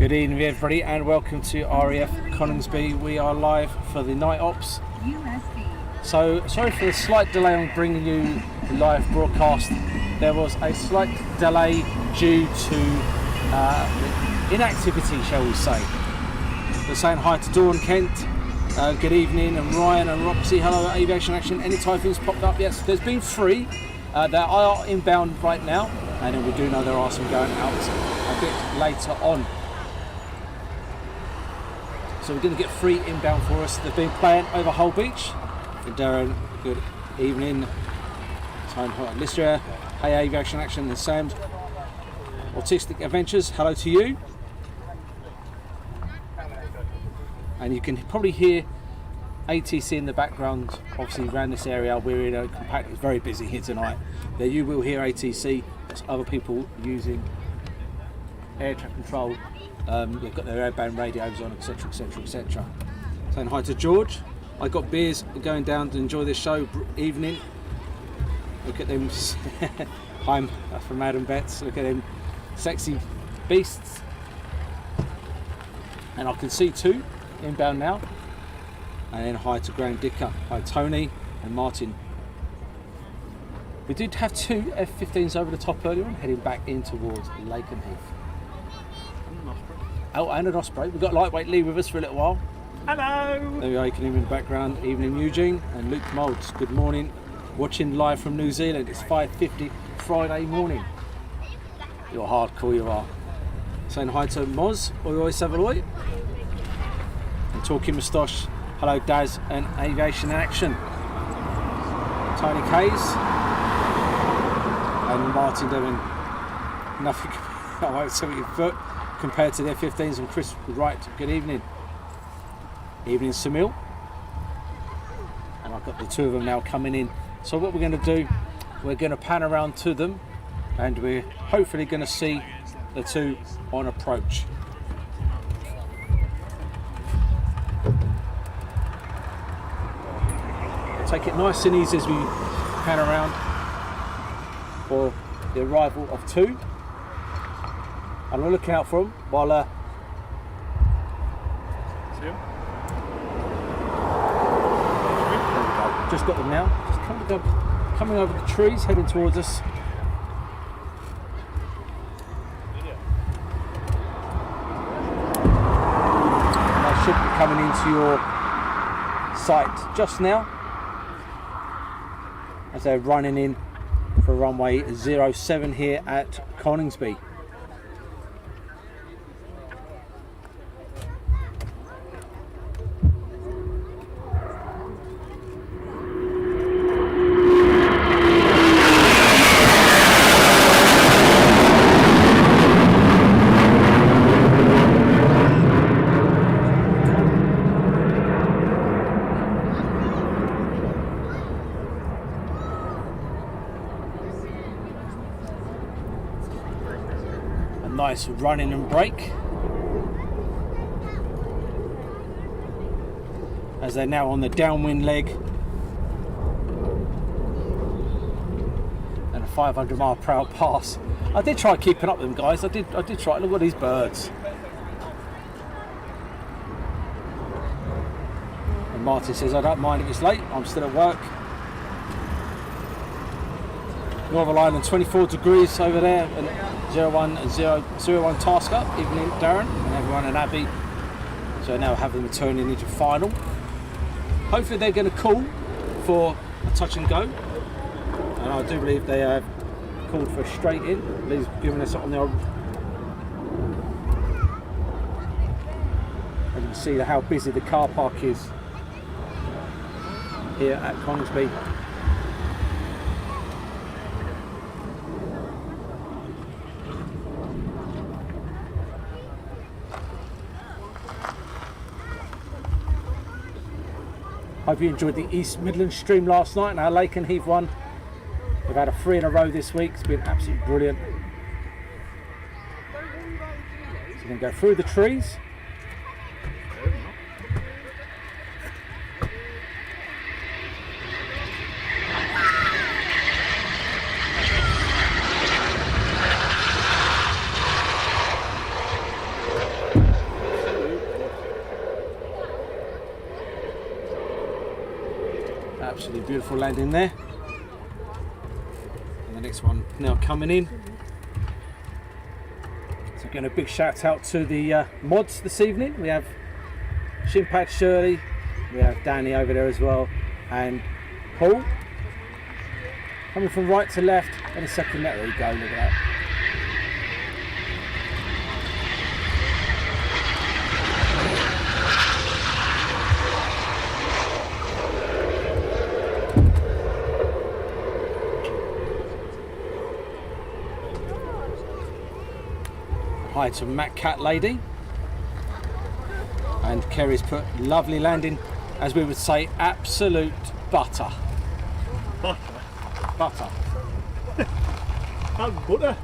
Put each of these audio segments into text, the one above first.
Good evening everybody and welcome to RAF Coningsby. We are live for the night ops. So sorry for the slight delay on bringing you the live broadcast. There was a slight delay due to inactivity, shall we say. We're saying hi to Dawn Kent, good evening, and Ryan and Roxy, hello at Aviation Action. Any Typhoons popped up? Yes, there's been 3 that are inbound right now, and then we do know there are some going out a bit later on. So we're going to get 3 inbound for us. They've been playing over Hull Beach. Darren, good evening. Time Lister, hey Aviation Action, and Sam. Autistic Adventures, hello to you. And you can probably hear ATC in the background, obviously around this area. We're in a compact, it's very busy here tonight. There you will hear ATC, there's other people using air traffic control. They've got their airband radios on, etc, etc, etc. Saying hi to George. I got beers going down to enjoy this show. Evening. Look at them. Hi from Adam Betts. Look at them sexy beasts. And I can see 2 inbound now. And then hi to Graham Dicker. Hi Tony and Martin. We did have 2 F-15s over the top earlier on, heading back in towards Lakenheath. Oh, and an Osprey. We've got Lightweight Lee with us for a little while. Hello! There we are, you can hear him in the background. Evening Eugene and Luke Moulds. Good morning. Watching live from New Zealand. It's 5:50 Friday morning. You're hardcore, you are. Saying hi to Moz, Oi Savaloy. And Talking Moustache. Hello Daz and Aviation Action. Tony Kays. And Martin Devon. Nothing. I won't say what your foot. Compared to their 15s, and Chris Wright, good evening. Evening Samil. And I've got the 2 of them now coming in. So what we're going to do, we're going to pan around to them, and we're hopefully going to see the 2 on approach. We'll take it nice and easy as we pan around for the arrival of 2. And we're looking out for them while see him? Just got them now. Just coming over the trees, heading towards us. And they should be coming into your sight just now as they're running in for runway 07 here at Coningsby. Nice running and brake as they're now on the downwind leg and a 500 mile per hour pass. I did try keeping up with them, guys. I did try. Look at these birds. And Martin says, I don't mind if it's late, I'm still at work. Northern Ireland 24 degrees over there, and 01 Tasker, evening Darren and everyone and Abby. So now having them turning into final. Hopefully they're going to call for a touch and go, and I do believe they have called for a straight in. Lee's giving us on the old. And you can see how busy the car park is here at Coningsby. Hope you enjoyed the East Midlands stream last night and our Lakenheath one. We've had a 3 in a row this week. It's been absolutely brilliant. So we're going to go through the trees. Absolutely beautiful landing there. And the next one now coming in. So again, a big shout out to the mods this evening. We have Shimpad Shirley, we have Danny over there as well, and Paul. Coming from right to left, and a second net, there you go, look at that. Hi to Matt Cat Lady, and Kerry's put lovely landing, as we would say, absolute butter. Butter. That's butter.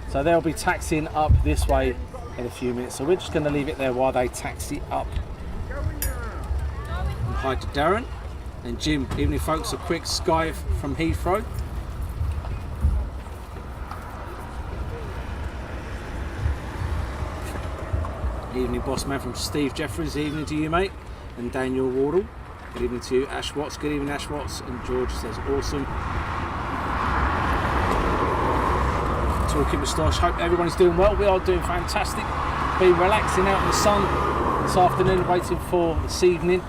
So they'll be taxiing up this way in a few minutes, so we're just going to leave it there while they taxi up. And hi to Darren and Jim. Evening folks, a quick skive from Heathrow. Evening boss man from Steve Jeffries. Evening to you, mate. And Daniel Wardle. Good evening to you, Ash Watts. Good evening, Ash Watts. And George says awesome. Talking moustache. Hope everyone's doing well. We are doing fantastic. Been relaxing out in the sun this afternoon, waiting for this evening.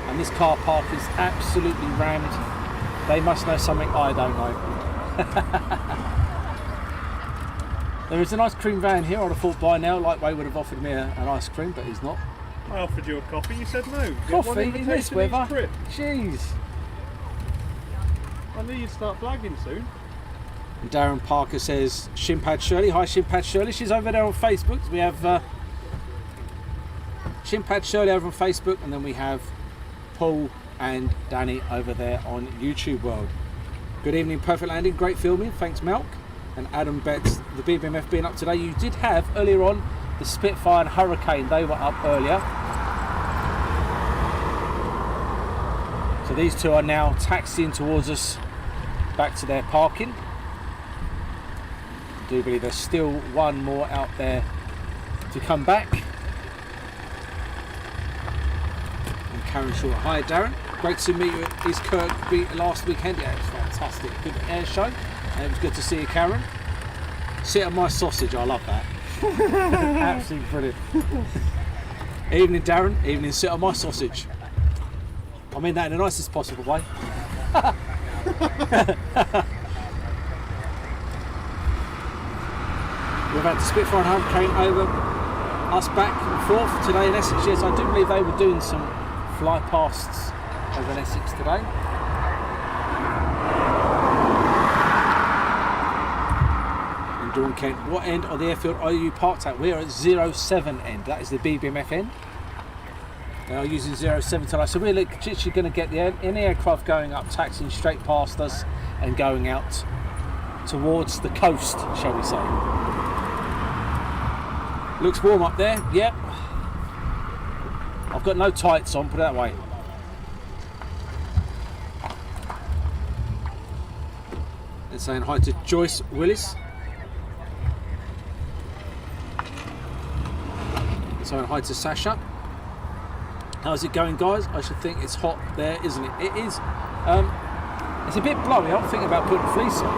And this car park is absolutely rammed. They must know something I don't know. There is an ice cream van here. I'd have thought by now Lightweight would have offered me an ice cream, but he's not. I offered you a coffee, you said no. Coffee in this weather? Jeez. I knew you'd start flagging soon. And Darren Parker says, Shimpad Shirley. Hi Shimpad Shirley. She's over there on Facebook. We have Shimpad Shirley over on Facebook, and then we have Paul and Danny over there on YouTube World. Good evening, perfect landing, great filming. Thanks, Malk. And Adam Betts, the BBMF being up today. You did have earlier on the Spitfire and Hurricane, they were up earlier. So these two are now taxiing towards us back to their parking. I do believe there's still one more out there to come back. And Karen Short, hi Darren, great to meet you at East Kirkby last weekend. Yeah, it was fantastic, good air show. And it was good to see you, Karen. Sit on my sausage, I love that. Absolutely brilliant. Evening, Darren. Evening, sit on my sausage. I mean that in the nicest possible way. We've had the Spitfire and Hurricane over us back and forth today in Essex. Yes, I do believe they were doing some fly pasts over in Essex today. Dawn Kent, what end of the airfield are you parked at? We are at 07 end, that is the BBMF end. They are using 07 tonight, so we're literally going to get any aircraft going up, taxiing straight past us and going out towards the coast, shall we say. Looks warm up there, yep. I've got no tights on, put it that way. And saying hi to Joyce Willis. So hi to Sasha. How's it going, guys? I should think it's hot there, isn't it? It is. It's a bit blowy. I'm thinking about putting a fleece on.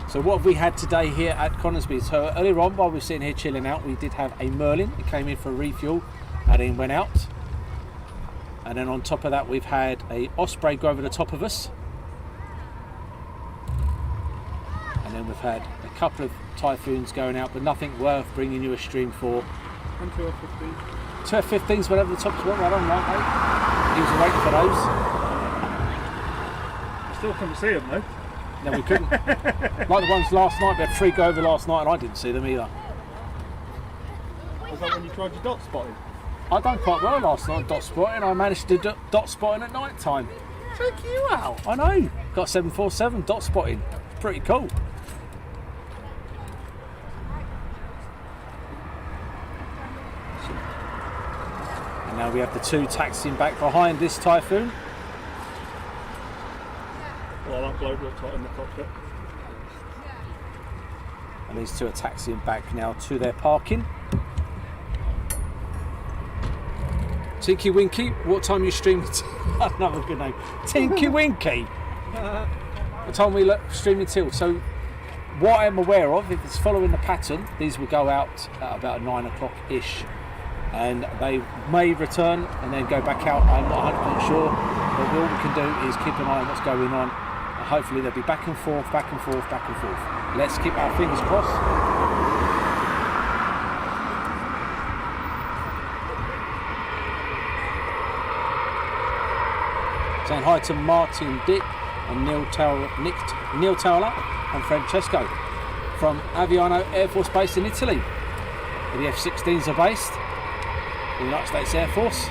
So what have we had today here at Coningsby? So earlier on, while we were sitting here chilling out, we did have a Merlin. It came in for a refuel and then went out. And then on top of that, we've had a Osprey go over the top of us. And then we've had a couple of Typhoons going out, but nothing worth bringing you a stream for. And 2F-15s. 2F-15s, whatever the tops were, I don't know, mate. He was waiting for those. Still couldn't see them though. No, we couldn't. Like the ones last night, we had 3 go over last night and I didn't see them either. Was that when you tried your dot spotting? I done quite well last night dot spotting. I managed to do dot spotting at night time. Check you out. I know. Got 747 dot spotting. Pretty cool. And now we have the 2 taxiing back behind this Typhoon. Well, that bloke looks like in the cockpit. And these 2 are taxiing back now to their parking. Tinky Winky, what time are you streaming? Another good name. Tinky Winky. What time we streaming till? So, what I'm aware of, if it's following the pattern, these will go out at about 9 o'clock ish, and they may return and then go back out. I'm not 100% sure, but all we can do is keep an eye on what's going on. And hopefully, they'll be back and forth, back and forth, back and forth. Let's keep our fingers crossed. Saying hi to Martin Dick and Neil Towler and Francesco from Aviano Air Force Base in Italy, where the F-16s are based, the United States Air Force.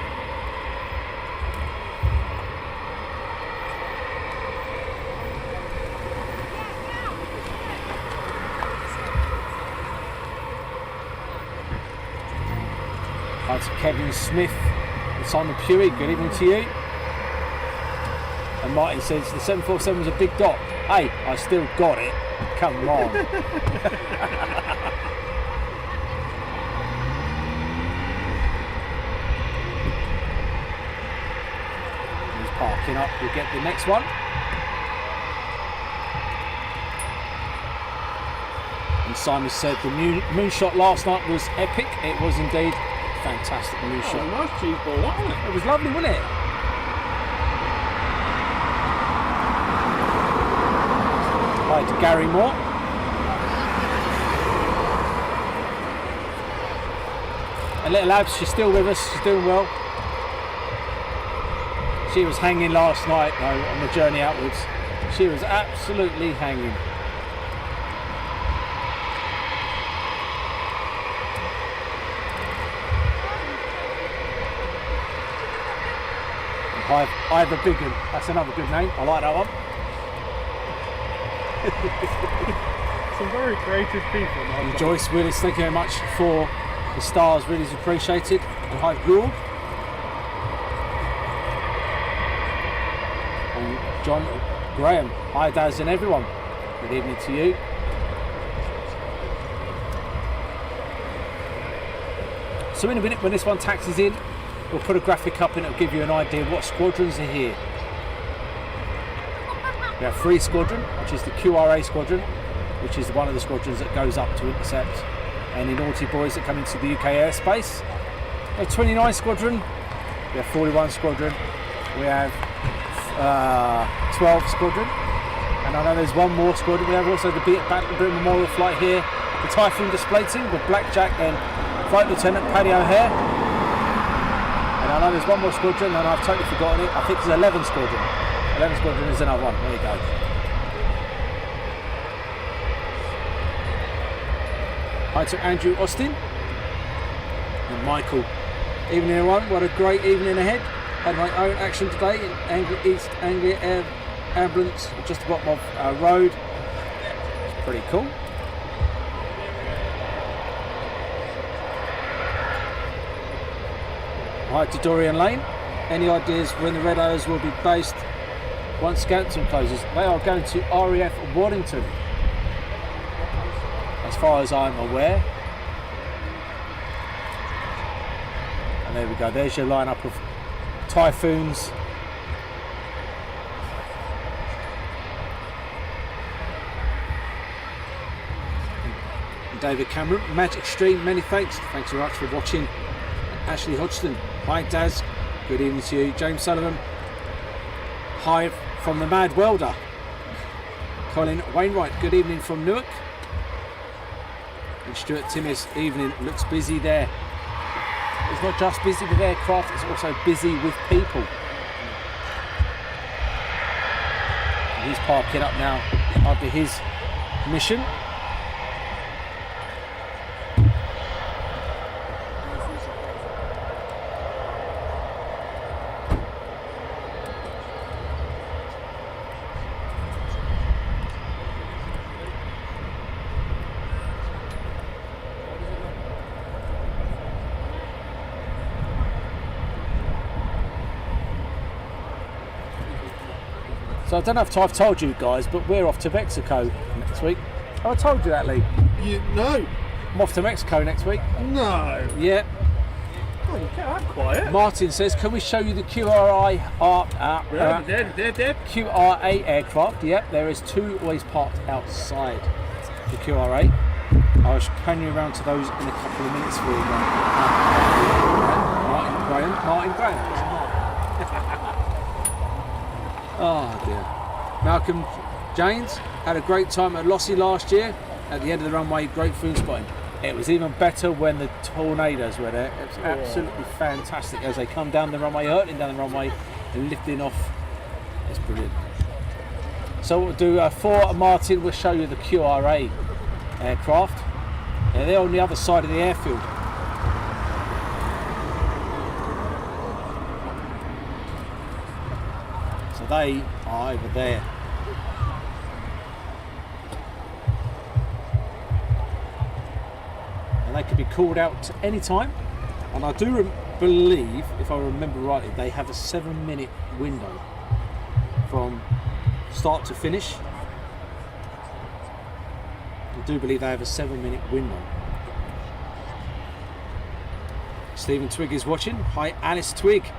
Hi to Kevin Smith and Simon Pewey, good evening to you. And Martin says the 747 was a big dot. Hey, I still got it. Come on. He's parking up. We'll get the next one. And Simon said the moonshot last night was epic. It was indeed fantastic moonshot. Oh, nice cheese ball, wasn't it? It was lovely, wasn't it? Hi to Gary Moore. And little Abs, she's still with us, she's doing well. She was hanging last night though on the journey outwards. She was absolutely hanging. Hi the Big Un, that's another good name, I like that one. Some very creative people. And Joyce Willis, thank you very much for the stars, really is appreciated. And hi Gould. And John Graham, hi Daz and everyone. Good evening to you. So in a minute when this one taxis in, we'll put a graphic up and it'll give you an idea what squadrons are here. We have 3 Squadron, which is the QRA Squadron, which is one of the squadrons that goes up to intercept any naughty boys that come into the UK airspace. We have 29 Squadron, we have 41 Squadron, we have 12 Squadron, and I know there's one more Squadron. We have also the Battle Memorial Flight here, the Typhoon Display Team with BlackJack and Flight Lieutenant Paddy O'Hare. And I know there's one more Squadron and I've totally forgotten it. I think there's 11 Squadron. 11 Squadron is another one. There you go. Hi to Andrew Austin and Michael. Evening everyone, what a great evening ahead. Had my own action today in East Anglia Ambulance, just the bottom of our road. It's pretty cool. Hi to Dorian Lane. Any ideas when the Red Arrows will be based once Scanton closes? They are going to RAF Waddington, as far as I'm aware. And there we go, there's your lineup of Typhoons. And David Cameron, Magic Stream, many thanks. Thanks very much for watching. Ashley Hodgson, hi Daz, good evening to you. James Sullivan, hi from the Mad Welder. Colin Wainwright, good evening from Newark. And Stuart Timmis, evening, looks busy there. It's not just busy with aircraft, it's also busy with people. And he's parking up now after his mission. So I don't know if I've told you guys, but we're off to Mexico next week. Oh, I told you that, Lee. No. I'm off to Mexico next week. No. Yeah. Oh, you get that quiet. Martin says, can we show you the QRA aircraft? Yep, there is two always parked outside the QRA. I will pan you around to those in a couple of minutes for you. Martin Graham. Oh dear. Malcolm James had a great time at Lossy last year. At the end of the runway, great food spotting. It was even better when the tornadoes were there. It was absolutely fantastic as they come down the runway, hurtling down the runway and lifting off. It's brilliant. So what we'll do for Martin, we'll show you the QRA aircraft. Yeah, they're on the other side of the airfield. So they are over there. And they could be called out at any time. And I do believe, if I remember rightly, they have a 7-minute window from start to finish. I do believe they have a 7-minute window. Stephen Twigg is watching. Hi, Alice Twigg.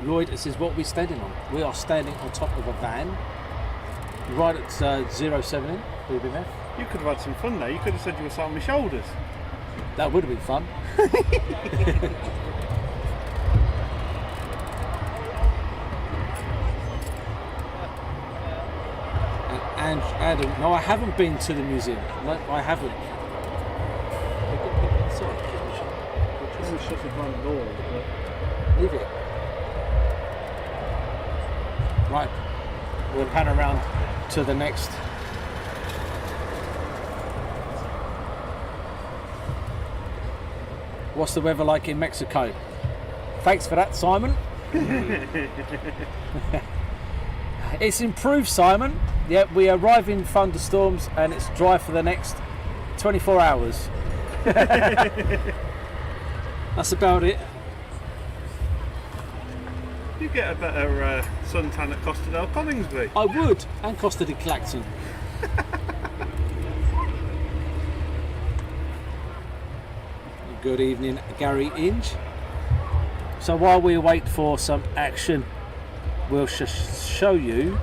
Lloyd says, what are we standing on? We are standing on top of a van, right at 07 BBMF. You could have had some fun there. You could have said you were sat on my shoulders. That would have been fun. And Adam, no, I haven't been to the museum. No, I haven't. Sorry. We're trying to shut the front door, but... Leave it. Right, we'll pan around to the next. What's the weather like in Mexico? Thanks for that, Simon. It's improved, Simon. Yeah, we arrive in thunderstorms and it's dry for the next 24 hours. That's about it. You get a better suntan at Costa del Coningsby. I would, and Costa di Clacton. Good evening, Gary Inge. So while we wait for some action, we'll show you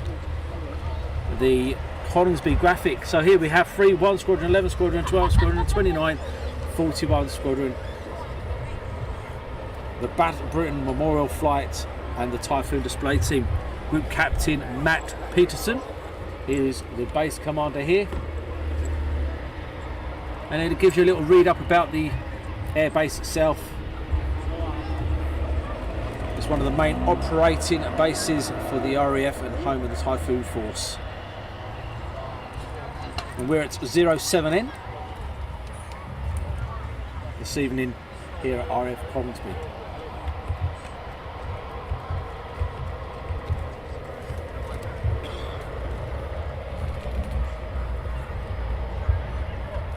the Coningsby graphic. So here we have 1 Squadron 11, Squadron 12, Squadron 29, 41 Squadron, the Battle Britain Memorial Flight and the Typhoon Display Team. Group Captain Matt Peterson is the base commander here. And it gives you a little read up about the airbase itself. It's one of the main operating bases for the RAF and home of the Typhoon Force. And we're at 07N this evening here at RAF Coningsby.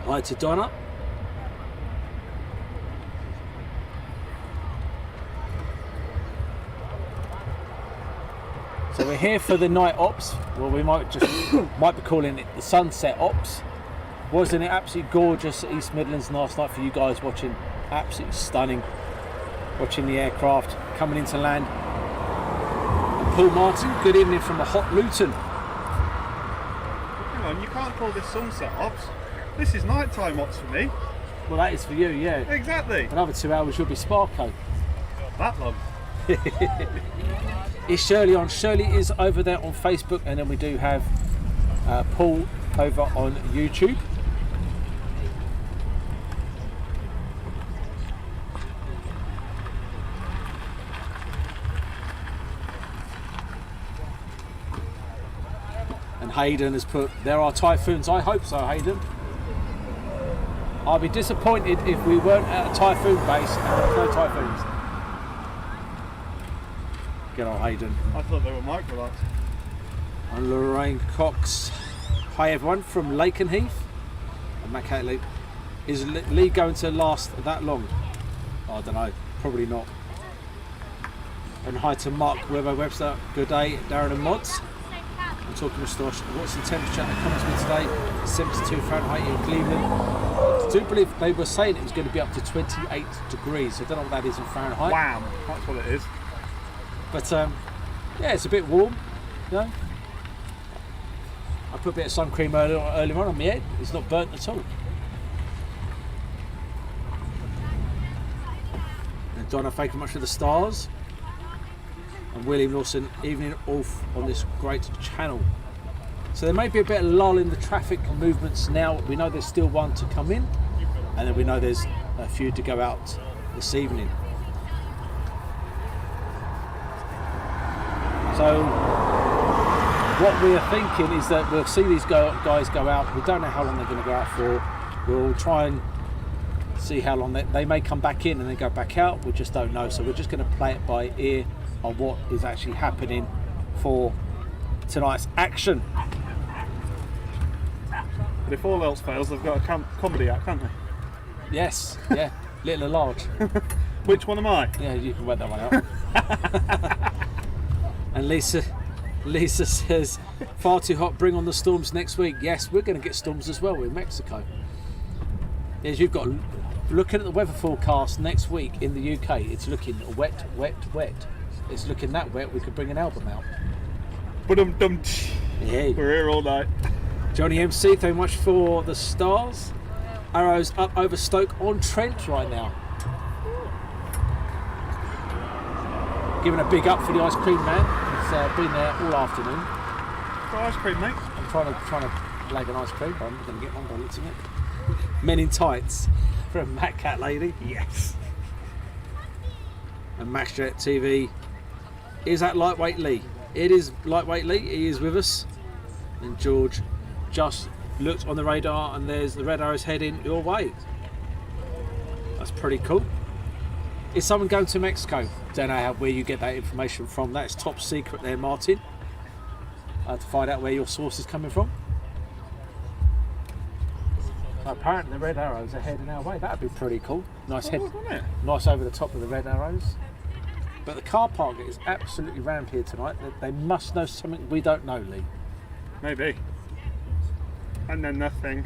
Hi to Donna. So we're here for the night ops. Well, we might be calling it the sunset ops. Wasn't it absolutely gorgeous at East Midlands last night for you guys watching? Absolutely stunning. Watching the aircraft coming into land. And Paul Martin, good evening from the hot Luton. Hang on, you can't call this sunset ops. This is nighttime ops for me. Well, that is for you, yeah. Exactly. Another 2 hours you'll be Sparko. That long. Is Shirley on? Shirley is over there on Facebook, and then we do have Paul over on YouTube. And Hayden has put, there are Typhoons. I hope so, Hayden. I'd be disappointed if we weren't at a Typhoon base and there was no Typhoons. Get on, Hayden. I thought they were microlots. And Lorraine Cox. Hi everyone from Lakenheath. And Mac Hatley. Is Lee going to last that long? I don't know. Probably not. And hi to Mark Webster. Good day, Darren and Mods. I'm talking to Stosh. What's the temperature at Coningsby today? 72 Fahrenheit in Cleveland. do believe they were saying it was going to be up to 28 degrees. I don't know what that is in Fahrenheit. Wham! That's what it is. But yeah, it's a bit warm. You know? I put a bit of sun cream earlier on my head. It's not burnt at all. And Donna, thank you much for the stars. And William Lawson, evening off on this great channel. So there may be a bit of lull in the traffic movements now. We know there's still one to come in, and then we know there's a few to go out this evening. So what we are thinking is that we'll see these guys go out. We don't know how long they're going to go out for. We'll try and see how long they may come back in and then go back out. We just don't know. So we're just going to play it by ear on what is actually happening for tonight's action. But if all else fails, they've got a comedy act, haven't they? Yes, yeah, little and large. Which one am I? Yeah, you can work that one out. And Lisa says, far too hot, bring on the storms next week. Yes, we're going to get storms as well in Mexico. Yes, you've got, looking at the weather forecast next week in the UK, it's looking wet, wet, wet. It's looking that wet, we could bring an album out. But Yeah. we're here all night. Johnny MC, thank you much for the stars. Arrows up over Stoke-on-Trent right now. Giving a big up for the ice cream man. He's been there all afternoon. For ice cream, mate. I'm trying to lag an ice cream, but I'm not going to get one by the looks of it. Men in tights from Matt Cat Lady. Yes. And BlackJack TV. Is that Lightweight Lee? It is Lightweight Lee. He is with us. And George just looked on the radar and there's the red arrows heading your way. That's pretty cool. Is someone going to Mexico? Don't know where you get that information from. That's top secret there, Martin. I have to find out where your source is coming from. Apparently the red arrows are heading our way. That'd be pretty cool. Nice head, nice over the top of the red arrows. But the car park is absolutely rammed here tonight. They must know something we don't know, Lee. Maybe. And then nothing.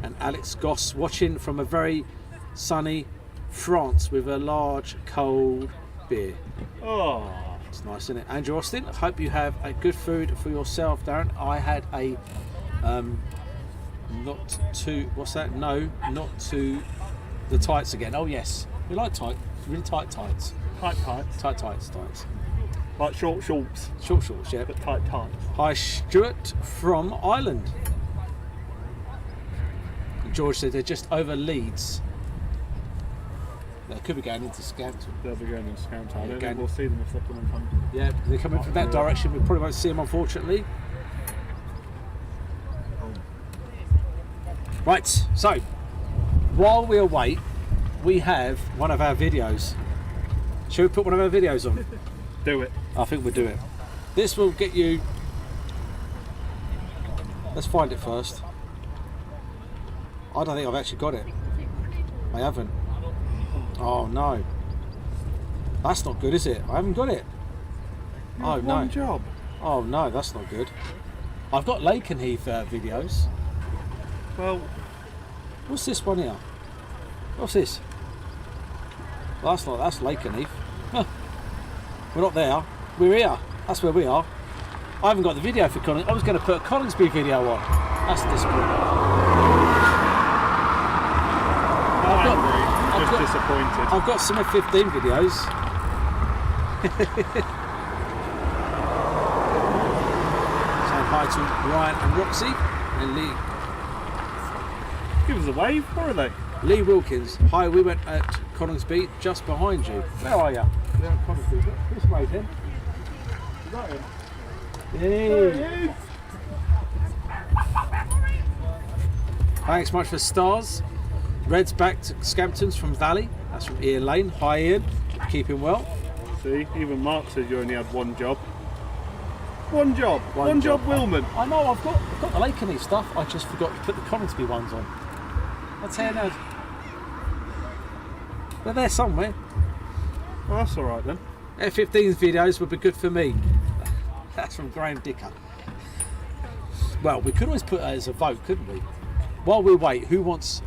And Alex Goss watching from a very sunny France with a large cold beer. Oh. It's nice, isn't it? Andrew Austin, I hope you have a good food for yourself, Darren. I had a not to, what's that? No, not to the tights again. Oh yes, we like tight, really tight tights. Tight tights. Tight tights. Like short shorts. Short shorts, yeah. But tight tights. Hi Stuart from Ireland. George said they're just over Leeds. They could be going into Scampton. They'll be going into Scampton. I don't Again. think we'll see them if they're coming from. Yeah, they're coming from that direction. We probably won't see them, unfortunately. Right, so while we await, we have one of our videos. Shall we put one of our videos on? Do it. I think we'll do it. This will get you. Let's find it first. I don't think I've actually got it. I haven't. Oh no. That's not good, is it? I haven't got it. Oh no. One job. Oh no, that's not good. I've got Lake and Heath videos. Well, what's this one here? What's this? Well, that's Lake and Heath. Huh. We're not there. We're here. That's where we are. I haven't got the video for Coningsby. I was going to put a Coningsby video on. That's disappointing. Just disappointed. I've got some of 15 videos. Saying hi to Ryan and Roxy and Lee. Give us a wave, where are they? Lee Wilkins. Hi, we went at Coningsby just behind you. Where are you? We're at Coningsby. This way then. Is that him? Hey. Thanks much for stars. Red's back to Scamptons from Valley. That's from Ian Lane. Hi Ian, keeping well. See, even Mark said you only had one job. One job. One job, Wilman. I know, I've got the Lake and Heath stuff. I just forgot to put the Coningsby ones on. That's how now. They're there somewhere. Well, that's all right then. F15's videos would be good for me. That's from Graham Dicker. Well, we could always put that as a vote, couldn't we? While we wait, who wants...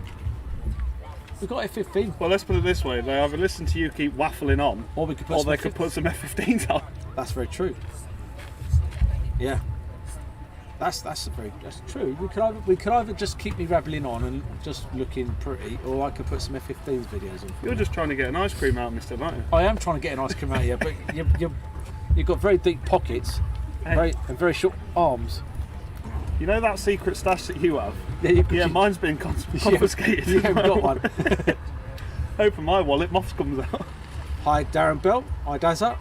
We've got F-15. Well, let's put it this way: they either listen to you keep waffling on, Or we could put they could put some F-15s on. That's very true. Yeah. That's true. We could either just keep me rabbling on and just looking pretty, or I could put some F-15s videos on. You're just trying to get an ice cream out, Mister, aren't you? I am trying to get an ice cream out here, but you've got very deep pockets, and very short arms. You know that secret stash that you have? Yeah, mine's been confiscated. You haven't got one. Open my wallet, moths comes out. Hi Darren Bell, hi Dazza.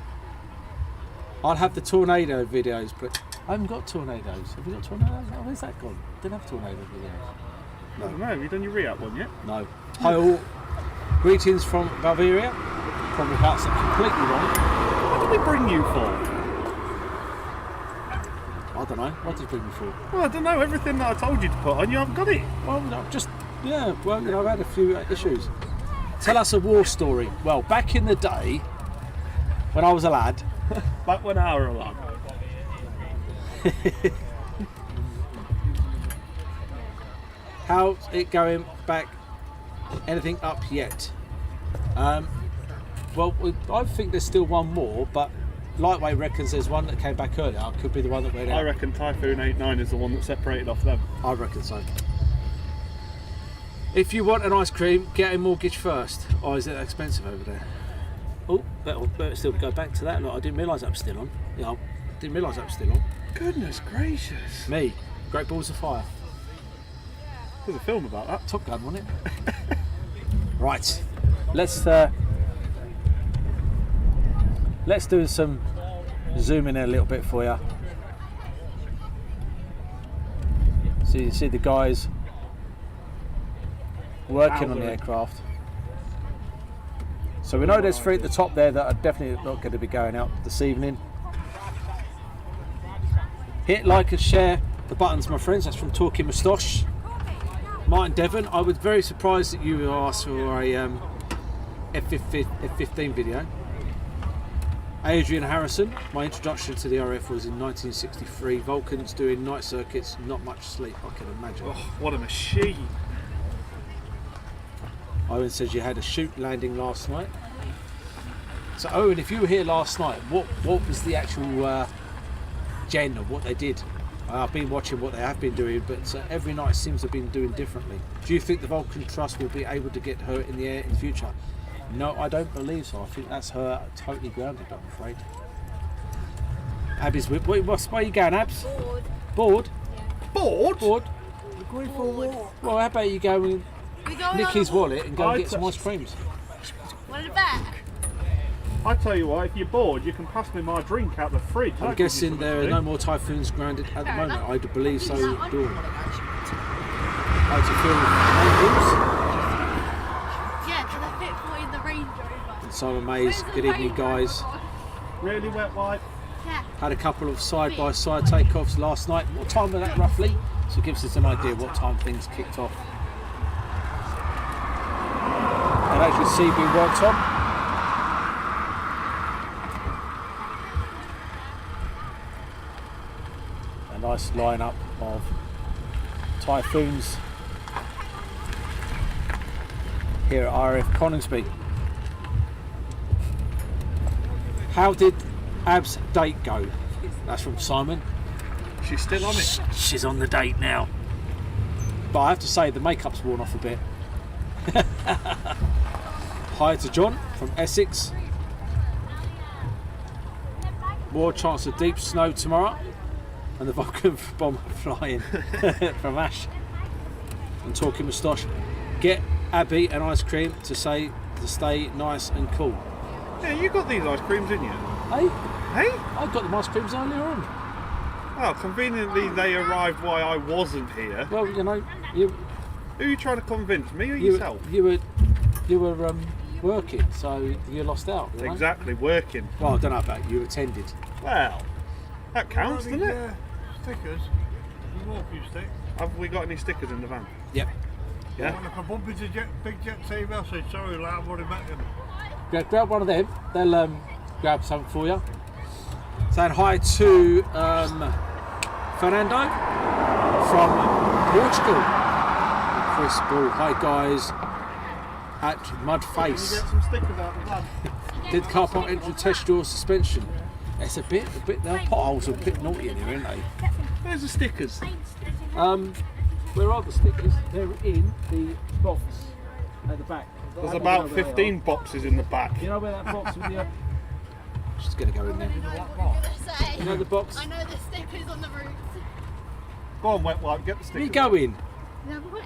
I'll have the tornado videos, but I haven't got tornadoes. Have you got tornadoes? Oh, where's that gone? Didn't have tornado videos. I don't know, have you done your re-app one yet? No. Hi all. Greetings from Bavaria. Probably got something completely wrong. What did we bring you for? I don't know. What did you bring me for? Well, I don't know. Everything that I told you to put on, you haven't got it. Well, no, just, yeah, well, you know, I've had a few issues. Tell us a war story. Well, back in the day, when I was a lad. Back when I was a lad. How's it going back? Anything up yet? Well, I think there's still one more, but Lightweight reckons there's one that came back earlier. Could be the one that went out. I reckon Typhoon 89 is the one that separated off them. I reckon so. If you want an ice cream, get a mortgage first. Or is it expensive over there? Oh, better still go back to that. Look, I didn't realise that was still on. Yeah, I didn't realise that was still on. Goodness gracious. Me, Great Balls of Fire. There's a film about that. Top Gun, wasn't it? Right, let's do some zooming in a little bit for you. So you see the guys working on the aircraft. So we know there's three at the top there that are definitely not going to be going out this evening. Hit like and share the buttons, my friends. That's from Talking Moustache. Martin Devon, I was very surprised that you asked for a F-15 video. Adrian Harrison, my introduction to the RAF was in 1963. Vulcans doing night circuits, not much sleep, I can imagine. Oh, what a machine. Owen says you had a shoot landing last night. So Owen, if you were here last night, what was the actual gen of what they did? I've been watching what they have been doing, but every night seems to have been doing differently. Do you think the Vulcan Trust will be able to get her in the air in the future? No, I don't believe so. I think that's her totally grounded, I'm afraid. Abby's whip. Why are you going, Abs? Bored. Bored? Yeah. Bored? Bored? We're going for a walk. Well, how about you go and nick his wallet and go and I get some ice creams? One in the back. I tell you what, if you're bored, you can pass me my drink out the fridge. I'm guessing there are no more Typhoons grounded at the moment. I do believe so, Dawn. How do you feel with Yeah, because I fit for in the Range Rover. and Simon Mays, good evening guys. Really wet wipe. Yeah. Had a couple of side-by-side takeoffs last night. What time was that roughly? So it gives us an idea what time things kicked off. And as you see, being worked on. A nice lineup of Typhoons here at RAF Coningsby. How did Ab's date go? That's from Simon. She's still on it. She's on the date now. But I have to say the makeup's worn off a bit. Hi to John from Essex. More chance of deep snow tomorrow. And the Vulcan bomber flying from Ash. And Talking Moustache. Get Abby an ice cream to stay nice and cool. Yeah, you got these ice creams, didn't you? Hey, Hey? I got the ice creams earlier on. Well, conveniently they arrived while I wasn't here. Well, you know, you Who are you trying to convince, me or yourself? you were working, so you lost out. You know? Exactly, working. Well, I don't know about you attended. Well, that counts, doesn't it? Stickers. You want a few sticks? Have we got any stickers in the van? Yep. Yeah? If I bump into Big Jet TV, I'll say sorry, lad, I've already met him. Grab one of them. They'll grab something for you. Saying hi to Fernando. from Portugal. Chris Ball. Hi guys at Mudface. Get some stickers out of the van. Did car park entrance test your suspension? It's a bit. The potholes are a bit naughty in here, aren't they? Where's the stickers? Where are the stickers? They're in the box at the back. There's about 15 boxes in the back. You know where that box with the... Just gonna go in there. You know the box? I know the stickers on the roofs. Go on, wet wipe, get the Where stickers. you going? No way.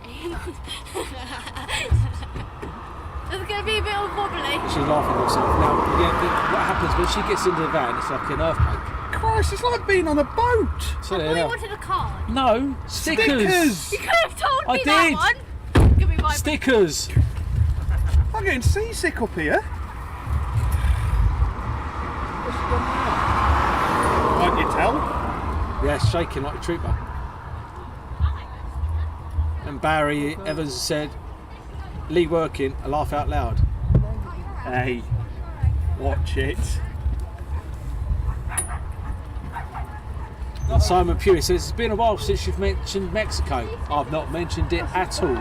It's going to be a bit wobbly. She's laughing at herself. Now, what happens when she gets into the van, it's like an earthquake. Christ, it's like being on a boat. So I there thought you you are. wanted a card. No, stickers. You could have told I me that did. one. Give me my Stickers. I'm getting seasick up here. Can't you tell? Yeah, shaking like a trooper. And Barry Evans said, Lee working, a laugh out loud. Hey, watch it. And Simon Pewey says, it's been a while since you've mentioned Mexico. I've not mentioned it at all.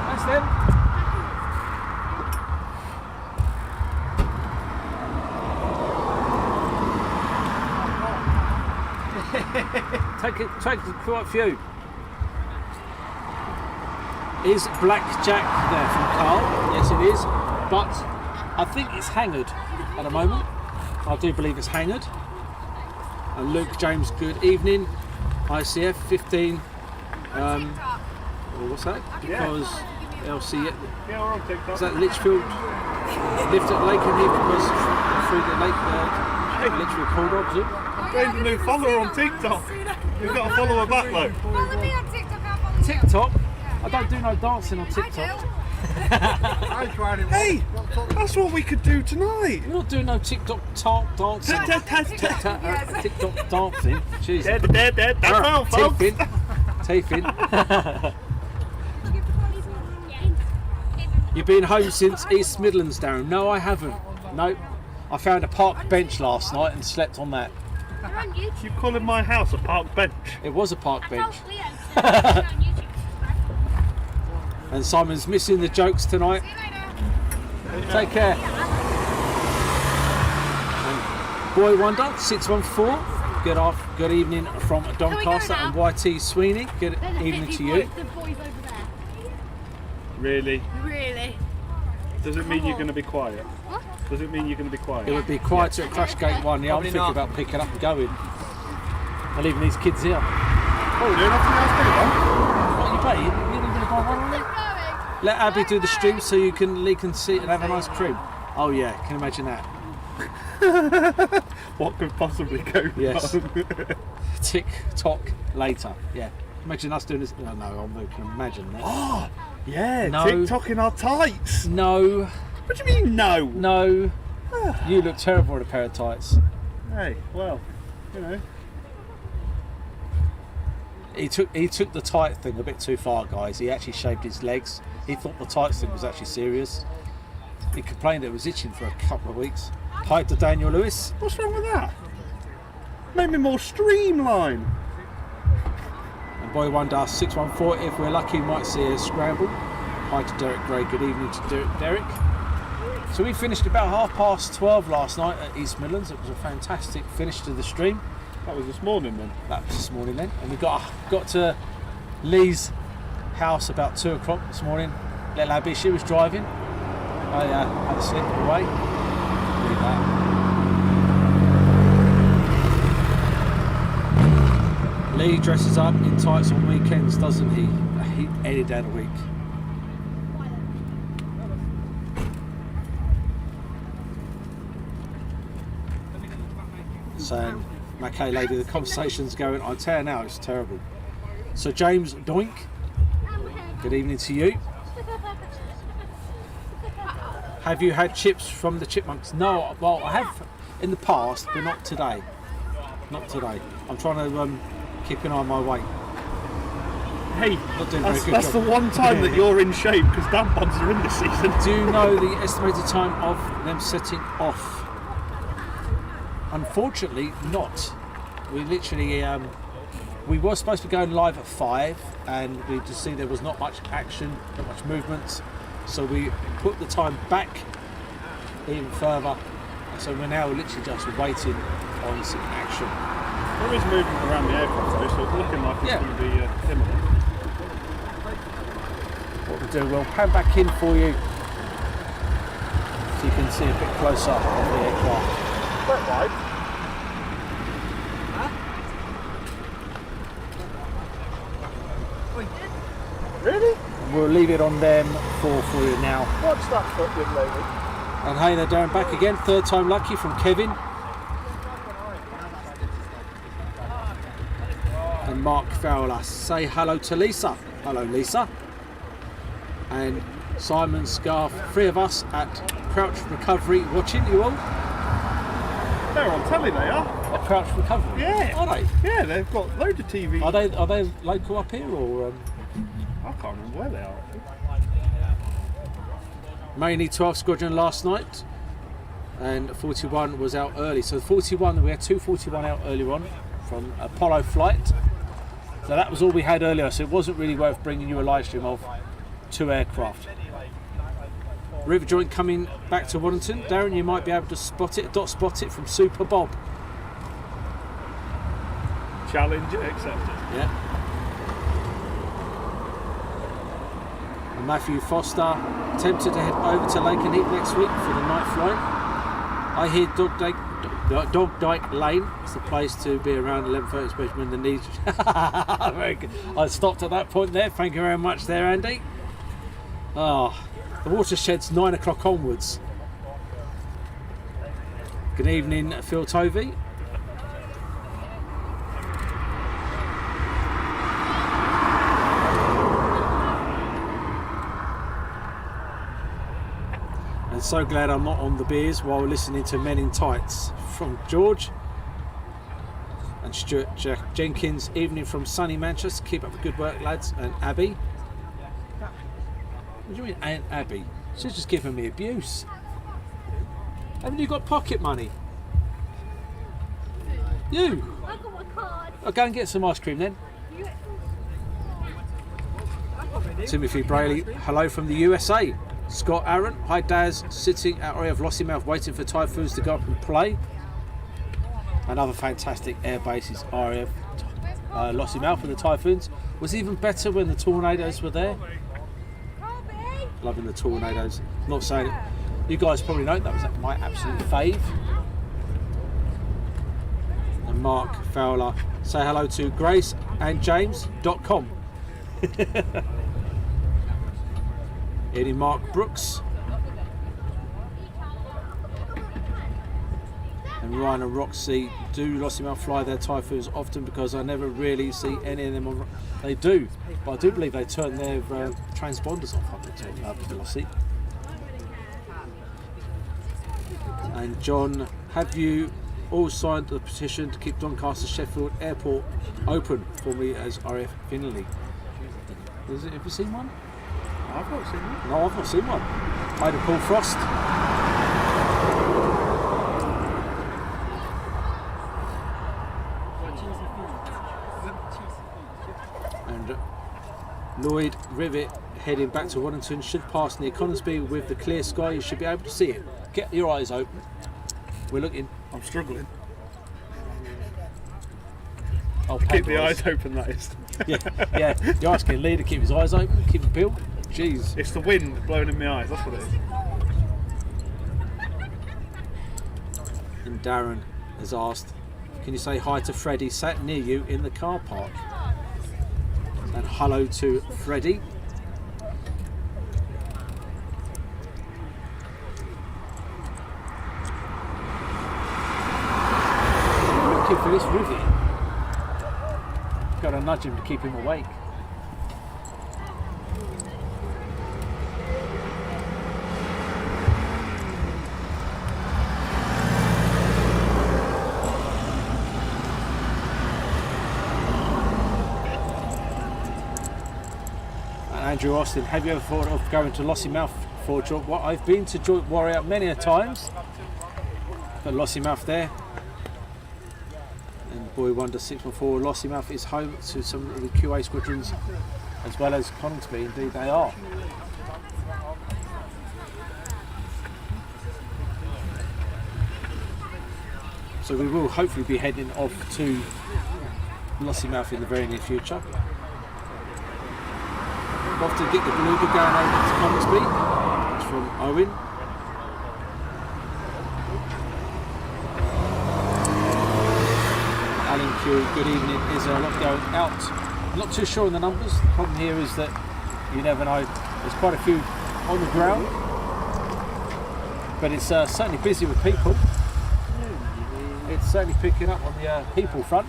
That's them. Take quite a few. Is BlackJack there from Carl? Yes, it is. But I think it's hangared at the moment. I do believe it's hangared. And Luke James, good evening. ICF 15. What's that? Because LC. Yeah, we're on TikTok. Is that Litchfield? Lift at Lake and Heath was through the lake. Litchfield corridor, was it? Gained a new follower on TikTok. You've got a follower back though. Follow me on TikTok, I'll follow you. TikTok? I don't do no dancing on TikTok. I tried it. Hey, that's what we could do tonight. We're not doing no TikTok dancing. TikTok dancing. Jesus. That's all, folks. Tiffin. You've been home since East Midlands, Darren? No, I haven't. Nope. I found a park bench last night and slept on that. You're on YouTube. You calling my house a park bench? It was a park bench. Told Leo to you're on YouTube. And Simon's missing the jokes tonight. See you later. Take care. And Boy Wonder 614. Good evening from Doncaster now? and YT Sweeney. Good There's a evening 50 to you. boys, the boys over there. Really? Really? Does it mean you're going to be quiet? What? Does it mean you're going to be quiet? It would be quieter at Crash Gate 1. Yeah, I'm thinking about picking up and going. And leaving these kids here. Oh, we're doing nothing else to What are you paying? You're going to buy one on it? Keep going. Let Abby do the stream so you can leak and see and have a nice cream. Oh yeah, can you imagine that? What could possibly go Yes. wrong? TikTok later. Yeah. Imagine us doing this. No, I'm not going to imagine that. Oh, yeah, No. TikTok in our tights. No, What do you mean, no? no. You look terrible in a pair of tights. Hey, well, you know. He took the tight thing a bit too far, guys. He actually shaved his legs. He thought the tights thing was actually serious. He complained it was itching for a couple of weeks. Hi to Daniel Lewis. What's wrong with that? Made me more streamlined. And Boy Wonder 614. If we're lucky, we might see a scramble. Hi to Derek Gray. Good evening to Derek. So we finished about 12:30 last night at East Midlands. It was a fantastic finish to the stream. That was this morning then. That was this morning then, and we got to Lee's house about 2 o'clock this morning. Little Abby, she was driving. I had a slip away. Look at that. Lee dresses up in tights on weekends, doesn't he? Any day of the week. Saying, okay, lady, the conversation's going. I tell you now, it's terrible. So James Doink, good evening to you. Have you had chips from the chipmunks? No, well, I have in the past, but not today. Not today. I'm trying to keep an eye on my weight. Hey, Not doing a very good that's the job. one time that you're in shape because tampons are in this season. Do you know the estimated time of them setting off? Unfortunately, not. We literally, we were supposed to be going live at 5, and we just see there was not much action, not much movement, so we put the time back even further. So we're now literally just waiting on some action. There is movement around the aircraft though, so it's looking like it's going to be imminent. What we'll do, we'll pan back in for you so you can see a bit closer of the aircraft. Quite wide. Really? We'll leave it on them for you now. What's that foot, young lady? And hey there, Darren, back again. Third time lucky from Kevin. And Mark Fowler. Say hello to Lisa. Hello, Lisa. And Simon Scarf. 3 of us at Crouch Recovery watching you all. They're on telly, they are. At Crouch Recovery? Yeah. Are they? Yeah, they've got loads of TV. Are they local up here or? I can't remember where they are. Mainly 12 Squadron last night, and 41 was out early. So 41, we had 241 out earlier on from Apollo flight. So that was all we had earlier. So it wasn't really worth bringing you a live stream of 2 aircraft. River joint coming back to Waddington. Darren, you might be able to spot it, dot spot it from Super Bob. Challenge accepted. Yeah. And Matthew Foster tempted to head over to Lake and Heath next week for the night flight. I hear Dog Dyke Lane is the place to be around 11:30, especially when the needs. Very good. I stopped at that point there. Thank you very much there, Andy. Ah, the watershed's 9 o'clock onwards. Good evening, Phil Tovey. And so glad I'm not on the beers while listening to Men in Tights from George and Stuart Jenkins. Evening from sunny Manchester. Keep up the good work, lads. And Abby. What do you mean, Aunt Abby? She's just giving me abuse. Haven't you got pocket money? You? I got my card. I'll go and get some ice cream then. Timothy Brayley, hello from the USA. Scott Aaron, hi Daz, sitting at RAF Lossiemouth waiting for Typhoons to go up and play. Another fantastic air bases, RAF Lossiemouth for the Typhoons. Was even better when the Tornadoes were there. Loving the Tornadoes. Not saying it. You guys probably know that was my absolute fave. And Mark Fowler, say hello to graceandjames.com. Eddie Mark Brooks. And Ryan and Roxy do Lossiemouth fly their Typhoons often because I never really see any of them on. They do, but I do believe they turn their transponders off up to Lossie. And John, have you all signed the petition to keep Doncaster Sheffield Airport open for me as RAF Finley? Have you seen one? I've not seen one. No, I've not seen one. Hi to Paul Frost. And Lloyd Rivet heading back to Waddington should pass near Coningsby with the clear sky. You should be able to see it. Get your eyes open. We're looking. I'm struggling. Oh, Keep the eyes open, that is. yeah. You're asking Lee to keep his eyes open, keep it peeled. Jeez. It's the wind blowing in my eyes, that's what it is. And Darren has asked, can you say hi to Freddie sat near you in the car park? And hello to Freddie. Looking for this rivet. Got to nudge him to keep him awake. Andrew Austin, have you ever thought of going to Lossiemouth for Joint Warrior? I've been to Joint Warrior many a times, but Lossiemouth there. And Boy Wonder 614 Lossiemouth is home to some of the QA squadrons as well as Coningsby. Indeed they are. So we will hopefully be heading off to Lossiemouth in the very near future. We'll have to get the beluga going over to Coningsby. That's from Owen. Alan Q, good evening. Is there a lot going out? I'm not too sure on the numbers. The problem here is that you never know. There's quite a few on the ground, but it's certainly busy with people. It's certainly picking up on the people front.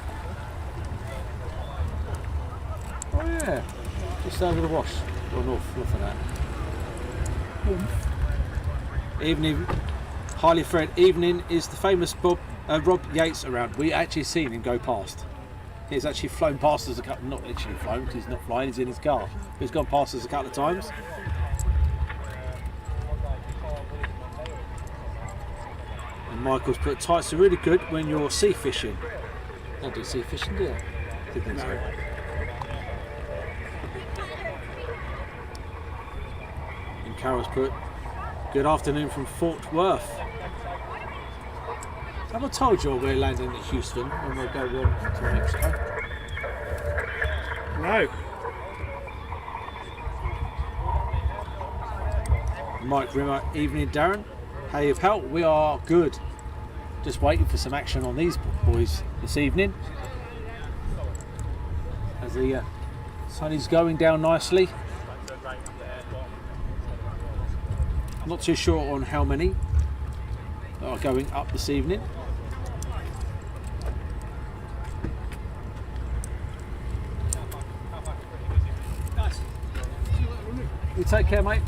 Oh yeah, just over the wash, or north of that. Evening, highly Fred. Evening, is the famous Rob Yates around? We actually seen him go past. He's actually flown past us a couple, not literally flown because he's not flying, he's in his car. But he's gone past us a couple of times. And Michael's put tights are really good when you're sea fishing. Don't do sea fishing, do you? I think so. And Carol's put good afternoon from Fort Worth. Have I told you we're landing at Houston when we go on to Mexico? No. Mike Rimmer, evening Darren. How you pal? We are good. Just waiting for some action on these boys this evening. As the sun is going down nicely. I'm not too sure on how many that are going up this evening. You take care, mate.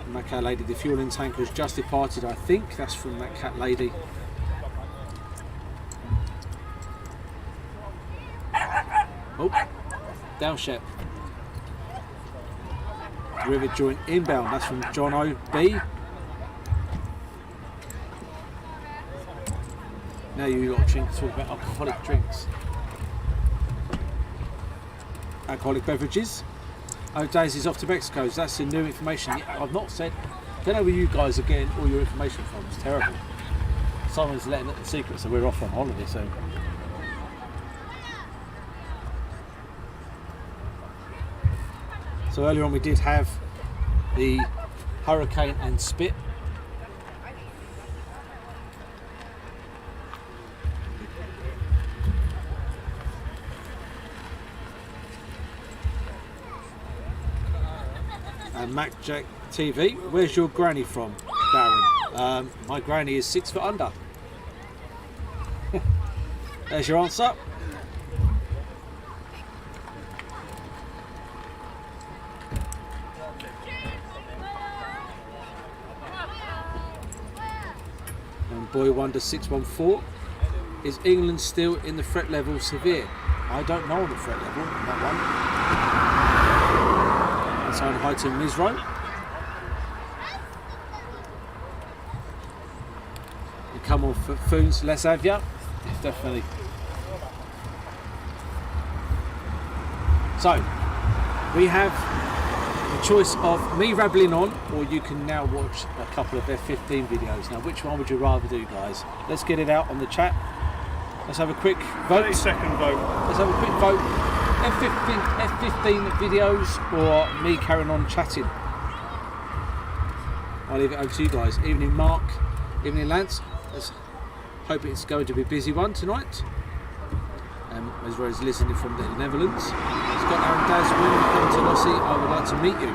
And that cat lady, the fueling tanker has just departed, I think. That's from that cat lady. Oh, down ship. River joint inbound, that's from John O.B. Now you lot talk about alcoholic drinks. Alcoholic beverages. Oh, Daisy's off to Mexico. That's the new information. Yeah, I've not said. Don't know where you guys are getting all your information from. It's terrible. Someone's letting it the secret, so we're off on holiday soon. So earlier on we did have the Hurricane and Spit. And BlackJack TV, where's your granny from, Darren? My granny is 6 foot under. There's your answer. And Boy Wonder 614, is England still in the threat level severe? I don't know the threat level on that one. Sign hi to Mizro. You come off at Foons, let's have ya. Definitely. So, we have the choice of me rabbling on, or you can now watch a couple of F-15 videos. Now, which one would you rather do, guys? Let's get it out on the chat. Let's have a quick vote. 30-second vote. Let's have a quick vote. F-15 videos or me carrying on chatting? I'll leave it over to you guys. Evening Mark, evening Lance. Let's hope it's going to be a busy one tonight. As well as listening from the Netherlands. Scott Aaron Daz, when you come to Lossie, I would like to meet you.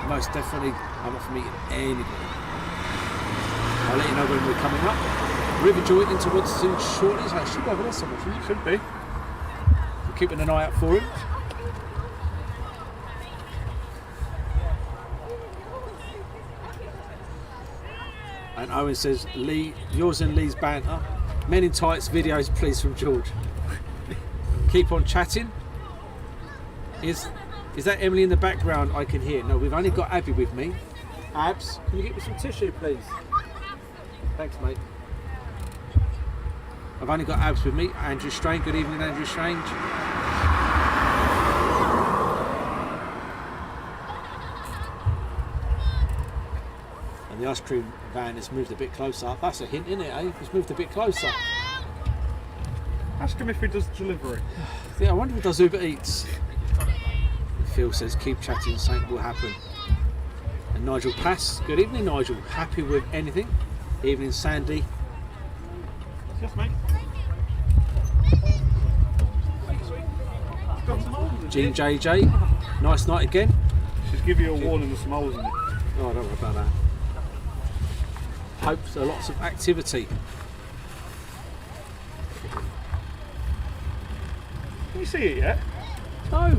Most definitely, I'm up for meeting anybody. I'll let you know when we're coming up. Riverjoy into Waddington shortly, so I should go over there somewhere from you. Should be. We're keeping an eye out for him. And Owen says, Lee, yours and Lee's banter. Men in tights videos, please, from George. Keep on chatting. Is that Emily in the background? I can hear. No, we've only got Abby with me. Abs, can you get me some tissue, please? Thanks, mate. I've only got Abs with me. Andrew Strange. Good evening, Andrew Strange. And the ice cream van has moved a bit closer. That's a hint, isn't it, eh? It's moved a bit closer. Ask him if he does delivery. Yeah, I wonder if he does Uber Eats. Phil says, keep chatting, something will happen. And Nigel Pass. Good evening, Nigel. Happy with anything? Evening, Sandy. Yes, mate. Jean JJ. Nice night again. She's give you a warning of some holes in it. Oh, don't worry about that. Hope so, lots of activity. Can you see it yet? No.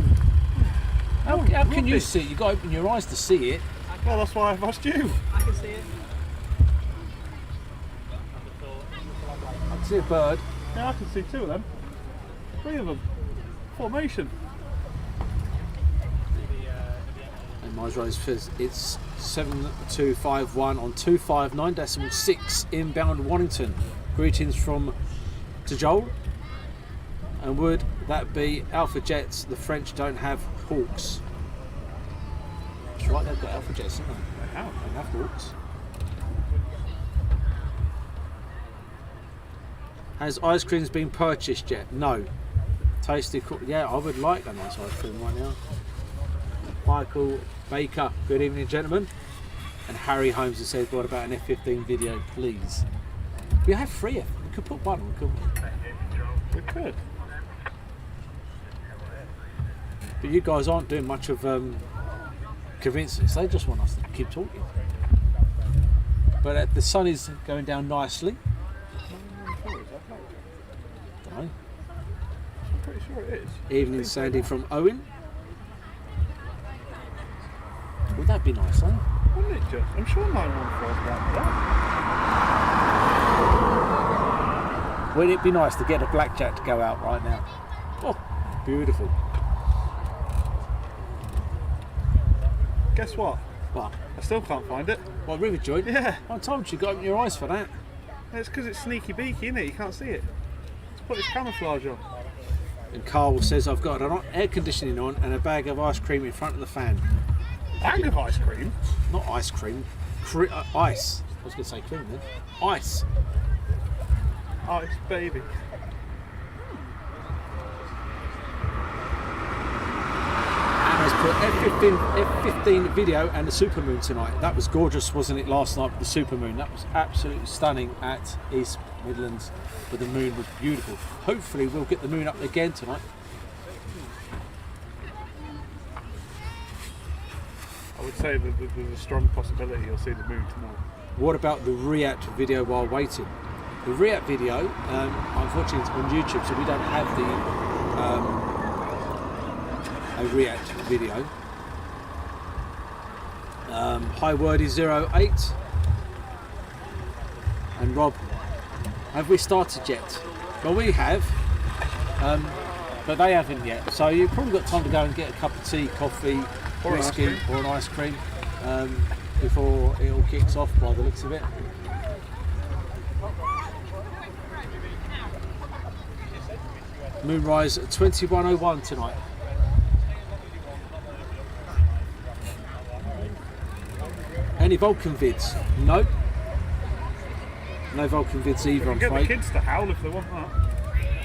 How can you see it? You've got to open your eyes to see it. Well, that's why I've asked you. I can see it. I can see a bird. Yeah, I can see 2 of them. 3 of them. Formation. And my Rose says it's 7251 on 259.6 inbound Waddington. Greetings from to Joel. And would that be Alpha Jets? The French don't have Hawks. That's right, they've got Alpha Jets, haven't they? They have Hawks. Has ice creams been purchased yet? No. Tasty, yeah, I would like a nice ice cream right now. Michael Baker, good evening, gentlemen. And Harry Holmes has said, what about an F-15 video, please? We have 3. We could put one on, couldn't we? We could. But you guys aren't doing much of convincing us. They just want us to keep talking. But the sun is going down nicely. Don't know. I'm pretty sure it is. Evening, Sandy from Owen. Would that be nice, eh? Wouldn't it just? I'm sure 914's around that. Wouldn't it be nice to get a BlackJack to go out right now? Oh, beautiful. Guess what? What? I still can't find it. What, rivet joint? Yeah. I told you, got to open your eyes for that. It's because it's sneaky beaky, isn't it? You can't see it. Let's put this camouflage on. And Carl says, I've got an air conditioning on and a bag of ice cream in front of the fan. Bag of ice cream? Not ice cream, ice. I was going to say cream then. Ice. Ice, baby. Anna's put F-15 video and the supermoon tonight. That was gorgeous, wasn't it, last night with the supermoon? That was absolutely stunning at East Midlands, but the moon was beautiful. Hopefully we'll get the moon up again tonight. I would say that there's a strong possibility you'll see the moon tomorrow. What about the react video while waiting? The react video, unfortunately it's on YouTube, so we don't have the a react video. Hi Wordy 08 and Rob, have we started yet? Well, we have, but they haven't yet, so you've probably got time to go and get a cup of tea, coffee, Or an whiskey ice cream. or an ice cream before it all kicks off by the looks of it. Moonrise at 21:01 tonight. Any Vulcan vids? No. No Vulcan vids either, I'm Get the afraid. kids to howl if they want that.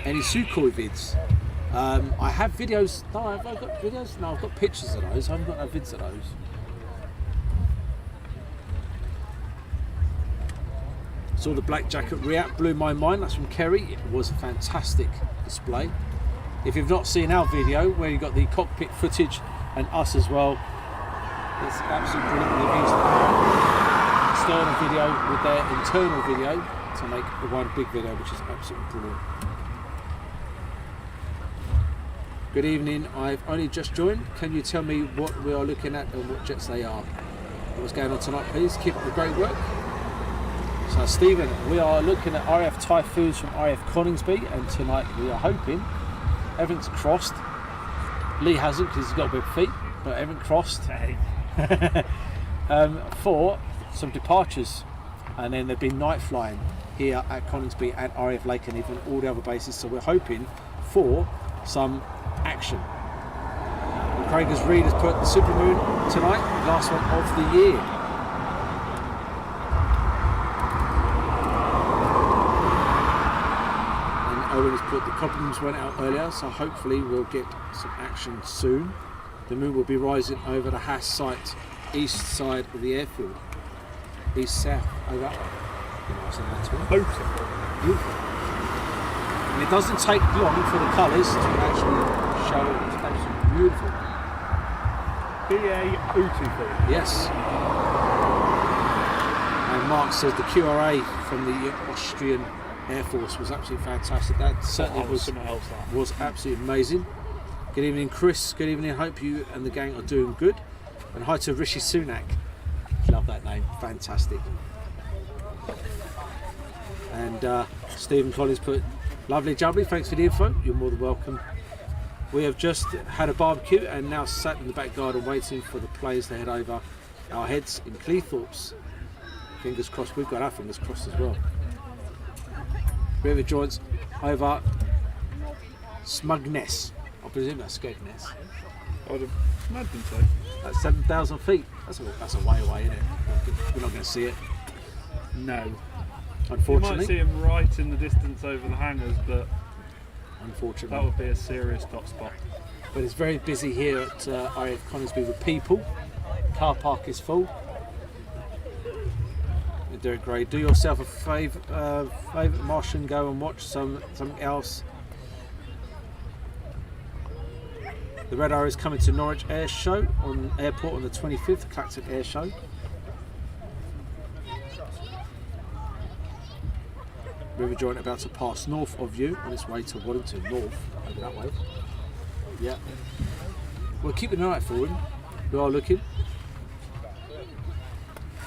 Any Sukhoi vids? I have videos. No, have I got videos? No, I've got pictures of those. I haven't got no vids of those. Saw the BlackJack at React, blew my mind. That's from Kerry. It was a fantastic display. If you've not seen our video, where you got the cockpit footage and us as well, it's absolutely brilliant. They've used external video with their internal video to make the one big video, which is absolutely brilliant. Good evening, I've only just joined. Can you tell me what we are looking at and what jets they are? What's going on tonight, please? Keep up the great work. So Stephen, we are looking at RAF Typhoons from RAF Coningsby, and tonight we are hoping everything's crossed. Lee hasn't because he's got web feet, but everything crossed. Hey. for some departures, and then there've been night flying here at Coningsby and RAF Lake and even all the other bases, so we're hoping for some action. And Craig has put the supermoon tonight, last one of the year. And Owen has put the compliments went out earlier, so hopefully we'll get some action soon. The moon will be rising over the Haas site, east side of the airfield. East south, over that way. Beautiful. And it doesn't take long for the colours to actually show. It's absolutely beautiful. Beautiful. Yes. And Mark says the QRA from the Austrian Air Force was absolutely fantastic. That certainly was absolutely amazing. Good evening, Chris. Good evening. Hope you and the gang are doing good. And hi to Rishi Sunak. Love that name. Fantastic. And Stephen Collins put, lovely jubbly, thanks for the info. You're more than welcome. We have just had a barbecue and now sat in the back garden waiting for the planes to head over our heads in Cleethorpes. Fingers crossed. We've got our fingers crossed as well. River joints over Smugness. I presume that's Skegness. I would have imagined so. That's 7,000 feet. That's a way away, isn't it? We're not going to see it. No. Unfortunately. You might see him right in the distance over the hangars, but unfortunately. that would be a serious dot spot. But it's very busy here at RAF Coningsby with people. Car park is full. You're doing great. Do yourself a favourite, Martian, go and watch something else. The Red Arrow is coming to Norwich Air Show on airport on the 25th, Clacton Air Show. River Joint about to pass north of you on its way to Waddington, north, over that way. Yeah. We're keeping an eye out for him. We are looking.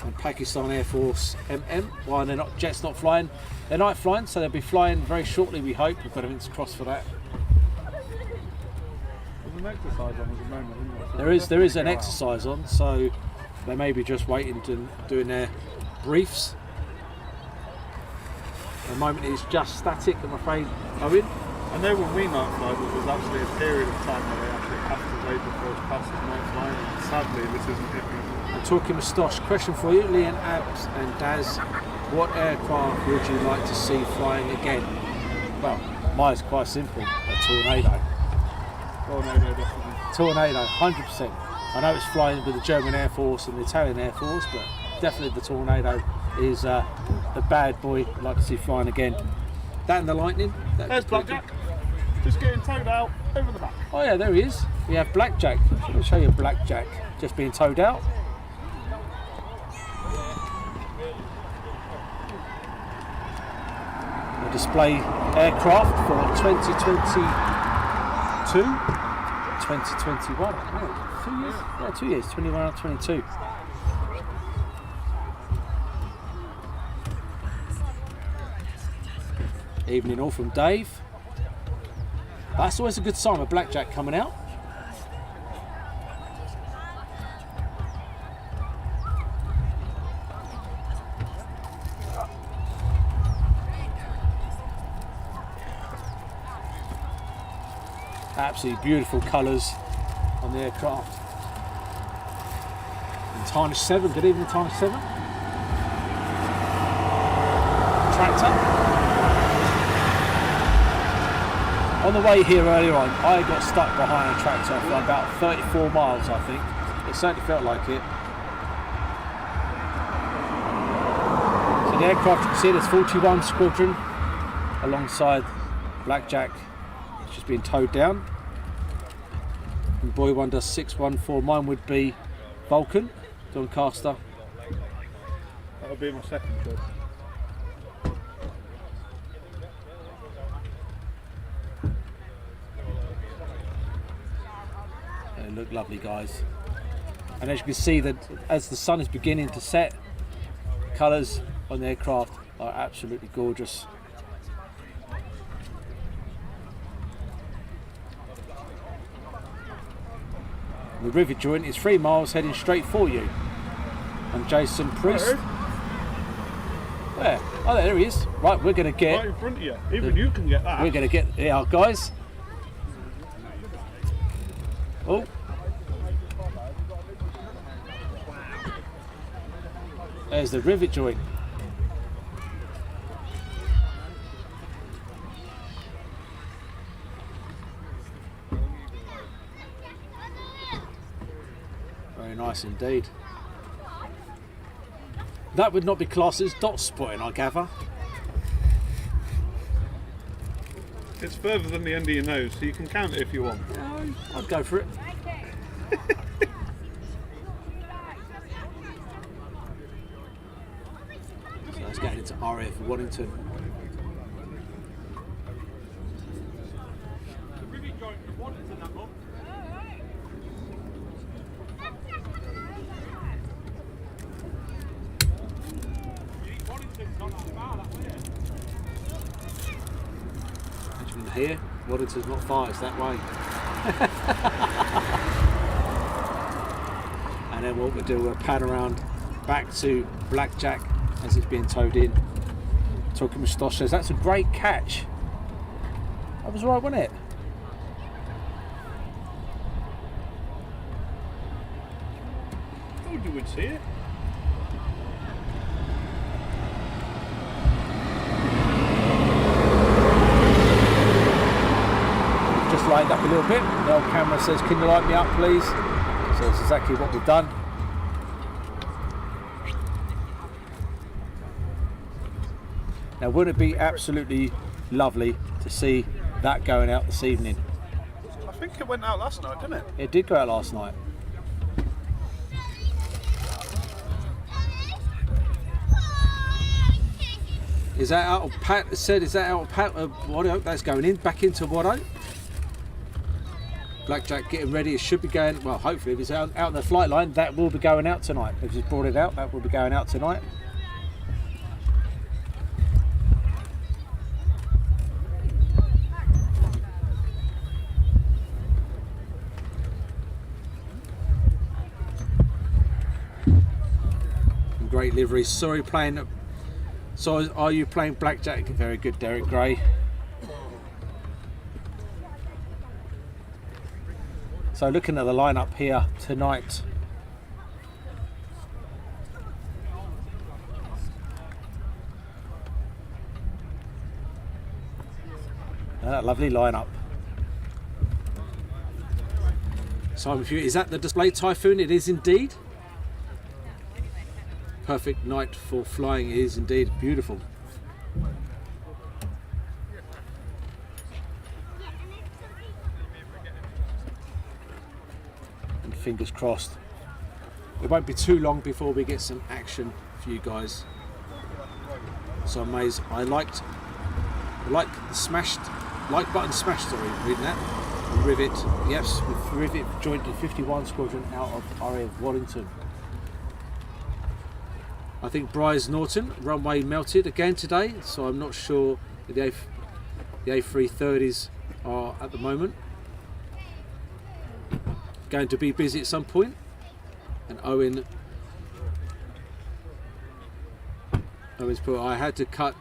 And Pakistan Air Force MM, while they're not, jets not flying, they're night flying, so they'll be flying very shortly, we hope. We've got everything crossed for that. There's an exercise on at the moment, isn't there? So There is an exercise on, so they may be just waiting to doing their briefs. At the moment it's just static, I'm afraid, Owen. I know when we night fly, there was actually a period of time where they actually have to wait before it's past as night flying. And sadly, this isn't it. I'm talking moustache. Question for you, Leon, Abs and Daz. What aircraft would you like to see flying again? Well, mine's quite simple. A Tornado. Tornado, definitely. Tornado, 100%. I know it's flying with the German Air Force and the Italian Air Force, but definitely the Tornado is the bad boy I'd like to see flying again. That and the Lightning. There's BlackJack. Just getting towed out over the back. Oh yeah, there he is. We have BlackJack. Let me show you BlackJack just being towed out. A display aircraft for 2022, 2021. Yeah, 2 years. Yeah, 2 years. 21 and 22. Evening all from Dave. That's always a good sign with BlackJack coming out. Absolutely beautiful colours on the aircraft. And Tarnish 7, good evening Tarnish 7. Tractor. On the way here earlier on, I got stuck behind a tractor for about 34 miles, I think. It certainly felt like it. So the aircraft, you can see there's 41 Squadron alongside BlackJack. It's just being towed down. And Boy One does 614. Mine would be Vulcan, Doncaster. That would be my second choice. They look lovely, guys. And as you can see, that as the sun is beginning to set, colours on the aircraft are absolutely gorgeous. The rivet joint is 3 miles heading straight for you. And Jason Priest. Where? Oh, there he is. Right, we're going to get... Right in front of you. Even you can get that. We're going to get... Yeah, guys. Oh. There's the rivet joint. Very nice indeed. That would not be classed as dot spotting, I gather. It's further than the end of your nose, so you can count it if you want. I'd go for it. So let's get into RAF Waddington. Here, Waddington's not far, it's that way. And then what we'll do, we'll pan around back to BlackJack as it's being towed in. Talking Moustache says, that's a great catch. That was right, wasn't it? Told you would see it. Just lined up a little bit. The old camera says, can you light me up please? So that's exactly what we've done. Now wouldn't it be absolutely lovely to see that going out this evening? I think it went out last night, didn't it? It did go out last night. Is that out of Pat? Said, is that out of Pat? Waddo? That's going in, back into Waddo. BlackJack getting ready. It should be going. Well, hopefully, if it's out on the flight line, that will be going out tonight. If he's brought it out, that will be going out tonight. Great livery. Sorry, playing. So, are you playing BlackJack? Very good, Derek Gray. So, looking at the lineup here tonight. Lovely lineup. Simon Few, is that the display Typhoon? It is indeed. Perfect night for flying. It is indeed beautiful. And fingers crossed. It won't be too long before we get some action for you guys. So amazed. I like the smashed like button smashed. Sorry, reading that. And rivet. Yes, with rivet joined the 51 Squadron out of RAF Waddington. I think Bryce Norton runway melted again today, so I'm not sure the A330s are at the moment. Going to be busy at some point. And Owen's put, I had to cut.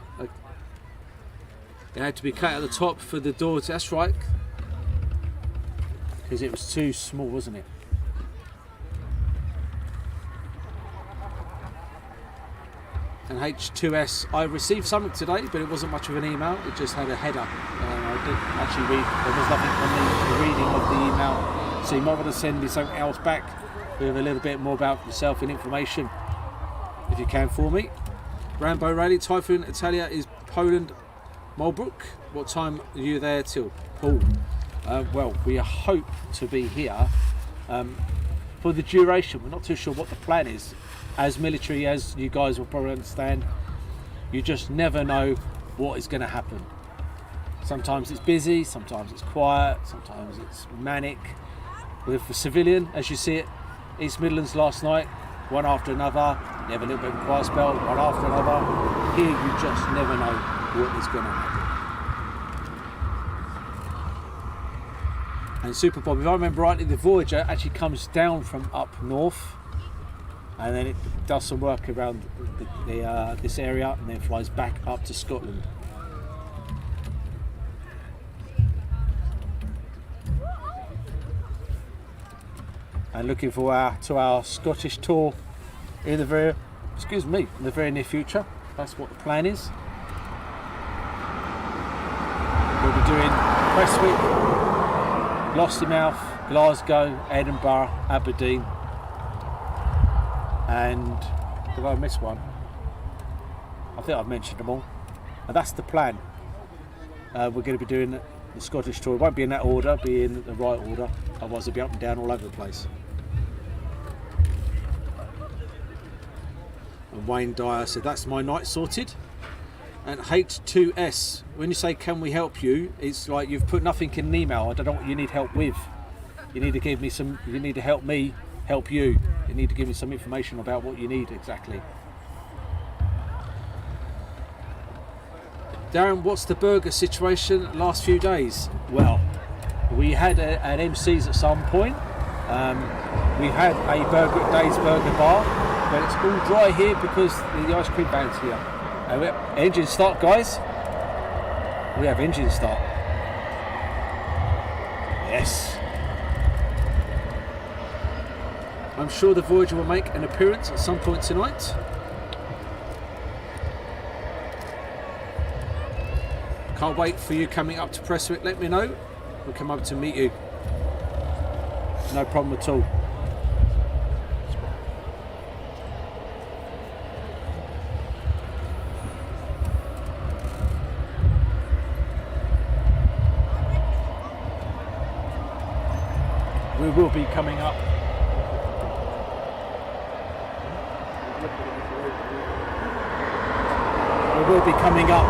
It had to be cut at the top for the door. That's right, because it was too small, wasn't it? And H2S, I received something today, but it wasn't much of an email. It just had a header. I didn't actually read. There was nothing on the reading of the email. So you might want to send me something else back with a little bit more about yourself and information, if you can, for me. Rambo Rally, Typhoon Italia is Poland, Malbrook. What time are you there till? Paul. Well, we hope to be here for the duration. We're not too sure what the plan is. As military, as you guys will probably understand, you just never know what is going to happen. Sometimes it's busy, sometimes it's quiet, sometimes it's manic. With the civilian, as you see it, East Midlands last night, one after another. You have a little bit of a quiet spell, one after another. Here, you just never know what is going to happen. And Super Bob, if I remember rightly, the Voyager actually comes down from up north. and then it does some work around this area, and then flies back up to Scotland. And looking forward to our Scottish tour in the very near future. That's what the plan is. We'll be doing Prestwick, Lossiemouth, Glasgow, Edinburgh, Aberdeen, and did I miss one? I think I've mentioned them all. And that's the plan. We're going to be doing the Scottish tour. It won't be in that order, be in the right order. Otherwise it'll be up and down all over the place. And Wayne Dyer said, that's my night sorted. And H2S, when you say can we help you, it's like you've put nothing in an email. I don't know what you need help with. You need to give me some, you need to help me help you. You need to give me some information about what you need exactly. Darren, what's the burger situation last few days? Well, we had an MC's at some point. We had a burger at Dave's Burger Bar, but it's all dry here because the ice cream van's here. Engine start, guys. We have engine start. Yes. I'm sure the Voyager will make an appearance at some point tonight. Can't wait for you coming up to Prestwick. Let me know. We'll come up to meet you. No problem at all. We will be coming up. We will be coming up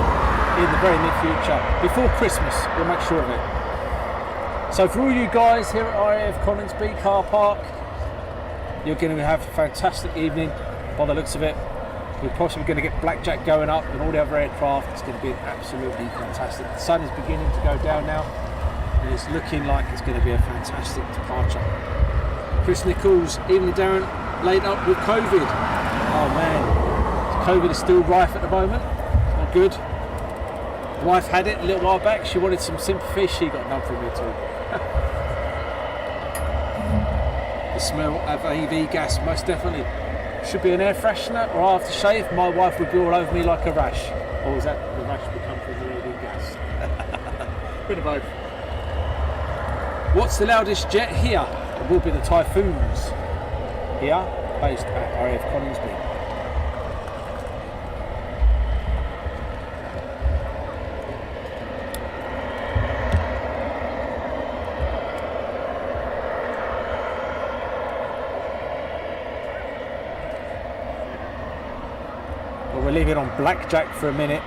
in the very near future. Before Christmas, we'll make sure of it. So for all you guys here at RAF Coningsby Car Park, you're going to have a fantastic evening by the looks of it. We're possibly going to get BlackJack going up and all the other aircraft. It's going to be absolutely fantastic. The sun is beginning to go down now. And it's looking like it's going to be a fantastic departure. Chris Nichols, evening Darren, laid up with COVID. Oh man, COVID is still rife at the moment. Not good. Wife had it a little while back. She wanted some sympathy. She got none from me too. The smell of AV gas, most definitely. Should be an air freshener or aftershave. My wife would be all over me like a rash. Or is that the rash would come from the AV gas? Bit of both. What's the loudest jet here? It will be the Typhoons here, based at RAF Coningsby. Well, we'll leave it on BlackJack for a minute.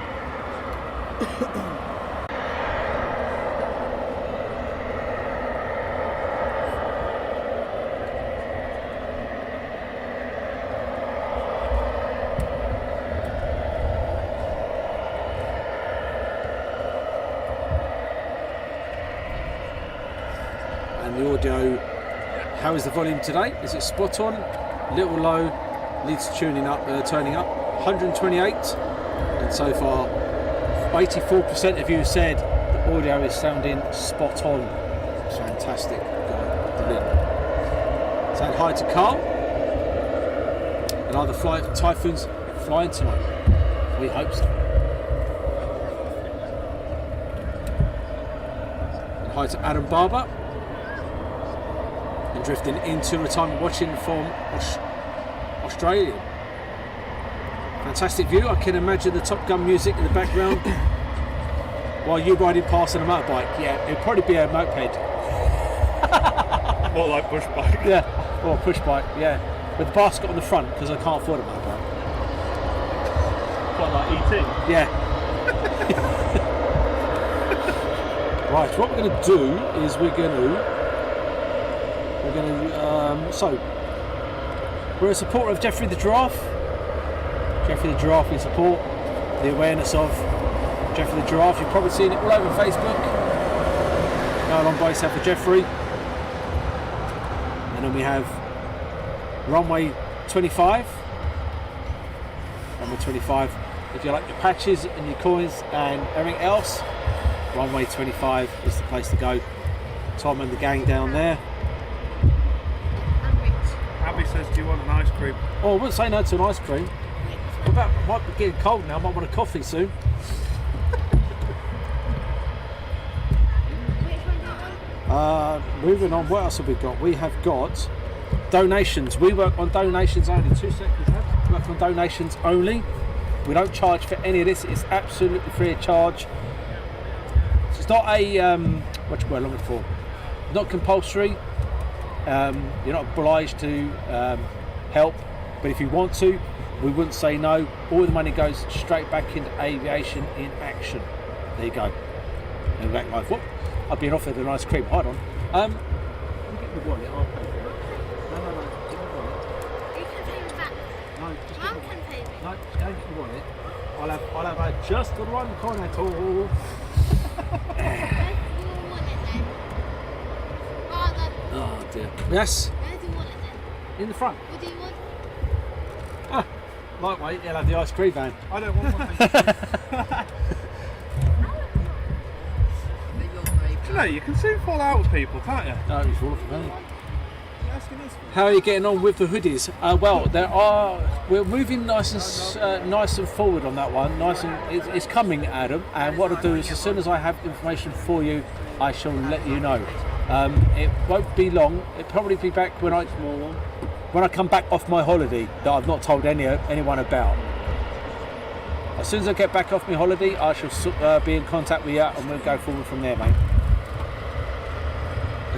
The audio, how is the volume today? Is it spot on? A little low, needs turning up 128, and so far 84% of you said the audio is sounding spot on. It's fantastic. Brilliant. Saying hi to Carl. And are the Typhoons flying tonight? We hope so. And hi to Adam Barber. And drifting into retirement, watching from Australia. Fantastic view. I can imagine the Top Gun music in the background while you riding past on a motorbike. Yeah, it'd probably be a moped. Or like push bike. Yeah, or a push bike, yeah. With the basket on the front, because I can't afford a motorbike. Quite like E.T. Yeah. Right, what we're going to do is we're a supporter of Jeffrey the Giraffe. Jeffrey the Giraffe we support. The awareness of Jeffrey the Giraffe. You've probably seen it all over Facebook. Go along by yourself with Jeffrey. And then we have runway 25. Runway 25. If you like your patches and your coins and everything else, runway 25 is the place to go. Tom and the gang down there. Abby says, do you want an ice cream? Oh, I wouldn't say no to an ice cream. What about, might be getting cold now, I might want a coffee soon. Moving on, what else have we got? We have got donations. We work on donations only. 2 seconds left. We work on donations only. We don't charge for any of this. It's absolutely free of charge. So it's not a what you looking for? Not compulsory. You're not obliged to help, but if you want to, we wouldn't say no. All the money goes straight back into aviation in action. There you go. And back life. Whoop! I've been offered an ice cream. Hold on. Let me get the wallet. I'll pay for it. No, get the wallet. You can pay me back. No, just Mum get the can pay me. No, just go get the wallet. I'll have just the one coin at all. Where's your wallet then? Oh dear. Yes, Where's your wallet then? in the front. What do you want? Lightweight, you'll have the ice cream van. I don't want one. You know, you can soon fall out with people, can't you? No, it's all for me. How are you getting on with the hoodies? Well, we're moving nice and forward on that one. It's coming, Adam. And what I'll do is, as soon as I have information for you, I shall let you know. It won't be long. It'll probably be back when I come back off my holiday that I've not told anyone about. As soon as I get back off my holiday, I shall be in contact with you, and we'll go forward from there, mate.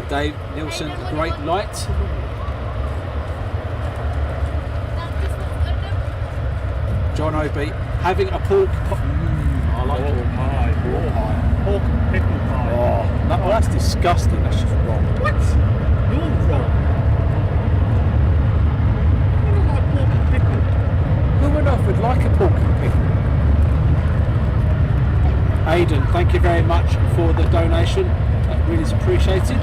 Dave Nielsen, the great light. John O'B, having a pork pie. I like pork pie. Pork pickle pie. Oh, that's disgusting. That's just wrong. What? You're wrong. I don't like pork and pickle. Who on earth would like a pork and pickle? Aidan, thank you very much for the donation. That really is appreciated.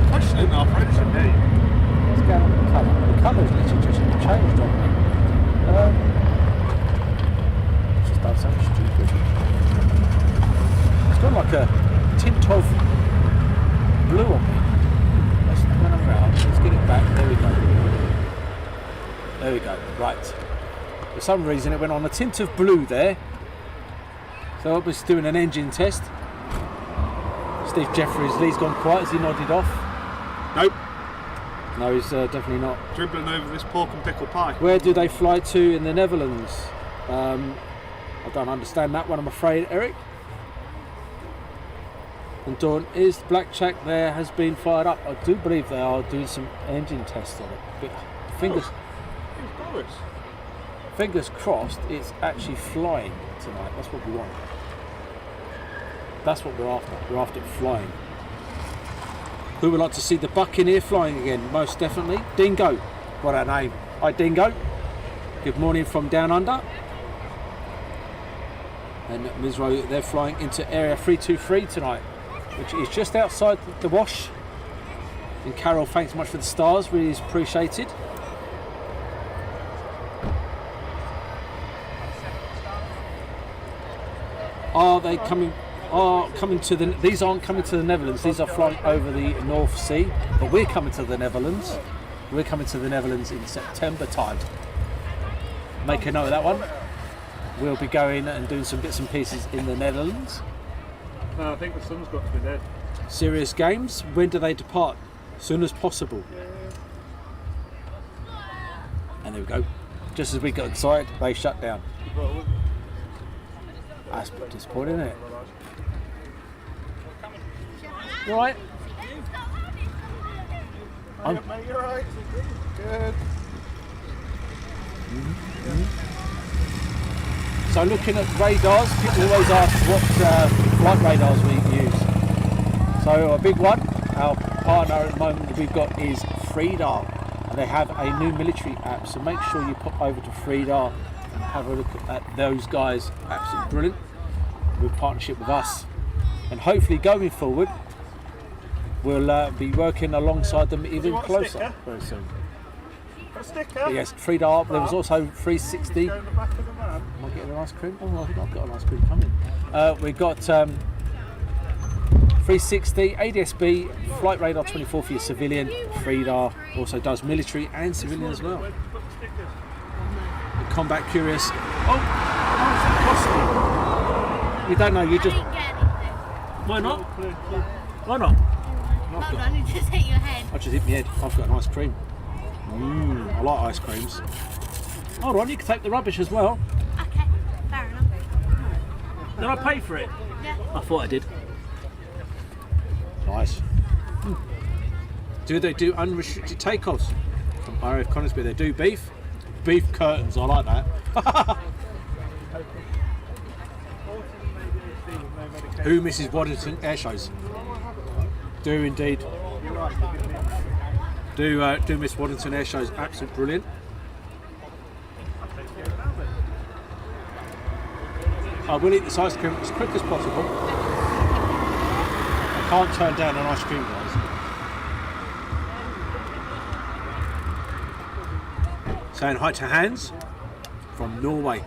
Questioning our friendship name. What's going on with the colour? The colour's literally just changed on me. It's just done something stupid. It's got like a tint of blue on me. Let's run around. Let's get it back. There we go. There we go. Right. For some reason it went on a tint of blue there. So I was doing an engine test. Steve Jeffries, Lee's gone quiet as he nodded off. Nope. No, he's definitely not. Dribbling over this pork and pickle pie. Where do they fly to in the Netherlands? I don't understand that one, I'm afraid, Eric. And Dawn, is BlackJack there has been fired up? I do believe they are doing some engine tests on it. But fingers crossed it's actually flying tonight. That's what we want. That's what we're after. We're after it flying. Who would like to see the Buccaneer flying again? Most definitely. Dingo. What a name. Hi Dingo. Good morning from down under. And Misro, they're flying into area 323 tonight, which is just outside the wash. And Carol, thanks so much for the stars. Really is appreciated. Are they coming? These aren't coming to the Netherlands. These are flying over the North Sea. But we're coming to the Netherlands. We're coming to the Netherlands in September time. Make a note of that one. We'll be going and doing some bits and pieces in the Netherlands. No, I think the sun's got to be dead. Serious games. When do they depart? As soon as possible. And there we go. Just as we got excited, they shut down. That's disappointing, isn't it? You alright? Mate, you're right. Good. So looking at radars, people always ask what flight radars we use. So a big one, our partner at the moment that we've got is Freedar, and they have a new military app, so make sure you pop over to Freedar and have a look at those guys. Absolutely brilliant, with partnership with us, and hopefully going forward we'll be working alongside them even want a closer sticker? very soon. A sticker? But yes, 3-dar. There was also 360. Go in the back of the van. Am I getting an ice cream? Oh, I think I've got an ice cream coming. We've got 360, ADSB, Flight Radar 24 for your civilian. 3-dar also does military and civilian as well. Put the stickers. The Combat Curious. Oh, how much does it cost me? You don't know, you I just... didn't get anything. Why not? Why not? Hold on, you just hit your head. I just hit my head. I've got an ice cream. I like ice creams. Hold on, you can take the rubbish as well. Okay, fair enough. Did I pay for it? Yeah. I thought I did. Nice. Do they do unrestricted takeoffs? From RAF Coningsby, they do beef. Beef curtains, I like that. Who misses Waddington air shows? Do indeed. Do miss Waddington air shows, absolutely brilliant. I will eat this ice cream as quick as possible. I can't turn down an ice cream, guys. Saying hi to Hans from Norway.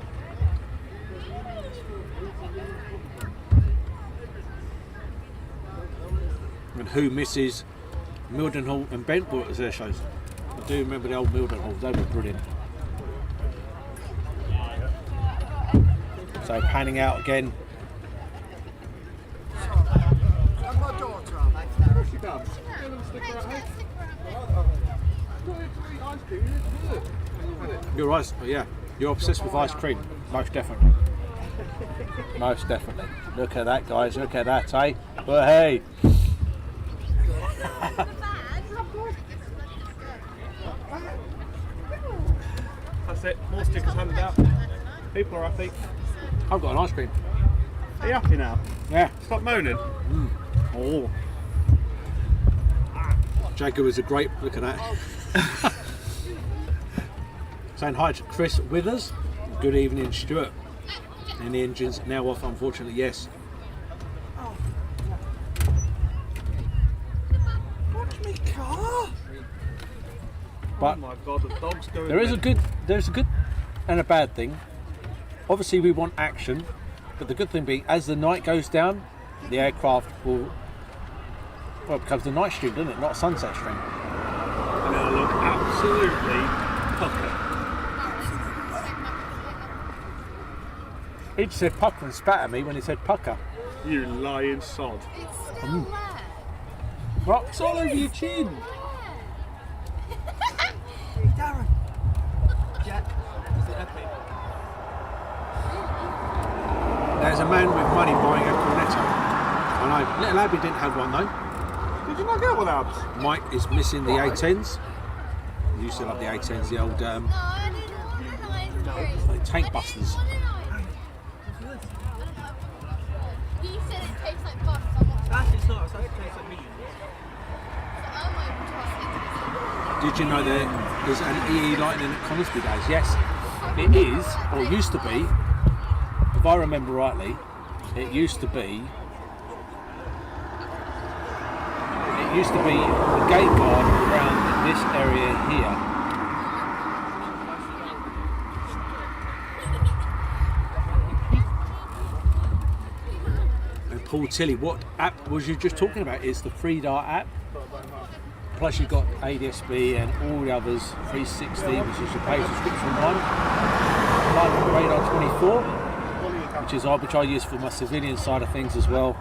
And who misses Mildenhall and Bentwater's air shows? I do remember the old Mildenhalls, they were brilliant. So panning out again. You're right, yeah. You're obsessed with ice cream, most definitely. Most definitely. Look at that, guys. Look at that, eh? But hey. That's it. More stickers handed out. People are happy. I've got an ice cream. Are you happy now? Yeah. Stop moaning. Oh. Jaguar was a great. Look at that. Saying hi to Chris Withers. Good evening, Stuart. And the engine's now off, unfortunately. Yes. Watch me car. But Oh my god, the dog's going. there's a good and a bad thing. Obviously, we want action, but the good thing being, as the night goes down, the aircraft will. Well, it becomes the night stream, doesn't it? Not sunset stream. And it'll look absolutely pucker. He just said pucker and spat at me when he said pucker. You lying sod. It's still there. What? It's all over your chin. Darren! Jack, is it epic? There's a man with money buying a Cornetto. I know. Little Abby didn't have one though. Did you not get one out? Mike is missing the A10s. You used to love the A10s, the old No, I didn't want an ice cream. tank busters. He said it tastes like butter, so I'm not Actually, it's not. It's like it tastes like meat. Did you know there is an EE Lightning at Coningsby days? Yes, it is, or it used to be. If I remember rightly, it used to be. It used to be the gate guard around this area here. And Paul Tilley, what app was you just talking about? Is the 3-dar app. Plus you've got ADSB and all the others, 360, which is your pay subscription one. Flight Radar 24, which I use for my civilian side of things as well.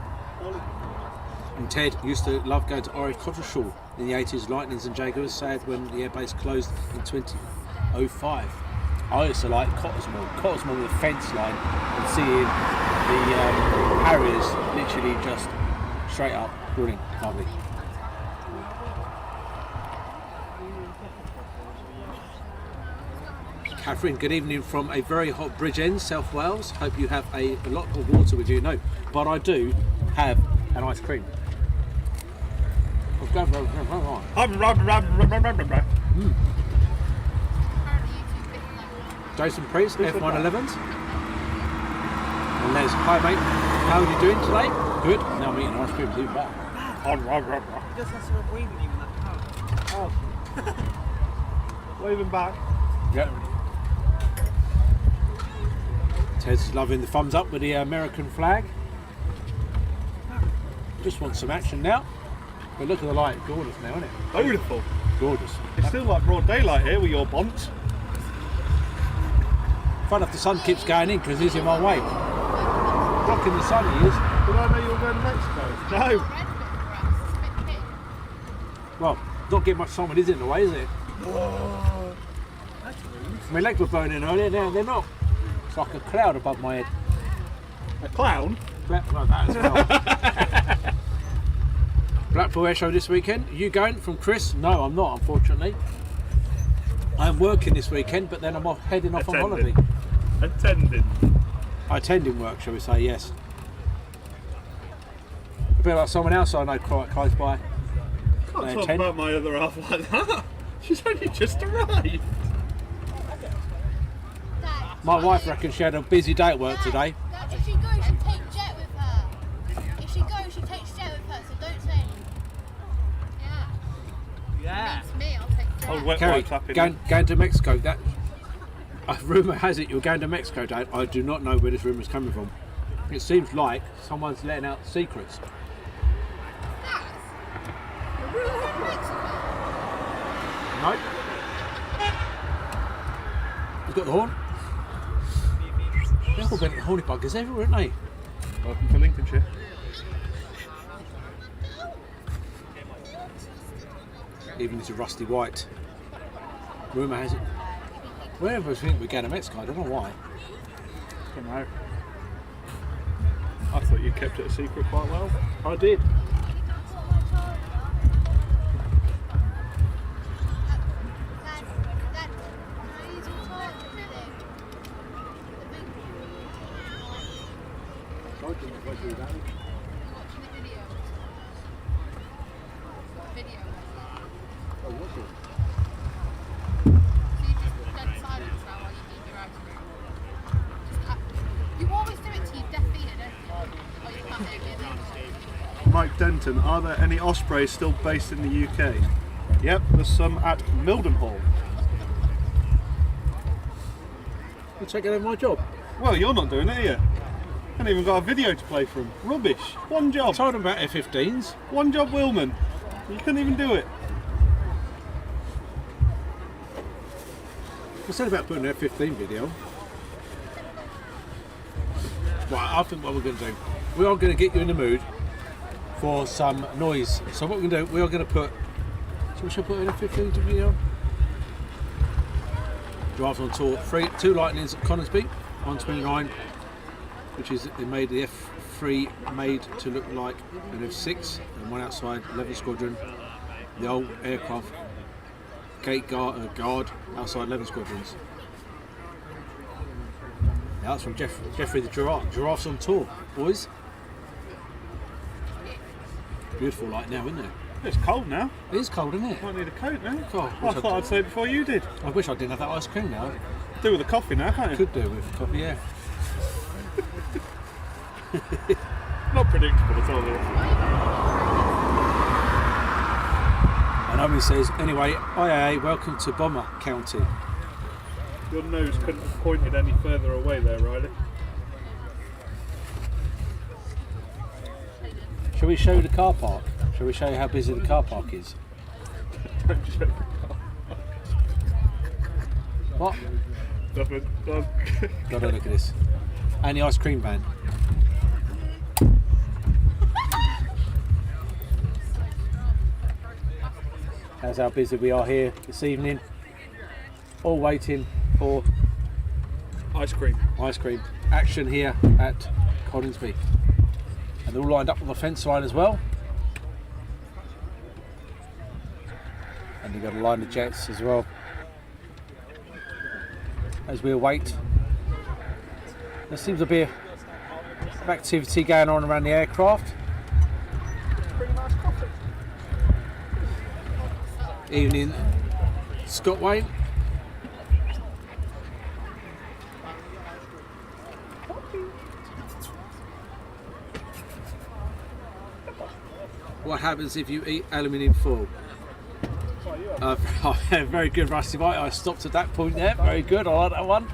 And Ted used to love going to RAF Coningsby in the 80s, Lightnings and Jaguars, sad when the airbase closed in 2005. I used to like Cottesmore with a fence line, and seeing the Harriers literally just straight up, brilliant, lovely. Catherine, good evening from a very hot Bridgend, South Wales. Hope you have a lot of water with you. No, but I do have an ice cream. Jason Priest, F111s. And there's, hi mate, how are you doing today? Good. Now I'm eating ice cream, even better. He just has to wave at you in that car. Oh. Waving back. Yep. Ted's loving the thumbs up with the American flag. Just wants some action now. But look at the light, gorgeous now, isn't it? Beautiful. Gorgeous. It's still like broad daylight here with your bonds. Fun if the sun keeps going in because he's in my way. Blocking the sun he is. Did I know you were going to Mexico? No. Well, not getting much sun when he's in the way, is it? My legs were burning earlier, now they're not. It's like a cloud above my head. A clown? Like that as well. Blackpool Air Show this weekend. Are you going from Chris? No, I'm not, unfortunately. I'm working this weekend, but then I'm heading off on holiday. Attending work, shall we say, yes. A bit like someone else I know quite close by. Can't talk about my other half like that. She's only just arrived. My wife reckons she had a busy day at work today. If she goes, she takes Jet with her. If she goes, she takes Jet with her, so don't say anything. Yeah. It's me, I'll take Jet. Old wet Kerry, wipe tapping. going to Mexico. That rumour has it you're going to Mexico, Dad. I do not know where this rumour's coming from. It seems like someone's letting out secrets. No. He's got the horn. They've all been horny buggers everywhere, haven't they? Welcome to Lincolnshire. Even it's a rusty white. Rumour has it. Wherever we think we're going to Mexico, I don't know why. I don't know. I thought you kept it a secret quite well. I did. Mike Denton, are there any Ospreys still based in the UK? Yep, there's some at Mildenhall. You're taking over my job. Well, you're not doing it, are you? Haven't even got a video to play from. Rubbish. One I job. told him about F-15s. One job, Wheelman. You couldn't even do it. I said about putting an F-15 video. Right, I think what we're going to do, we are going to get you in the mood for some noise. So what we're going to do, we are going to put, so we should put an F-15 video. Drives on tour, two Lightnings at Coningsby, 129, which is they made the F3 made to look like an F6, and one outside, 11 Squadron, the old aircraft gate guard outside 11 Squadrons. Now that's from Jeffrey the Giraffe. Giraffes on tour, boys. Beautiful light now, isn't it? It's cold now. It is cold, isn't it? Might need a coat now. God, I thought I'd say it before you did. I wish I didn't have that ice cream now. Do with the coffee now, can't you? Could do with coffee, yeah. Not predictable at all, though. And Owen says, anyway, IAA, welcome to Bomber County. Your nose couldn't have pointed any further away there, Riley. Shall we show you the car park? Shall we show you how busy the car park is? Don't show me. What? Nothing. Done. Gotta look at this. And the ice cream van. That's how busy we are here this evening. All waiting for Ice cream. ice cream action here at Coningsby. And they're all lined up on the fence line as well. And you've got a line of jets as well. As we await. There seems to be a activity going on around the aircraft. Pretty nice coffee. Evening, Scott Wayne. What happens if you eat aluminium foil? Very good, Rusty. Right, I stopped at that point there. Very good. I like that one.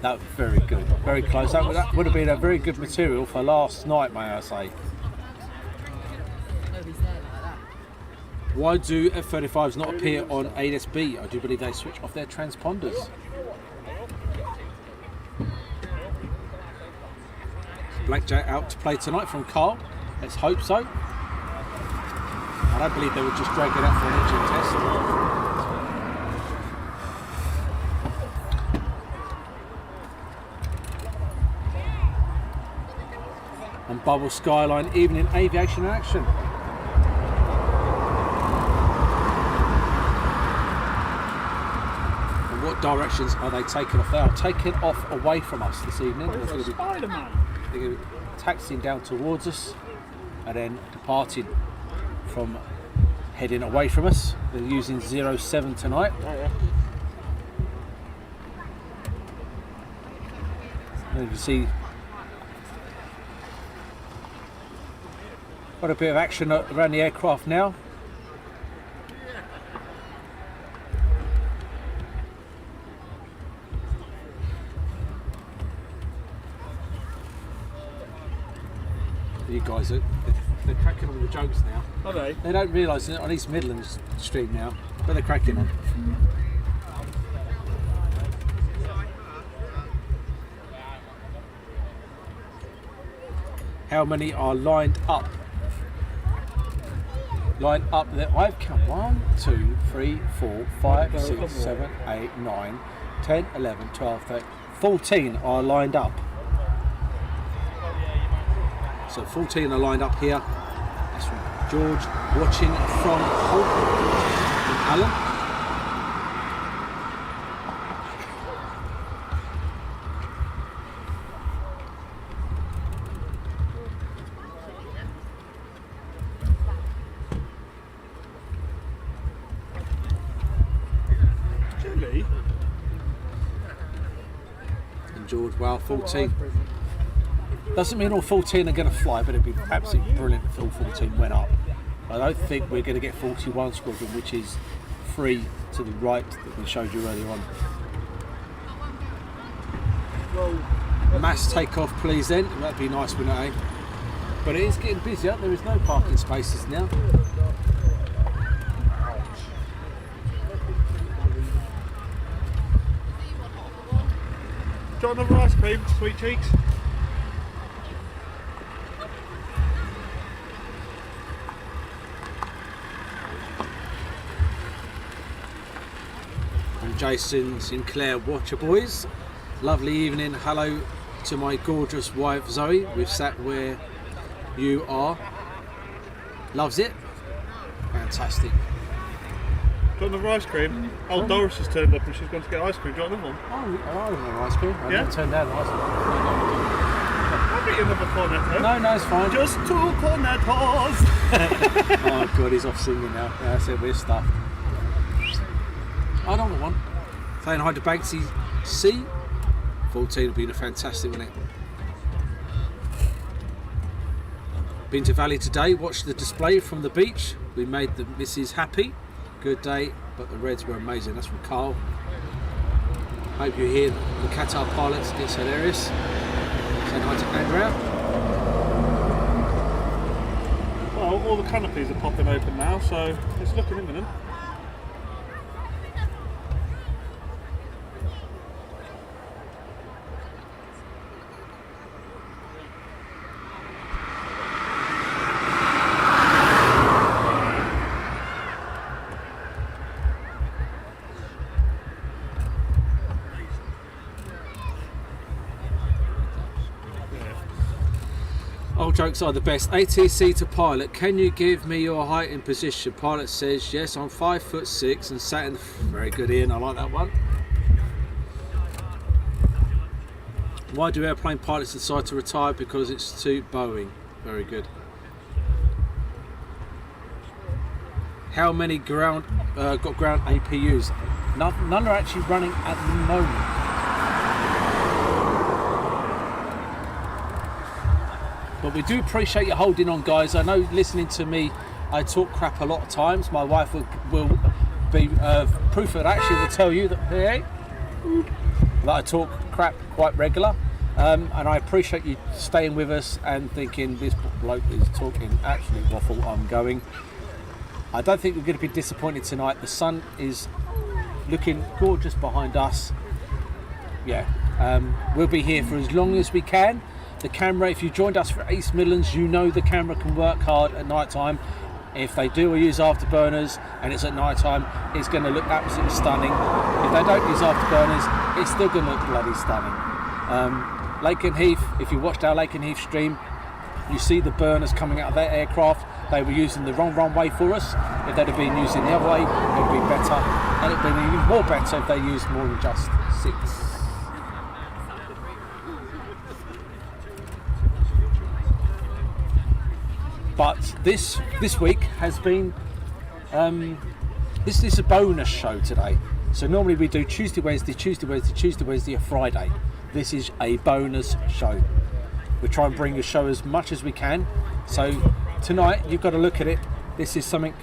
That was very good. Very close. That would have been a very good material for last night, may I say. Nobody's there like that. Why do F-35s not appear on ASB? I do believe they switch off their transponders. BlackJack out to play tonight from Carl. Let's hope so. I don't believe they would just drag it out for an engine test. And Bubble Skyline, even in aviation action. And what directions are they taking off? They are taking off away from us this evening. Spider-Man. They're going to be taxiing down towards us and then departing from heading away from us. They're using 07 tonight. Oh, yeah. And you can see quite a bit of action around the aircraft now. You guys are they're cracking on with the jokes now. Are they? They don't realise it on East Midlands Street now, but they're cracking on. How many are lined up? Lined up there. I've counted 1, 2, 3, 4, 5, 6, 7, 8, 9, 10, 11, 12, 13, 14 are lined up. So 14 are lined up here. That's from George, watching from Holcombe. Alan. Chilly. And George, well, 14. Doesn't mean all 14 are going to fly, but it'd be absolutely brilliant if all 14 went up. I don't think we're going to get 41 Squadron, which is free to the right that we showed you earlier on. Mass takeoff, please then. That'd be nice, wouldn't it? Eh? But it is getting busier. There is no parking spaces now. Do you want another ice cream, sweet cheeks? Jason Sinclair, watcher boys. Lovely evening. Hello to my gorgeous wife Zoe. We've sat where you are. Loves it. Fantastic. Do you want another ice cream? Oh, Doris has turned up and she's going to get ice cream. Do you want another one? Oh, I don't know ice cream. I Yeah? never turned down ice cream. I'll get you another cornetto. No, it's fine. Just 2 cornettos. Oh god, he's off singing now. Yeah, that's it, we're stuffed. I don't want one. Saying hi to Banksy C. 14 would be fantastic, wouldn't it? Been to Valley today, watched the display from the beach. We made the missus happy. Good day, but the Reds were amazing. That's from Carl. Hope you hear the Qatar pilots. It's hilarious. Saying hi to Andrea. Well, all the canopies are popping open now, so it's looking imminent. All jokes are the best. ATC to pilot. Can you give me your height and position? Pilot says yes. I'm 5'6" and sat in the. Very good, Ian. I like that one. Why do airplane pilots decide to retire? Because it's too Boeing. Very good. How many got ground APUs? None are actually running at the moment. But But we do appreciate you holding on, guys. I know listening to me, I talk crap a lot of times. My wife will be proof of that. She will tell you that I talk crap quite regular. And I appreciate you staying with us and thinking this bloke is talking absolute waffle. I'm going. I don't think we're going to be disappointed tonight. The sun is looking gorgeous behind us. Yeah, we'll be here for as long as we can. The camera, if you joined us for East Midlands, you know the camera can work hard at night time. If they do use afterburners and it's at night time, it's going to look absolutely stunning. If they don't use afterburners, it's still going to look bloody stunning. Lake and Heath, if you watched our Lake and Heath stream, you see the burners coming out of their aircraft. They were using the wrong runway for us. If they'd have been using the other way, it would be better. And it would be even more better if they used more than just 6. But this week has been, this is a bonus show today. So normally we do Tuesday, Wednesday, or Friday. This is a bonus show. We try and bring a show as much as we can. So tonight, you've got to look at it. This is something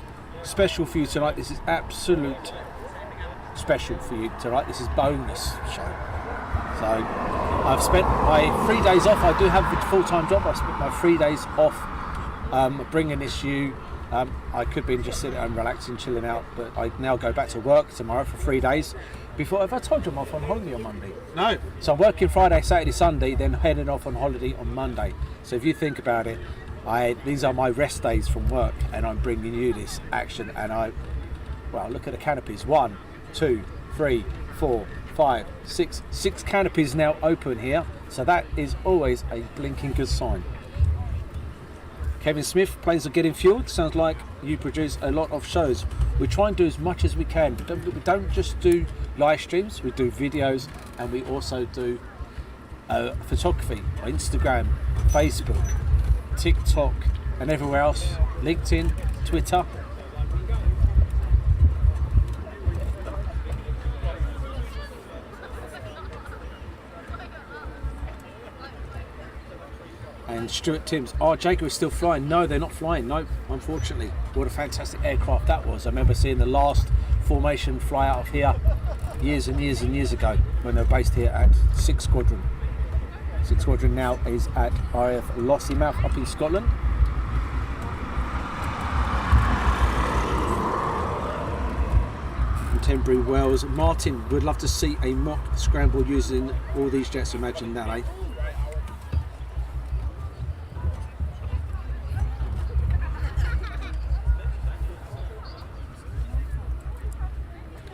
special for you tonight. This is absolute special for you tonight. This is bonus show. So I've spent my 3 days off. I do have a full-time job. I spent my 3 days off bringing this to you. I could be just sitting at home relaxing, chilling out, but I now go back to work tomorrow for 3 days. Before, have I told you I'm off on holiday on Monday? No. So I'm working Friday, Saturday, Sunday, then heading off on holiday on Monday. So if you think about it, these are my rest days from work, and I'm bringing you this action. And well, look at the canopies. 1, 2, 3, 4, 5, 6. 6 canopies now open here. So that is always a blinking good sign. Kevin Smith, planes are getting fueled. Sounds like you produce a lot of shows. We try and do as much as we can. We don't just do live streams, we do videos, and we also do photography on Instagram, Facebook, TikTok, and everywhere else. LinkedIn, Twitter. And Stuart Timms, Jaguar is still flying. No, they're not flying. No, unfortunately. What a fantastic aircraft that was. I remember seeing the last formation fly out of here years and years and years ago when they were based here at 6 Squadron. 6 Squadron now is at RAF Lossiemouth up in Scotland. Contemporary Wales. Martin would love to see a mock scramble using all these jets. Imagine that, eh?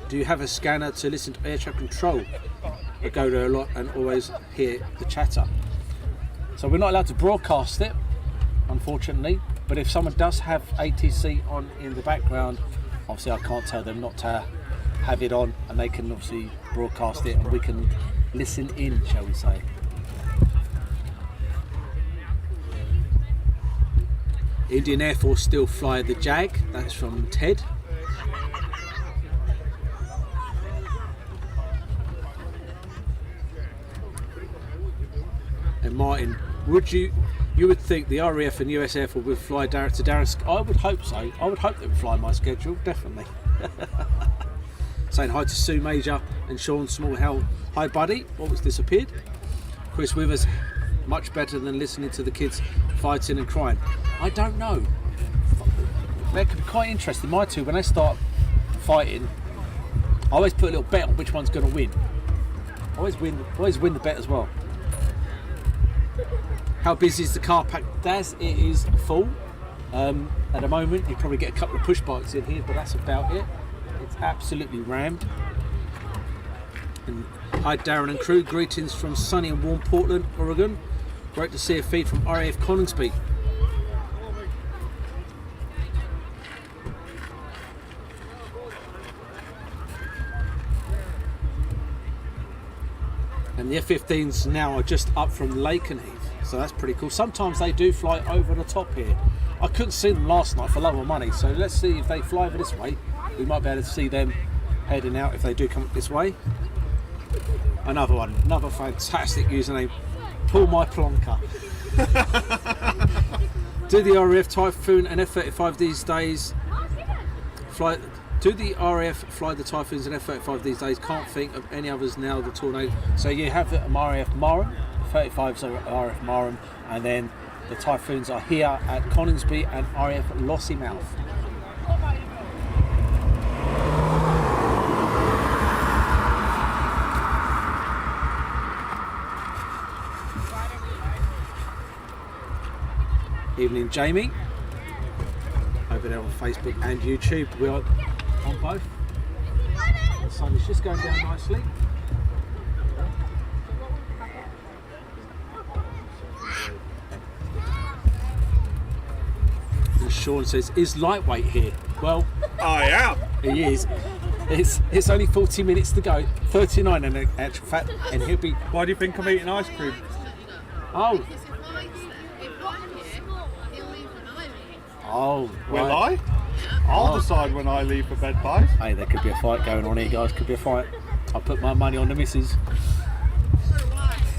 Do you have a scanner to listen to air traffic control? I go there a lot and always hear the chatter. So we're not allowed to broadcast it, unfortunately, but if someone does have ATC on in the background, obviously I can't tell them not to have it on, and they can obviously broadcast it and we can listen in, shall we say. Indian Air Force still fly the Jag, that's from Ted. And Martin, you would think the RAF and US Air Force would fly direct to Darren? I would hope so. I would hope they would fly my schedule, definitely. Saying hi to Sue Major and Sean Smallhell. Hi buddy, always disappeared. Chris Withers, much better than listening to the kids fighting and crying. I don't know. That could be quite interesting. My two, when they start fighting, I always put a little bet on which one's going to win. I always win the bet as well. How busy is the car park? Daz, it is full. At the moment, you probably get a couple of push bikes in here, but that's about it. It's absolutely rammed. And hi Darren and crew, greetings from sunny and warm Portland, Oregon. Great to see a feed from RAF Coningsby. And the F-15s now are just up from Lake and Heath, so that's pretty cool. Sometimes they do fly over the top here. I couldn't see them last night for love or money, so let's see if they fly over this way. We might be able to see them heading out if they do come up this way. Another one, another fantastic username. pull my plonker. Do the RAF Typhoon and F-35 these days do the RAF fly the Typhoons and F-35 these days? Can't think of any others now. The Tornado. So you have the RAF Marham, the 35s are RAF Marham, and then the Typhoons are here at Coningsby and RAF Lossiemouth. Evening, Jamie. Over there on Facebook and YouTube. We are on both. The sun is just going down nicely. And Sean says, "Is lightweight here?" Well, I am. he is. It's only 40 minutes to go. 39 in actual fact, and he'll be. Why do you think I'm eating ice cream? Oh. Oh, Will right. I'll decide when I leave for bed, guys. Hey, there could be a fight going on here, guys. Could be a fight. I'll put my money on the missus.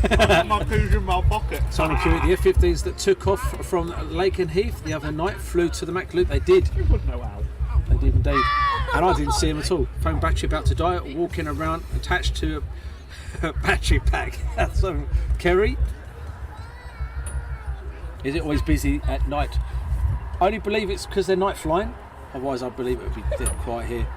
My keys in my pocket. Simon Q, the F-15s that took off from Lakenheath the other night flew to the Mac Loop. They did. You wouldn't know how. They did indeed. And I didn't see them at all. Phone battery about to die, walking around attached to a battery pack. So, Kerry, is it always busy at night? I only believe it's because they're night flying. Otherwise, I believe it would be dead quiet here.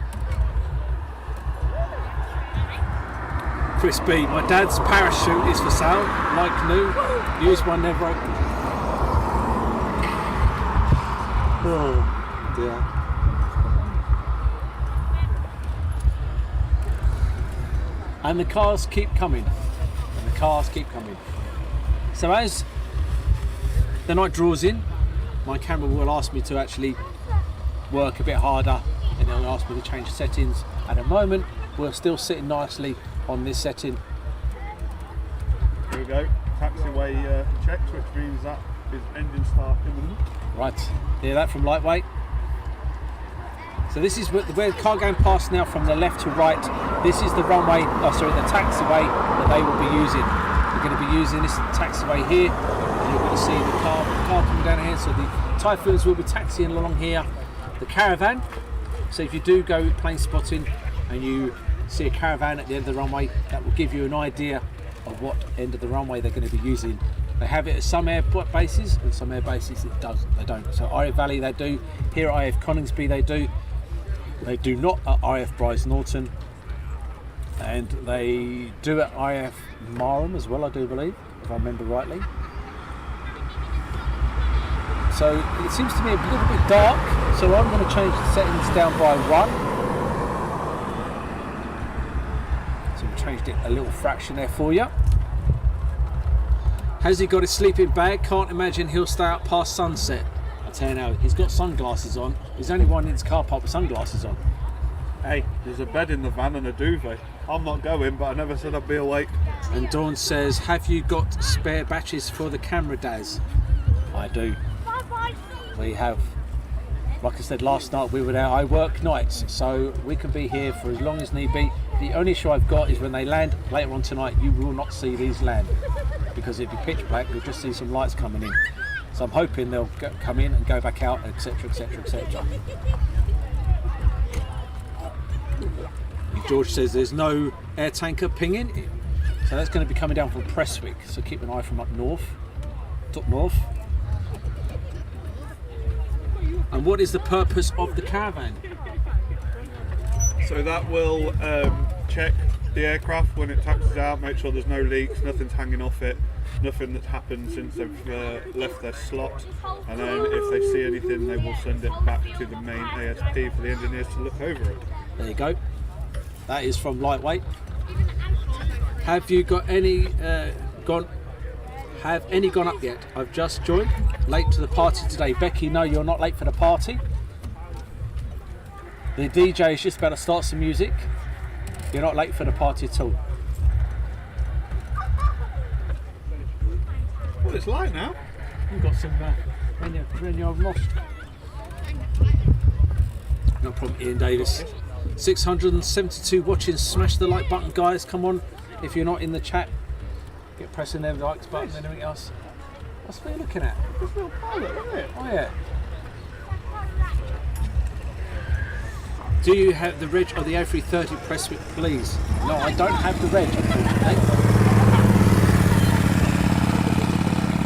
Chris B, my dad's parachute is for sale, like new. Used one, never opened. Oh dear. And the cars keep coming. And the cars keep coming. So as the night draws in, my camera will ask me to actually work a bit harder, and it'll ask me to change settings. At the moment, we're still sitting nicely on this setting. Here we go. Taxiway checks, which means that is engine start imminent. Right, hear that from lightweight. So this is where the car going past now from the left to right. This is the runway, the taxiway that they will be using. We're going to be using this taxiway here, and you're going to see the car coming down here. So the Typhoons will be taxiing along here. The caravan. So if you do go plane spotting and you see a caravan at the end of the runway, that will give you an idea of what end of the runway they're going to be using. They have it at some airport bases, and some air bases they don't. So RAF Valley they do. Here at RAF Coningsby they do. They do not at RAF Bryce Norton, and they do at RAF Marham as well, I do believe, if I remember rightly. So it seems to me a little bit dark, so I'm going to change the settings down by 1. So we changed it a little fraction there for you. Has he got his sleeping bag? Can't imagine he'll stay up past sunset. I tell you now, he's got sunglasses on. He's only one in his car park with sunglasses on. Hey, there's a bed in the van and a duvet. I'm not going, but I never said I'd be awake. And Dawn says, have you got spare batteries for the camera, Daz? I do. We have. Like I said last night, we were there. I work nights, so we can be here for as long as need be. The only issue I've got is when they land later on tonight, you will not see these land, because it'd be pitch black. You'll just see some lights coming in. So I'm hoping they'll come in and go back out, etc, etc, etc. George says there's no air tanker pinging, so that's going to be coming down from Prestwick, so keep an eye from up north. And what is the purpose of the caravan? So that will check the aircraft when it taxis out, make sure there's no leaks, nothing's hanging off it, nothing that's happened since they've left their slot, and then if they see anything they will send it back to the main ASP for the engineers to look over it. There you go. That is from Lightweight. Have you got any gone? Have any gone up yet? I've just joined. Late to the party today. Becky, no, you're not late for the party. The DJ is just about to start some music. You're not late for the party at all. Well, it's light now. You've got some when you're lost. No problem, Ian Davis. 672 watching. Smash the like button, guys. Come on. If you're not in the chat, Get pressing the likes button and everything else. What's what you're looking at? It's a little pilot, isn't it? Oh yeah. Do you have the reg of the A330 Prestwick, please? No, I don't have the reg, unfortunately.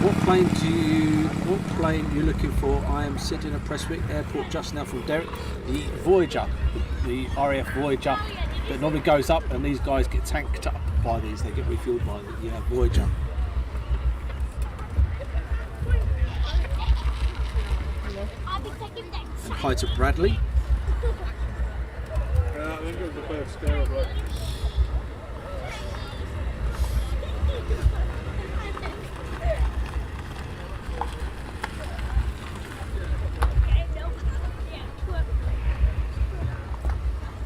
What plane are you looking for? I am sitting at Prestwick Airport just now from Derek. The Voyager, the RAF Voyager that normally goes up, and these guys get tanked up by these. They get refueled by the Voyager. And hi to Bradley. I think it was the first scare of like.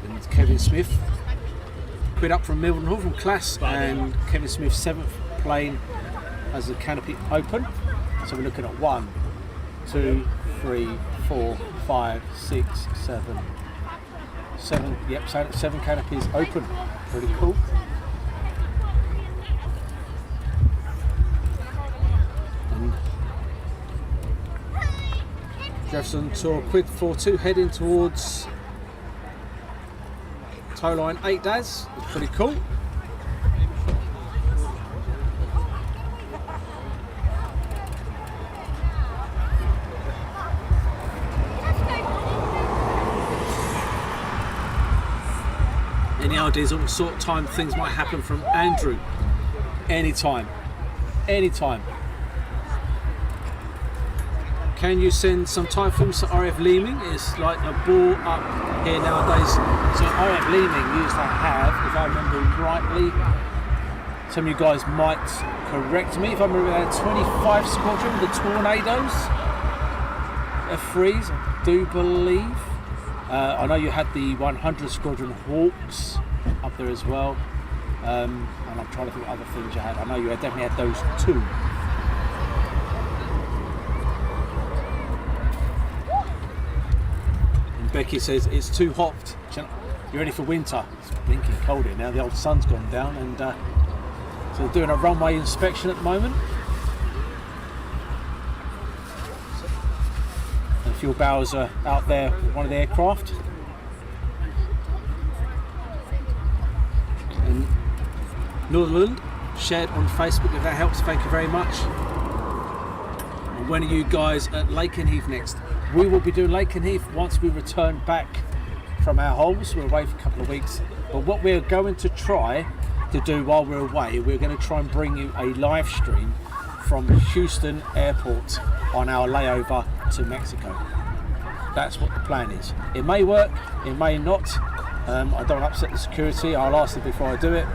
And Kevin Smith. Quid up from Mildenhall from class, and Kevin Smith's 7th plane has the canopy open. So we're looking at 1, 2, 3, 4, 5, 6, 7. 7, yep, 7 canopies open. Pretty cool. And Jefferson Tour Quid 42 heading towards tow line 8 Daz. It's pretty cool. Any ideas on what sort of time things might happen from Andrew? Anytime. Anytime. Can you send some Typhoons to RAF Leeming? It's like a ball up here nowadays. So RAF Leeming used to have, if I remember rightly, some of you guys might correct me, if I remember, they had 25 Squadron, the Tornadoes, F3s, I do believe. I know you had the 100 Squadron Hawks up there as well, and I'm trying to think of other things you had. I know you definitely had those 2. And Becky says it's too hot. You ready for winter? It's blinking cold here now. The old sun's gone down, and so they're doing a runway inspection at the moment. Fuel barrels are out there with one of the aircraft. And Northern shared on Facebook, if that helps, thank you very much. And when are you guys at Lakenheath next? We will be doing Lakenheath once we return back from our holes. We're away for a couple of weeks, but what we're going to try to do while we're away, we're going to try and bring you a live stream from Houston Airport on our layover to Mexico. That's what the plan is. It may work, it may not. I don't want to upset the security. I'll ask them before I do it,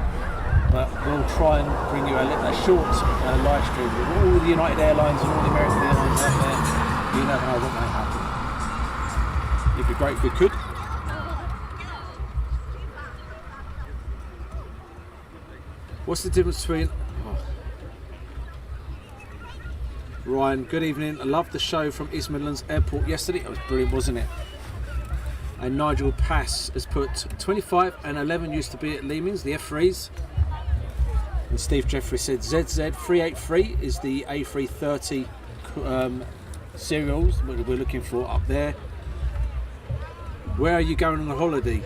but we'll try and bring you a short live stream with all the United Airlines and all the American Airlines out there. You never know what may happen. It'd be great if we could. What's the difference between... Ryan, good evening. I loved the show from East Midlands Airport yesterday. It was brilliant, wasn't it? And Nigel Pass has put 25 and 11 used to be at Leemings, the F3s. And Steve Jeffrey said ZZ383 is the A330 serials that we're looking for up there. Where are you going on a holiday?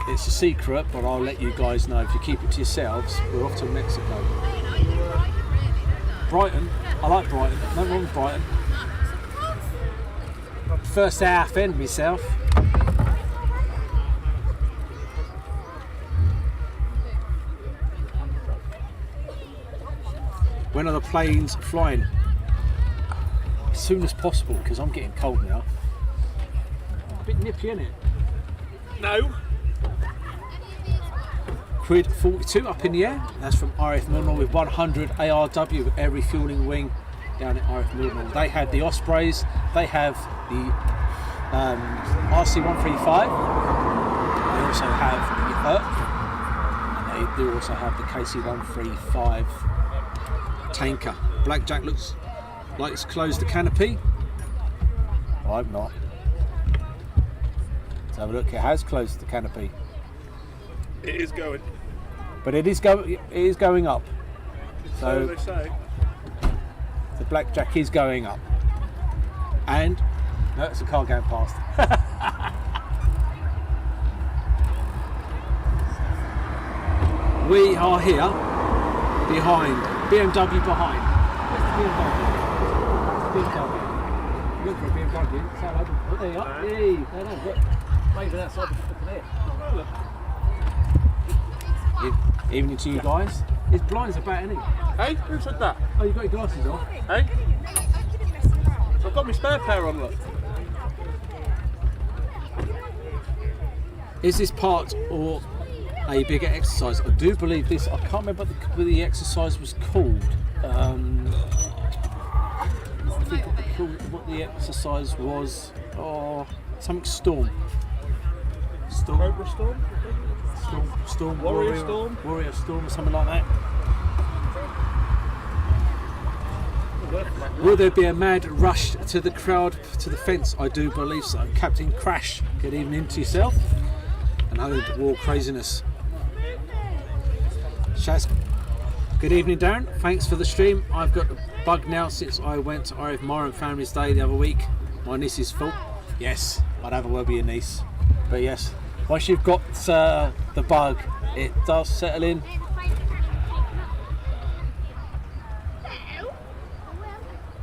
It's a secret, but I'll let you guys know. If you keep it to yourselves, we're off to Mexico. Brighton, I like Brighton, nothing wrong with Brighton. First half end myself. When are the planes flying? As soon as possible, because I'm getting cold now. A bit nippy, isn't it? No. Quid 42 up in the air. That's from RAF Mildenhall with 100 ARW air refuelling wing down at RAF Mildenhall. They had the Ospreys. They have the RC-135. They also have the Herc. And they do also have the KC-135 tanker. BlackJack looks like it's closed the canopy. I hope not. Let's have a look. It has closed the canopy. It is going. But it is going up. So So they say. the BlackJack is going up. And no, it's a car going past. We are here behind BMW behind. Where's the BMW? Look for a BMW. Oh, there you are. Hey, no, look. Waving outside the there. Evening to you guys. His blinds about, isn't he? Hey, who said that? Oh, you got your glasses on. Hey? I've got my spare pair on, look. Is this part or a bigger exercise? I do believe this. I can't remember what the exercise was called. I think what the exercise was. Oh, something storm. Cobra Storm? Storm. Warrior Storm? Warrior Storm or something like that. Will there be a mad rush to the crowd, to the fence? I do believe so. Captain Crash, good evening to yourself. Another war craziness. Shaz, good evening Darren, thanks for the stream. I've got a bug now since I went to RAF Myron Family's Day the other week. My niece's fault. Yes, I'd have a word with your niece. But yes, once you've got the bug, it does settle in.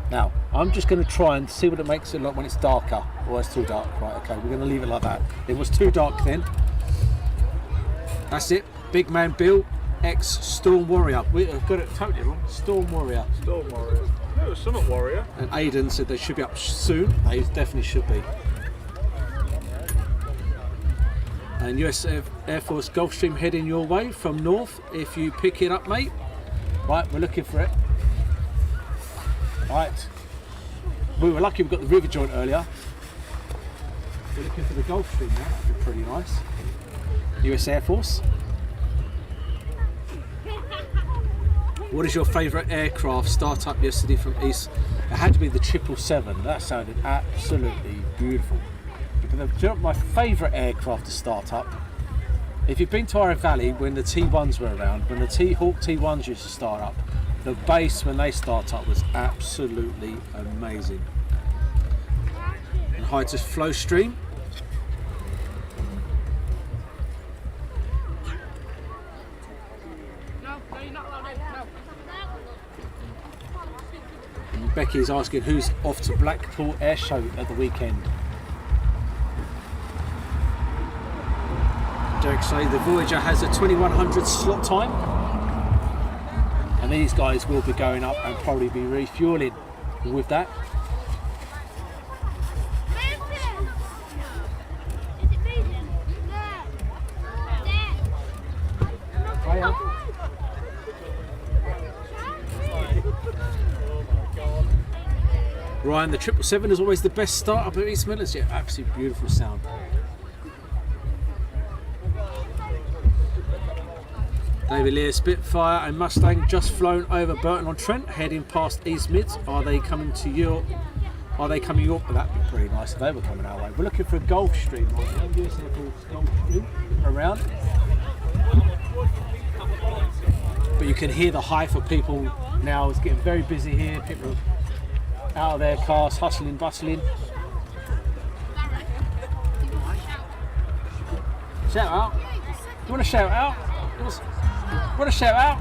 Now, I'm just going to try and see what it makes it look when it's darker. Oh, it's too dark. Right, okay, we're going to leave it like that. It was too dark then. That's it. Big man Bill, ex-Storm Warrior. We've got it totally wrong. Storm Warrior. Storm Warrior. No, it was Summit Warrior. And Aidan said they should be up soon. They definitely should be. And US Air Force Gulfstream heading your way from north. If you pick it up, mate. Right, we're looking for it. Right. We were lucky we got the river joint earlier. We're looking for the Gulfstream now. That'd be pretty nice. US Air Force. What is your favourite aircraft? Start up yesterday from East. It had to be the 777. That sounded absolutely beautiful. But do you know what my favourite aircraft to start up? If you've been to Ira Valley when the T1s were around, when the Hawk T1s used to start up, the base when they start up was absolutely amazing. And hi to Flow Stream. And Becky's asking who's off to Blackpool Air Show at the weekend. Derek say the Voyager has a 2100 slot time. And these guys will be going up and probably be refueling with that. Ryan, the 777 is always the best start up at East Midlands. Yeah, absolutely beautiful sound. David Lear, Spitfire and Mustang just flown over Burton-on-Trent, heading past East Mids. Are they coming to Europe? Are they coming York? That'd be pretty nice if they were coming our way. We're looking for a Gulfstream right now. Gulfstream around. But you can hear the hype of people now. It's getting very busy here. People out of their cars, hustling, bustling. Shout out. You want to shout out? Want to shout out?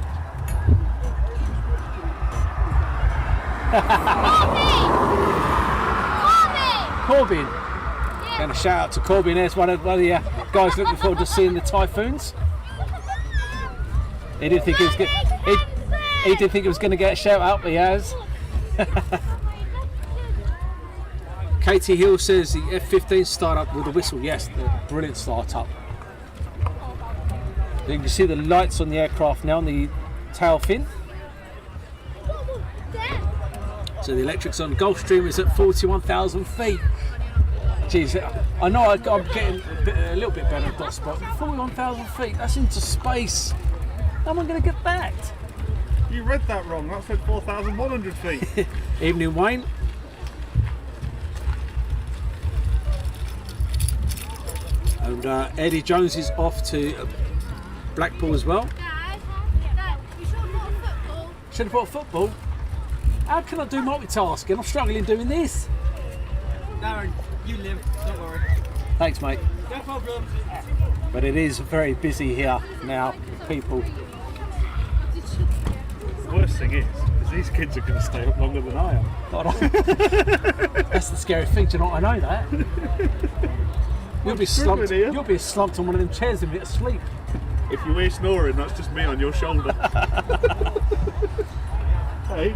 Corbin. Yeah. Going to shout out to Corbin. There's one of the guys looking forward to seeing the Typhoons. He didn't think he was he didn't think he was going to get a shout out, but he has. Katie Hill says the F-15 start up with a whistle. Yes, the brilliant start up. You can see the lights on the aircraft now on the tail fin. So the electrics on Gulfstream is at 41,000 feet. Jeez, I know I'm getting a little bit better at dot spot. 41,000 feet, that's into space. How am I going to get that? You read that wrong, that said 4,100 feet. Evening, Wayne. And Eddie Jones is off to Blackpool as well. Should have bought a football. How can I do multitasking? I'm struggling doing this. Darren, you live, don't worry. Thanks, mate. No problem. But it is very busy here now with people. The worst thing is these kids are going to stay up longer than I am. That's the scary thing, do you know what? I know that. You'll be slumped. You'll be slumped on one of them chairs and be asleep. If you hear snoring, that's just me on your shoulder. Hey.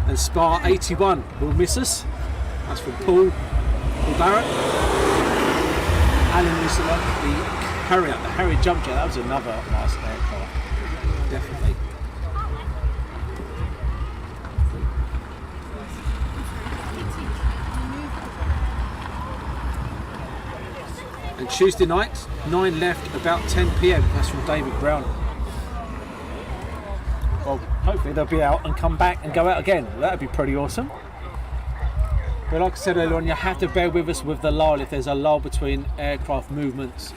And Spa 81 will miss us. That's from Paul Barrett. Alan used to like the Harrier, the Harrier jump jet. That was another nice aircraft. Definitely. And Tuesday night, 9 left, about 10 PM. That's from David Brown. Well, hopefully they'll be out and come back and go out again. That'd be pretty awesome. But like I said earlier on, you have to bear with us with the lull. If there's a lull between aircraft movements,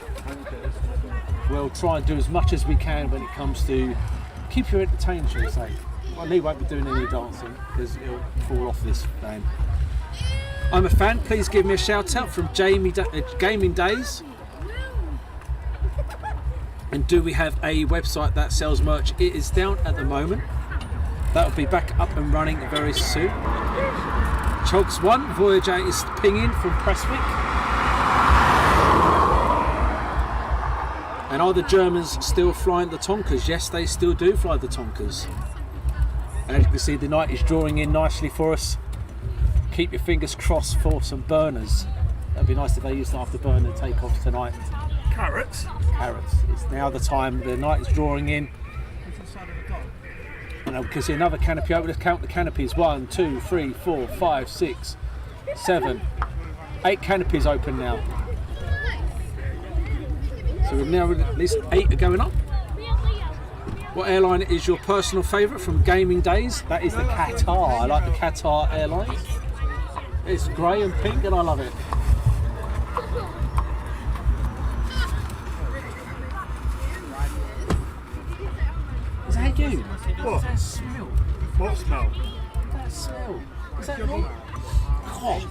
we'll try and do as much as we can when it comes to keep you entertained, shall we say. Well, Lee won't be doing any dancing because it'll fall off this game. I'm a fan. Please give me a shout out from Jamie Gaming Days. And do we have a website that sells merch? It is down at the moment. That'll be back up and running very soon. Chogs 1 Voyager is pinging from Prestwick. And are the Germans still flying the Tonkers? Yes, they still do fly the Tonkers. And as you can see, the night is drawing in nicely for us. Keep your fingers crossed for some burners. That'd be nice if they used to have the burner take off tonight. Carrots. Carrots. It's now the time. The night is drawing in. And we can see another canopy open. Let's count the canopies. 1, 2, 3, 4, 5, 6, 7, 8 canopies open now. So we've now at least 8 are going up. What airline is your personal favourite from Gaming Days? That is the Qatar. I like the Qatar Airlines. It's grey and pink and I love it. Is that you? What? That smell? What smell? That smell? Is that me? Hot.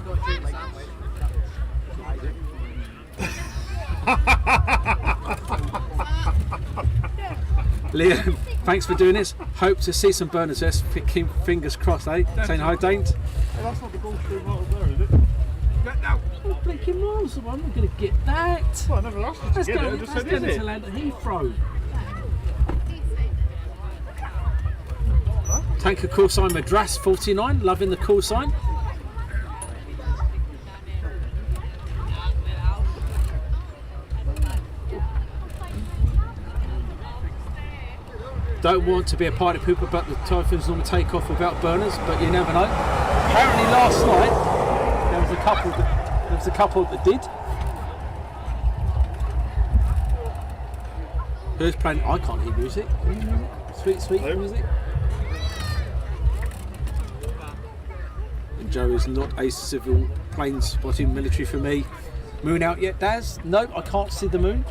Liam, thanks for doing this. Hope to see some burners. Yes, fingers crossed, eh? Saying hi, Daint. Well, that's not the Gulfstream model there, is it? No. Oh, blinking miles away. I'm not going to get that. Well, I never asked you to get it. I just said, is it? To land at Heathrow. Tanker call sign Madras 49. Loving the call sign. Don't want to be a party pooper, but the Typhoons normally take off without burners, but you never know. Apparently last night there was a couple that did. Who's playing? I can't hear music. Sweet music. And Joe is not a civil plane spotting military for me. Moon out yet, Daz? No, I can't see the moon.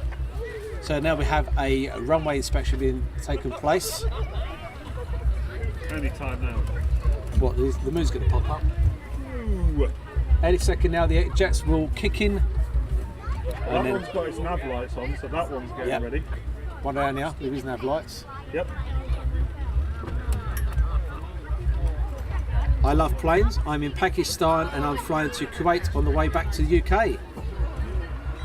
So now we have a runway inspection being taken place. Any time now. What, the moon's going to pop up? Ooh. Any second now the jets will kick in. Well, that one's got its nav lights on, so that one's getting ready. One down here, there is nav lights. Yep. I love planes. I'm in Pakistan and I'm flying to Kuwait on the way back to the UK.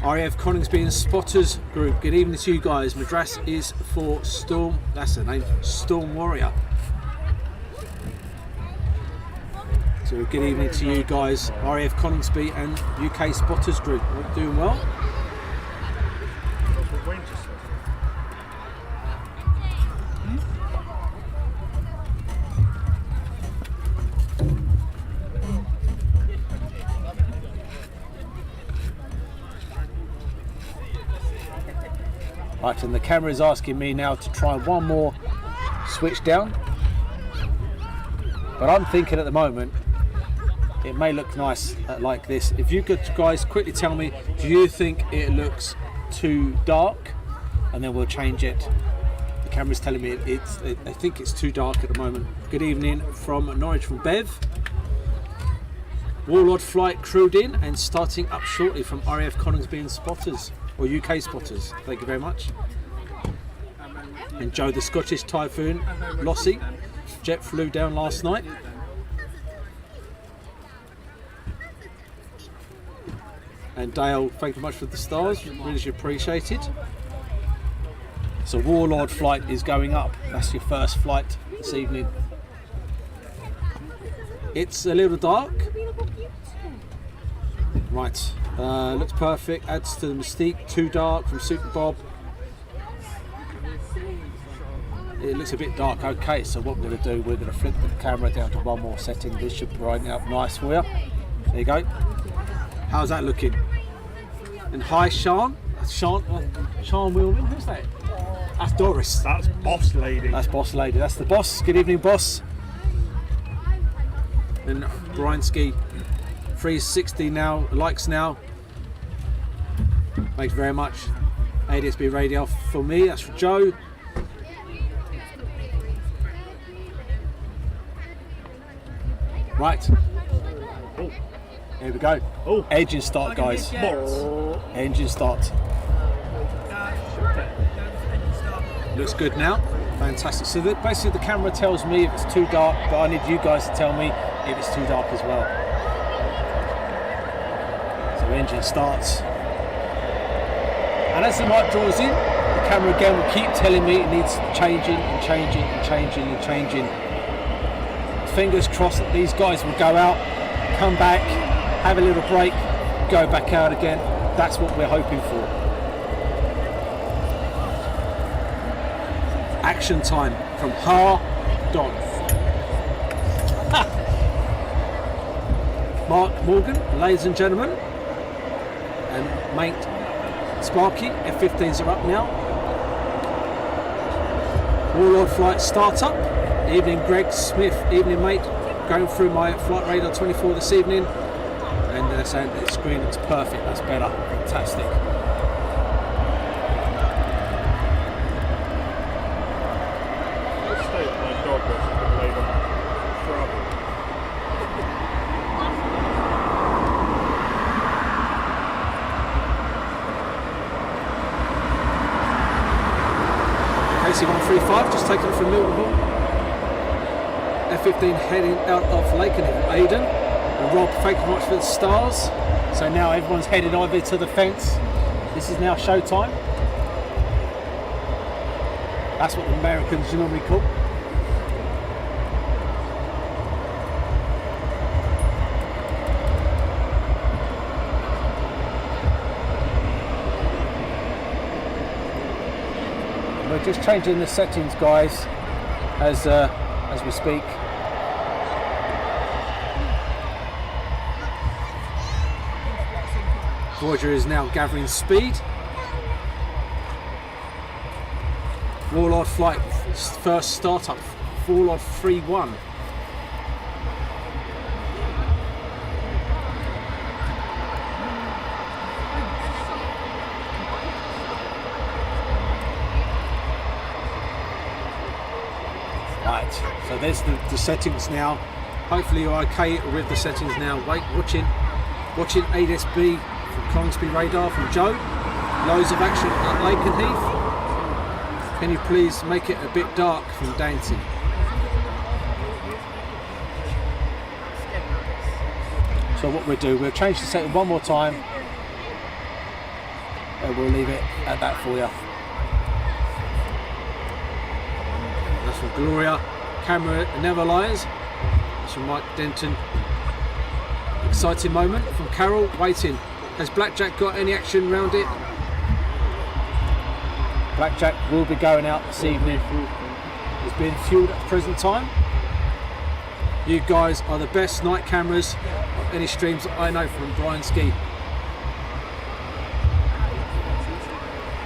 RAF Coningsby and Spotters Group. Good evening to you guys. Madras is for Storm. That's the name. Storm Warrior. So good evening to you guys. RAF Coningsby and UK Spotters Group. All doing well. That's what Wayne just said. Right, and the camera is asking me now to try one more switch down. But I'm thinking at the moment, it may look nice like this. If you could guys quickly tell me, do you think it looks too dark? And then we'll change it camera's telling me I think it's too dark at the moment. Good evening from Norwich from Bev. Warlord flight crewed in and starting up shortly from RAF Coningsby and spotters, or UK spotters. Thank you very much. And Joe, the Scottish Typhoon, Lossy, jet flew down last night. And Dale, thank you much for the stars, really appreciated. So Warlord flight is going up. That's your first flight this evening. It's a little dark. Right, looks perfect, adds to the mystique. Too dark from Super Bob. It looks a bit dark. Okay, so what we're going to do, we're going to flip the camera down to one more setting. This should brighten it up nice for you. There you go. How's that looking? And hi Sean. Sean Wilman, who's that? That's Doris. That's Boss Lady. That's Boss Lady. That's the boss. Good evening, boss. And Brian Ski, 360 now, likes now. Thanks very much. ADSB radio for me. That's for Joe. Right. Oh. Here we go. Oh. Engine start, guys. Engine start. Looks good now. Fantastic. So basically the camera tells me if it's too dark, but I need you guys to tell me if it's too dark as well. So engine starts. And as the night draws in, the camera again will keep telling me it needs changing and changing and changing and changing. Fingers crossed that these guys will go out, come back, have a little break, go back out again. That's what we're hoping for. Action time from Don. Mark Morgan, ladies and gentlemen, and mate Sparky, F-15s are up now. Warlord flight start up. Evening Greg Smith, evening mate, going through my flight radar 24 this evening, and they're saying the screen looks perfect, that's better, fantastic. Let's stay at my dog that's been laid on forever. KC-135 just taken from Milton. F-15 heading out of Lakenheath, Aiden, and Rob, thank you very much for the stars. So now everyone's headed over to the fence. This is now showtime. That's what the Americans normally call. We're just changing the settings, guys, as we speak. Voyager is now gathering speed. Warlord flight first startup, Warlord 3-1. Right, so there's the settings now. Hopefully you're okay with the settings now. Watching ADSB from Coningsby radar from Joe. Loads of action at Lakenheath. Can you please make it a bit dark from Dainty? So what we'll do, we'll change the setting one more time and we'll leave it at that for you. That's from Gloria. Camera never lies. That's from Mike Denton. Exciting moment from Carol. Waiting. Has BlackJack got any action around it? BlackJack will be going out this evening. It's being fueled at the present time. You guys are the best night cameras of any streams that I know from Brian Ski.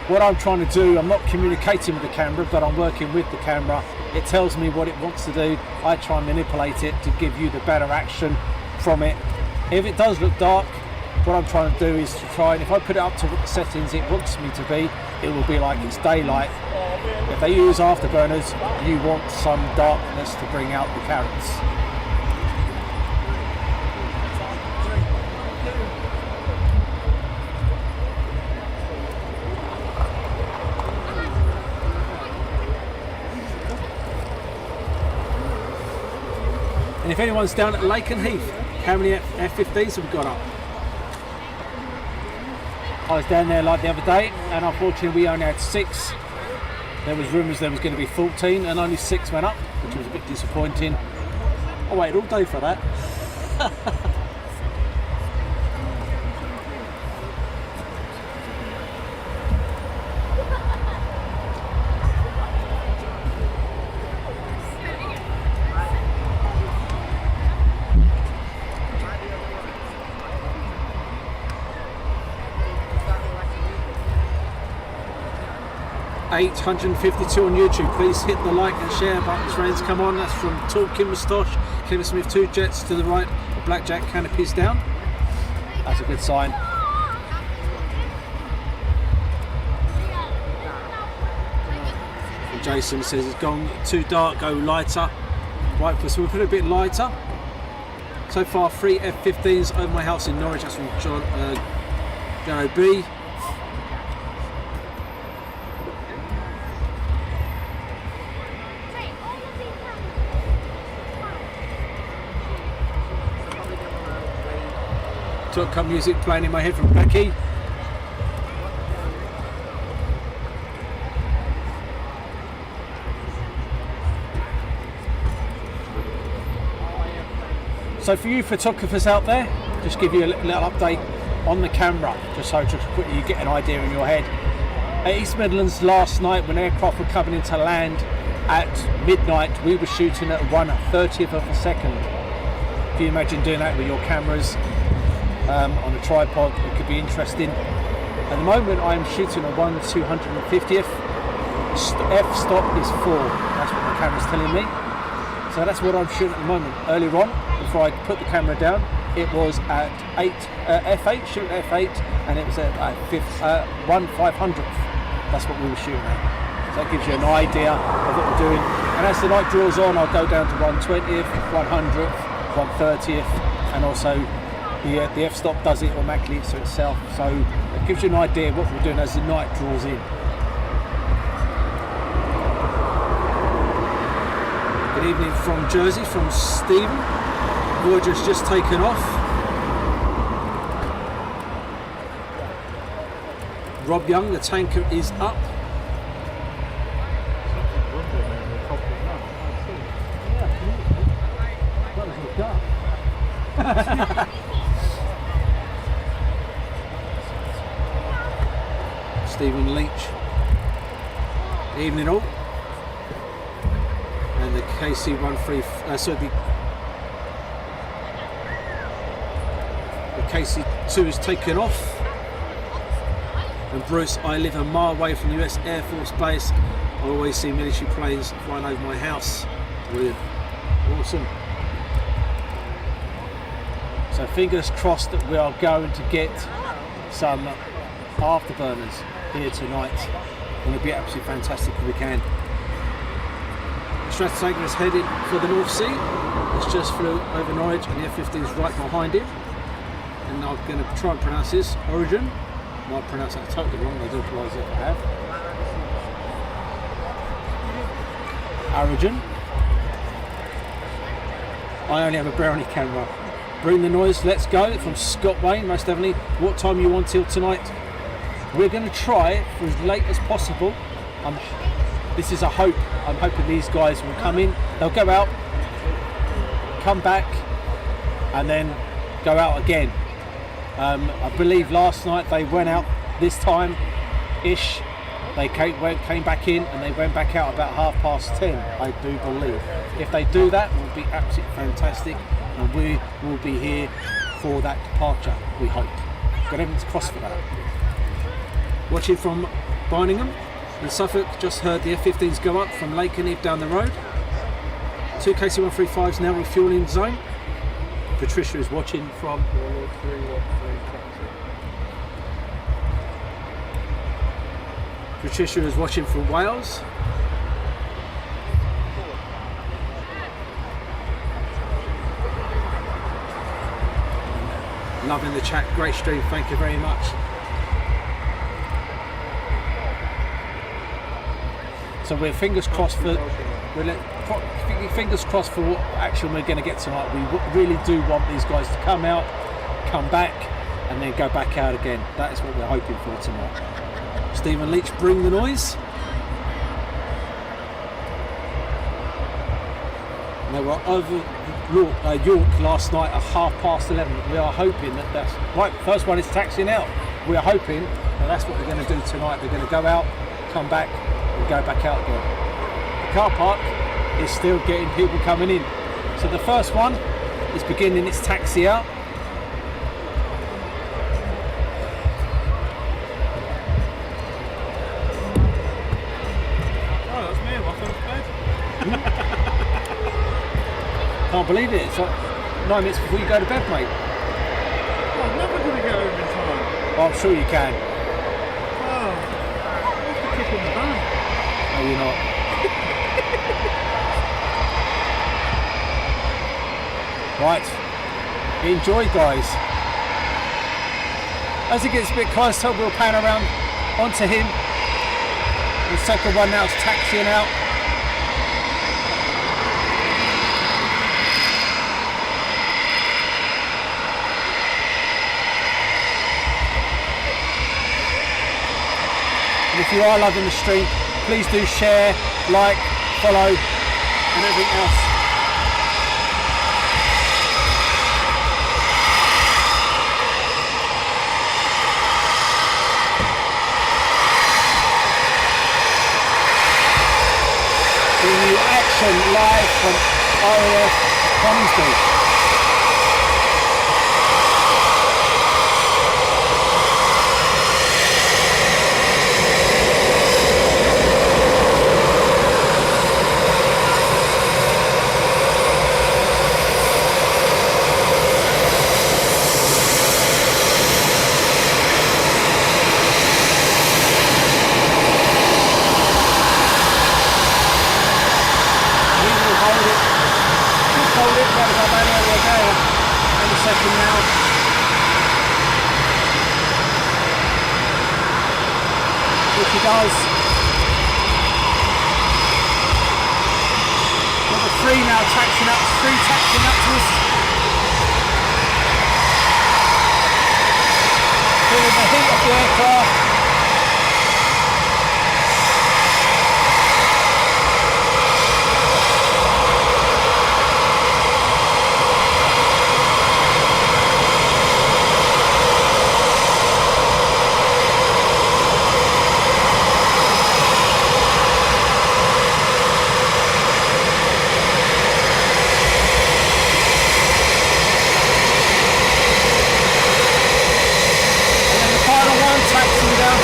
What I'm trying to do, I'm not communicating with the camera, but I'm working with the camera. It tells me what it wants to do. I try and manipulate it to give you the better action from it. If it does look dark, what I'm trying to do is to try, and if I put it up to what the settings it wants me to be, it will be like it's daylight. If they use afterburners, you want some darkness to bring out the carrots. And if anyone's down at Lake and Heath, how many F-15s have we got up? I was down there like the other day, and unfortunately we only had 6. There was rumours there was going to be 14, and only 6 went up, which was a bit disappointing. I waited all day for that. $852 on YouTube. Please hit the like and share buttons, friends. Come on, that's from Talking Moustache. Kevin Smith, 2 jets to the right, the BlackJack canopies down. That's a good sign. And Jason says it's gone too dark, go lighter. Right, so we'll put it a bit lighter. So far, 3 F-15s over my house in Norwich. That's from John B. Top Cut music playing in my head from Becky. So for you photographers out there, just give you a little update on the camera, just so just quickly you get an idea in your head. At East Midlands last night, when aircraft were coming into land at midnight, we were shooting at 1/30th of a second. If you imagine doing that with your cameras on a tripod, it could be interesting. At the moment I'm shooting a 1/250th. F-stop is 4, that's what the camera's telling me. So that's what I'm shooting at the moment. Earlier on, before I put the camera down, it was at F8, shooting F8, and it was at 1/500th. That's what we were shooting at. So that gives you an idea of what we're doing. And as the night draws on, I'll go down to 1/20th, 100th, 1/30th, and also the f-stop does it automatically to itself, so it gives you an idea of what we're doing as the night draws in. Good evening from Jersey, from Stephen. Voyager's just taken off. Rob Young, the tanker is up. Stephen Leach. Evening all. And the KC-13, the KC-2 is taken off. And Bruce, I live a mile away from the US Air Force Base. I always see military planes flying over my house. Brilliant. Awesome. So fingers crossed that we are going to get some afterburners here tonight. It's going to be absolutely fantastic if we can. The Stratoshaker is headed for the North Sea. It's just flew over Norwich and the F-15 is right behind him. And I'm going to try and pronounce this, Origin. I might pronounce that totally wrong, I do apologise if I have. Origin. I only have a brownie camera. Bring the noise, let's go. From Scott Wayne, most definitely. What time you want till tonight? We're going to try for as late as possible. This is a hope. I'm hoping these guys will come in. They'll go out, come back, and then go out again. I believe last night they went out this time-ish. They came back in and they went back out about 10:30, I do believe. If they do that, it will be absolutely fantastic. And we will be here for that departure, we hope. Got everything to cross for that. Watching from Birmingham in Suffolk, just heard the F-15s go up from Lake and Eve down the road. 2 KC-135s now refueling zone. Patricia is watching from Patricia is watching from Wales. Loving the chat, great stream, thank you very much. So we're fingers crossed for what action we're going to get tonight. We really do want these guys to come out, come back, and then go back out again. That is what we're hoping for tonight. Stephen Leach, bring the noise. They were over York last night at 11:30. We are hoping that that's right. First one is taxiing out. We are hoping that that's what they're going to do tonight. They're going to go out, come back, and go back out again. The car park is still getting people coming in. So the first one is beginning its taxi out. Oh, that's me. My first bed. Can't believe it. It's like 9 minutes before you go to bed, mate. Oh, I'm never going to get home in time. Oh, I'm sure you can. Oh, what's the kick in the van? No, you're not. Right. Enjoy, guys. As it gets a bit closer, we'll pan around onto him. The second one now is taxiing out. If you are loving the stream, please do share, like, follow, and everything else. Bringing you action live from RAF Coningsby. Does. Number 3 now taxiing up, 3 taxiing up to us. Feeling the heat of the aircraft. Taxiing down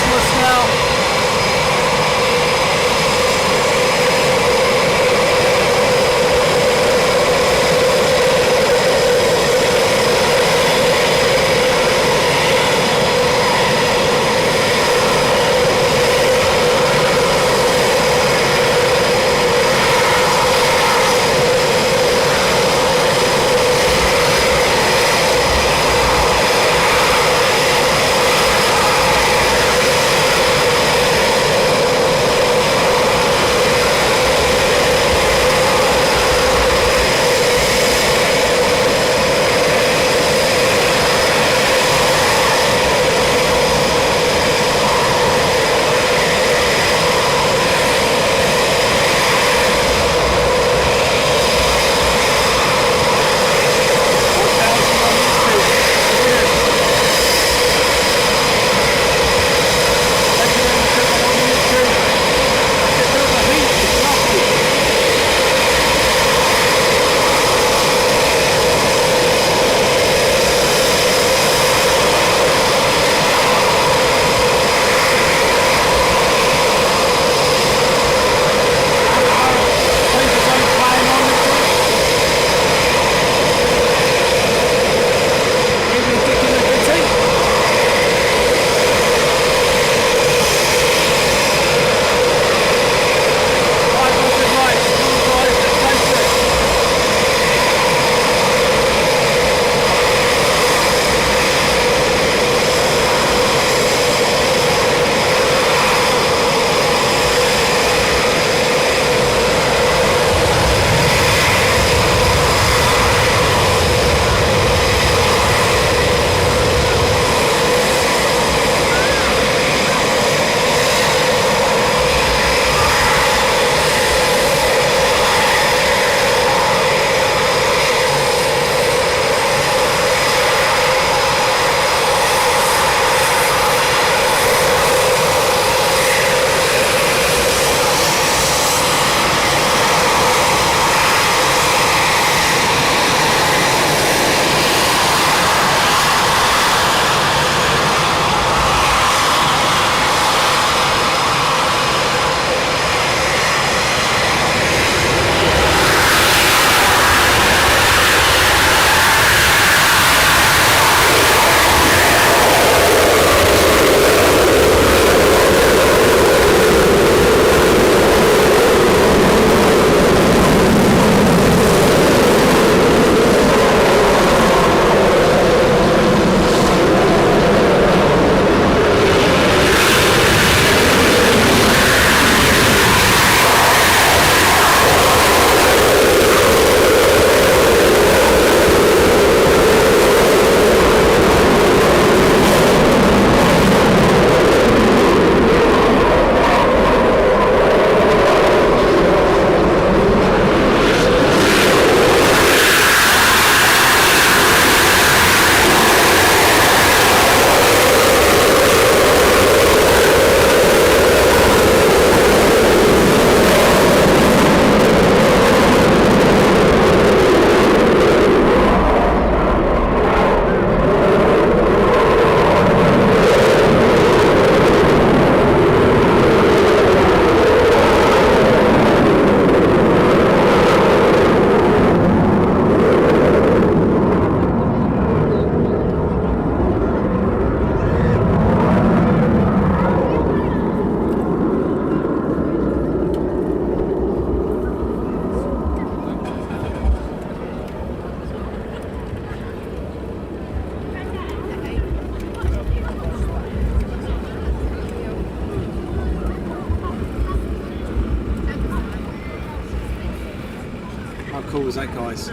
How cool was that, guys?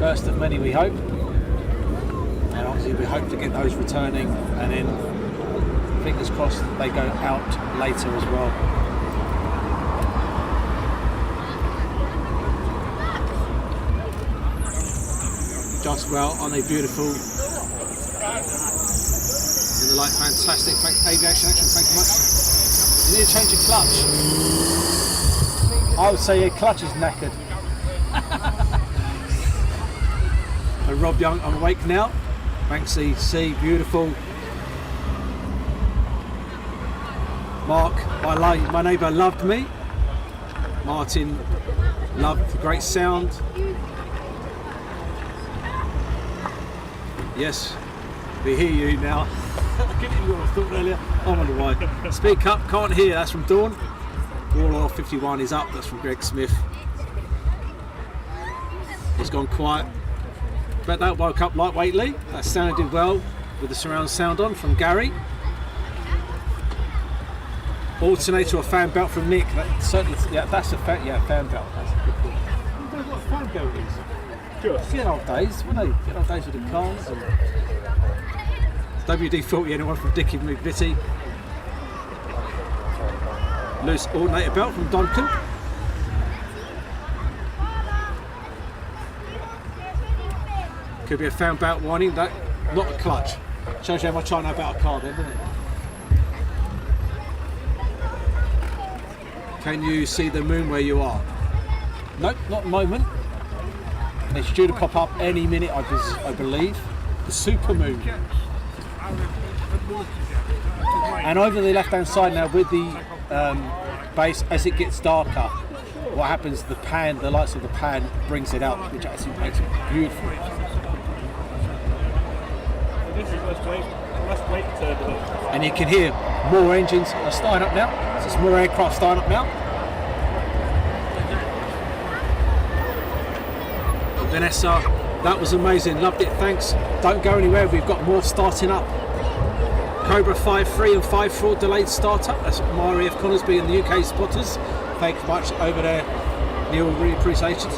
First of many, we hope. And obviously we hope to get those returning, and then fingers crossed they go out later as well. Just well on a beautiful in the light. Fantastic. Thanks, Aviation Action. Thank you much. You need to change your clutch. I would say your clutch is knackered. And Rob Young, I'm awake now. Thanks, C. Beautiful. Mark, my neighbour loved me. Martin loved the great sound. Yes, we hear you now. I didn't hear what I thought earlier. I wonder why. Speak up, can't hear. That's from Dawn. Warlord 51 is up. That's from Greg Smith. He's gone quiet. But that woke up lightweightly. That sounded well with the surround sound on from Gary. Alternator or fan belt from Nick. That certainly, yeah, that's a fan belt. That's a good point. You know what a fan belt is? Just. Good old days, weren't they? Good old days with the cars. And WD-40, anyone from Dickie McVitie. Loose alternator belt from Duncan. Could be a fan belt warning, that not a clutch. Shows you how much I know about a car then, doesn't it? Can you see the moon where you are? Nope, not at the moment. It's due to pop up any minute, I believe. The super moon. And over the left hand side now with the base, as it gets darker, what happens, the lights of the pan brings it out, which actually makes it beautiful. And you can hear more engines are starting up now. So it's more aircraft starting up now. Vanessa, that was amazing, loved it, thanks. Don't go anywhere, we've got more starting up. Cobra 5-3 and 5-4 delayed startup. That's my RAF Coningsby and the UK spotters. Thank you much over there, Neil, really appreciate it.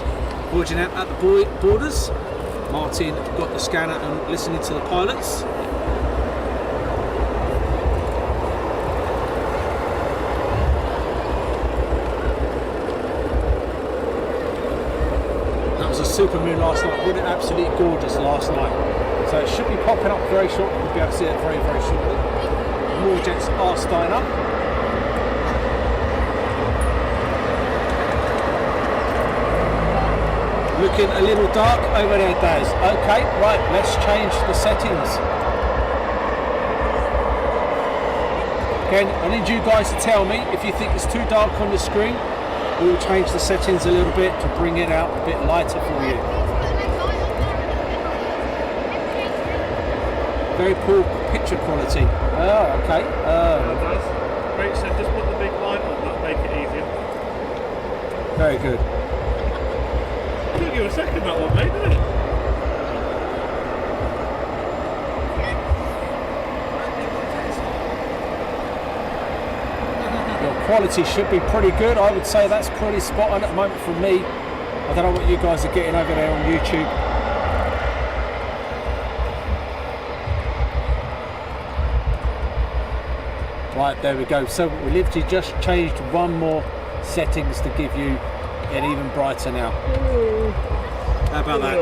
Forging out at the borders. Martin got the scanner and listening to the pilots. Super moon last night, wasn't it absolutely gorgeous last night? So it should be popping up very shortly. We'll be able to see it very, very shortly. More jets are starting up. Looking a little dark over there, Daz. Okay, right, let's change the settings. Again, I need you guys to tell me if you think it's too dark on the screen. We will change the settings a little bit to bring it out a bit lighter for you. Very poor picture quality. Oh, okay. Great set, just put the big light on, that'll make it easier. Very good. It took you a second that one, mate, didn't it? Quality should be pretty good. I would say that's pretty spot on at the moment from me. I don't know what you guys are getting over there on YouTube. Right, there we go. So we literally just changed one more settings to give you it even brighter now. How about that?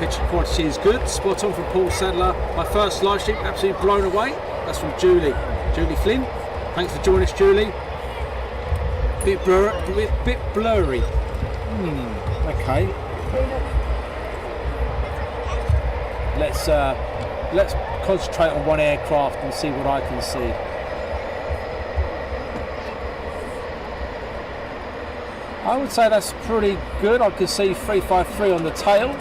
Picture quality is good. Spot on from Paul Sadler. My first live stream, absolutely blown away. That's from Julie Flynn. Thanks for joining us, Julie. Bit blurry. Okay. Let's concentrate on one aircraft and see what I can see. I would say that's pretty good. I can see 353 on the tail.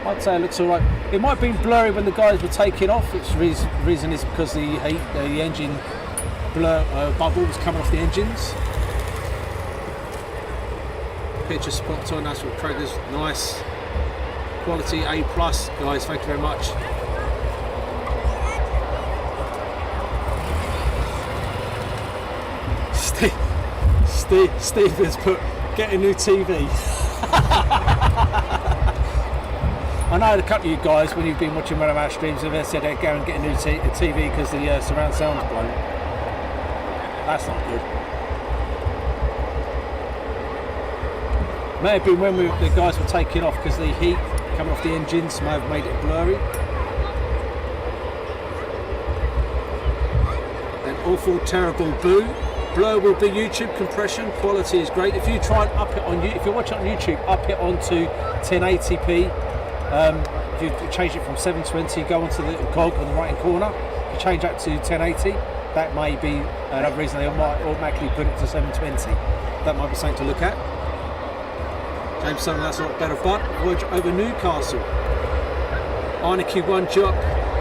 I'd say it looks alright. It might have been blurry when the guys were taking off, which reason is because the engine bubble was coming off the engines. Picture spot on, that's what Craigers, nice. Quality A+, guys, thank you very much. Stephen's put, get a new TV. I know a couple of you guys, when you've been watching one of our streams, have said they'd go and get a new TV because the surround sound's blown. That's not good. May have been when the guys were taking off because the heat coming off the engines may have made it blurry. An awful, terrible boo. Blur will be YouTube compression. Quality is great. If you try and up it on you, if you're watching on YouTube, up it onto 1080p. If you change it from 720, go onto the cog on the right hand corner. If you change that to 1080, that may be another reason they might automatically put it to 720. That might be something to look at. James Sutton, that's not better, but Voyage over Newcastle. Arnicky 1 due up.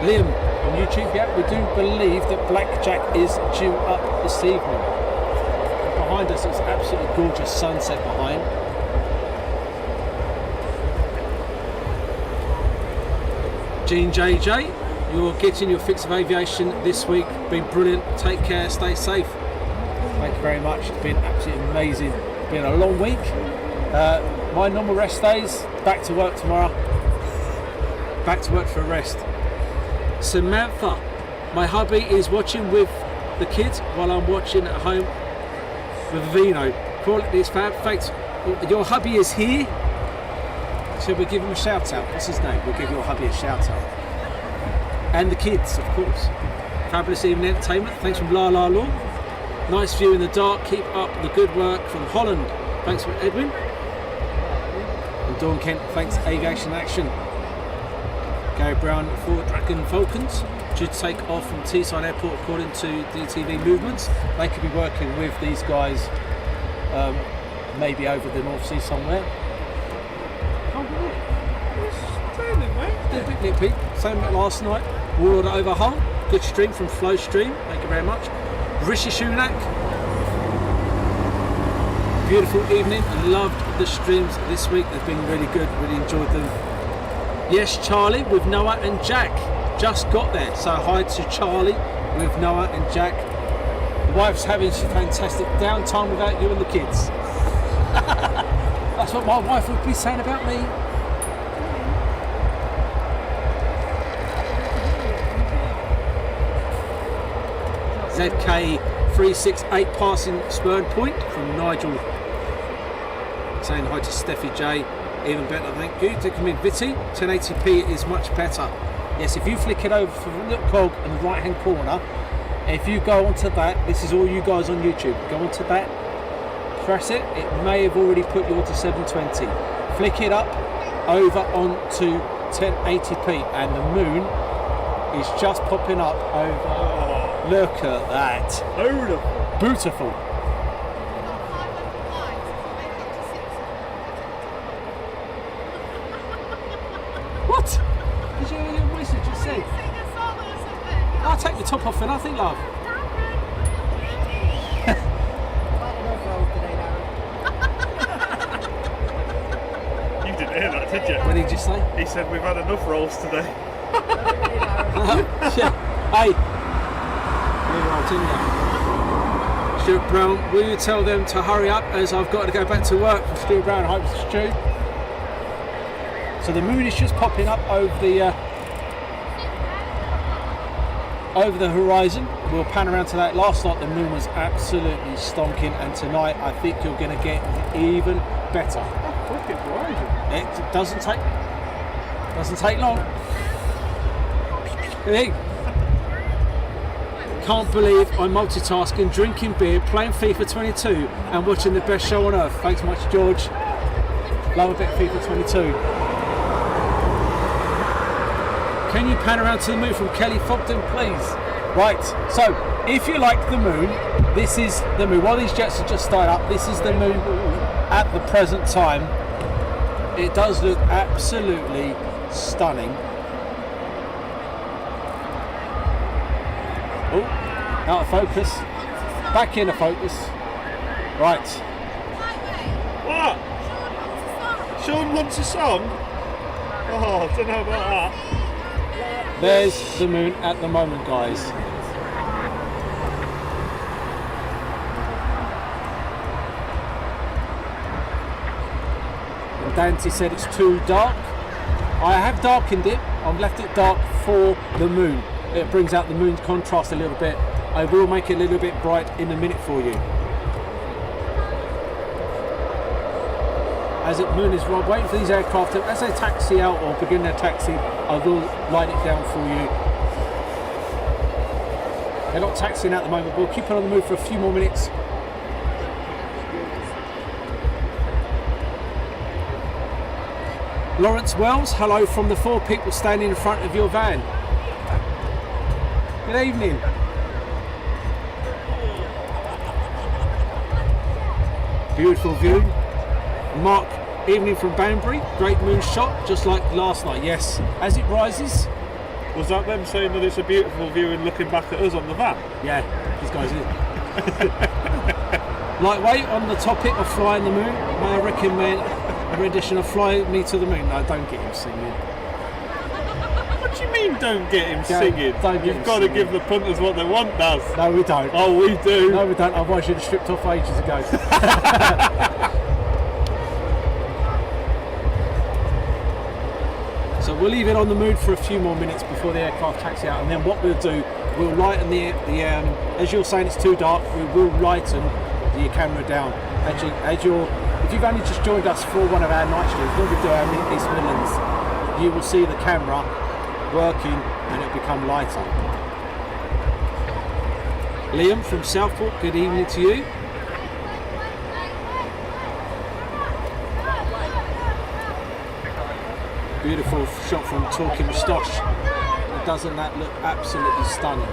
Liam on YouTube, yeah, we do believe that BlackJack is due up this evening. And behind us, it's absolutely gorgeous sunset behind. Gene JJ, you're getting your fix of aviation this week. Been brilliant. Take care, stay safe. Thank you very much. It's been absolutely amazing. It's been a long week. My normal rest days, back to work tomorrow. Back to work for a rest. Samantha, my hubby is watching with the kids while I'm watching at home with Vino. Quality is fab. Thanks. Your hubby is here. So we'll give him a shout out. What's his name? We'll give your hubby a shout out. And the kids, of course. Fabulous evening entertainment. Thanks from La La Law. Nice view in the dark. Keep up the good work from Holland. Thanks for Edwin. And Dawn Kent, thanks Aviation Action. Gary Brown for Dragon Falcons. Due to take off from Teesside Airport according to DTV movements. They could be working with these guys maybe over the North Sea somewhere. A bit nippy. Same last night. Warlord Overhaul. Good stream from Flow Stream. Thank you very much. Rishi Sunak. Beautiful evening. Loved the streams this week. They've been really good. Really enjoyed them. Yes, Charlie with Noah and Jack. Just got there. So hi to Charlie with Noah and Jack. The wife's having fantastic downtime without you and the kids. That's what my wife would be saying about me. ZK368 passing Spurn Point from Nigel. Saying hi to Steffi J. Even better, thank you. To come in Vitty, 1080p is much better. Yes, if you flick it over from the little cog in the right hand corner, if you go onto that, this is all you guys on YouTube, go onto that, press it, it may have already put you onto 720. Flick it up over onto 1080p and the moon is just popping up over. Look at that. Beautiful. What? Did you hear your voice that just said? I'll take the top off for nothing, love. You didn't hear that, did you? What did you say? He said we've had enough rolls today. Yeah. Hey. Stuart Brown, will you tell them to hurry up as I've got to go back to work? From Stuart Brown, I hope it's Stu. So the moon is just popping up over the horizon. We'll pan around to that. Last night the moon was absolutely stonking, and tonight I think you're going to get even better. It doesn't take long. Hey. Can't believe I'm multitasking, drinking beer, playing FIFA 22 and watching the best show on earth. Thanks much, George. Love a bit of FIFA 22. Can you pan around to the moon from Kelly Fogden, please? Right, so if you like the moon, this is the moon. While these jets are just started up, this is the moon at the present time. It does look absolutely stunning. Oh, out of focus. Back into focus. Right. What? Sean wants a song? Oh, I don't know about that. There's the moon at the moment, guys. Dante said it's too dark. I have darkened it. I've left it dark for the moon. It brings out the moon's contrast a little bit. I will make it a little bit bright in a minute for you. As the moon is waiting for these aircraft, as they taxi out or begin their taxi, I will light it down for you. They're not taxiing at the moment, but we'll keep it on the move for a few more minutes. Lawrence Wells, hello from the 4 people standing in front of your van. Good evening. Beautiful view. Mark, evening from Banbury. Great moon shot, just like last night. Yes, as it rises. Was that them saying that it's a beautiful view and looking back at us on the van? Yeah, these guys are. Lightweight on the topic of flying the moon. May I recommend a rendition of Fly Me to the Moon? No, don't get him singing. What do you mean don't get him Don't- singing? don't get You've him got to singing. give the punters what they want, Daz. No, we don't. Oh, we do. No, we don't. Otherwise, you'd have stripped off ages ago. So we'll leave it on the moon for a few more minutes before the aircraft taxi out, and then what we'll do, we'll lighten the as you're saying it's too dark, we will lighten the camera down. If you've only just joined us for one of our night streams, when we do our East Midlands, you will see the camera working and it'll become lighter. Liam from Southport, good evening to you. Beautiful shot from Talking Moustache. Doesn't that look absolutely stunning?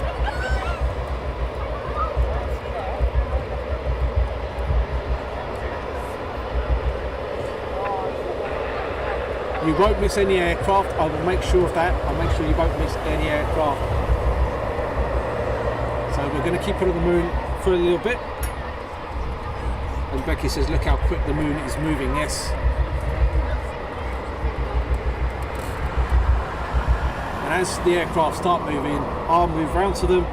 You won't miss any aircraft. I will make sure of that. I'll make sure you won't miss any aircraft. So we're going to keep it on the moon for a little bit. And Becky says, look how quick the moon is moving. Yes. And as the aircraft start moving, I'll move round to them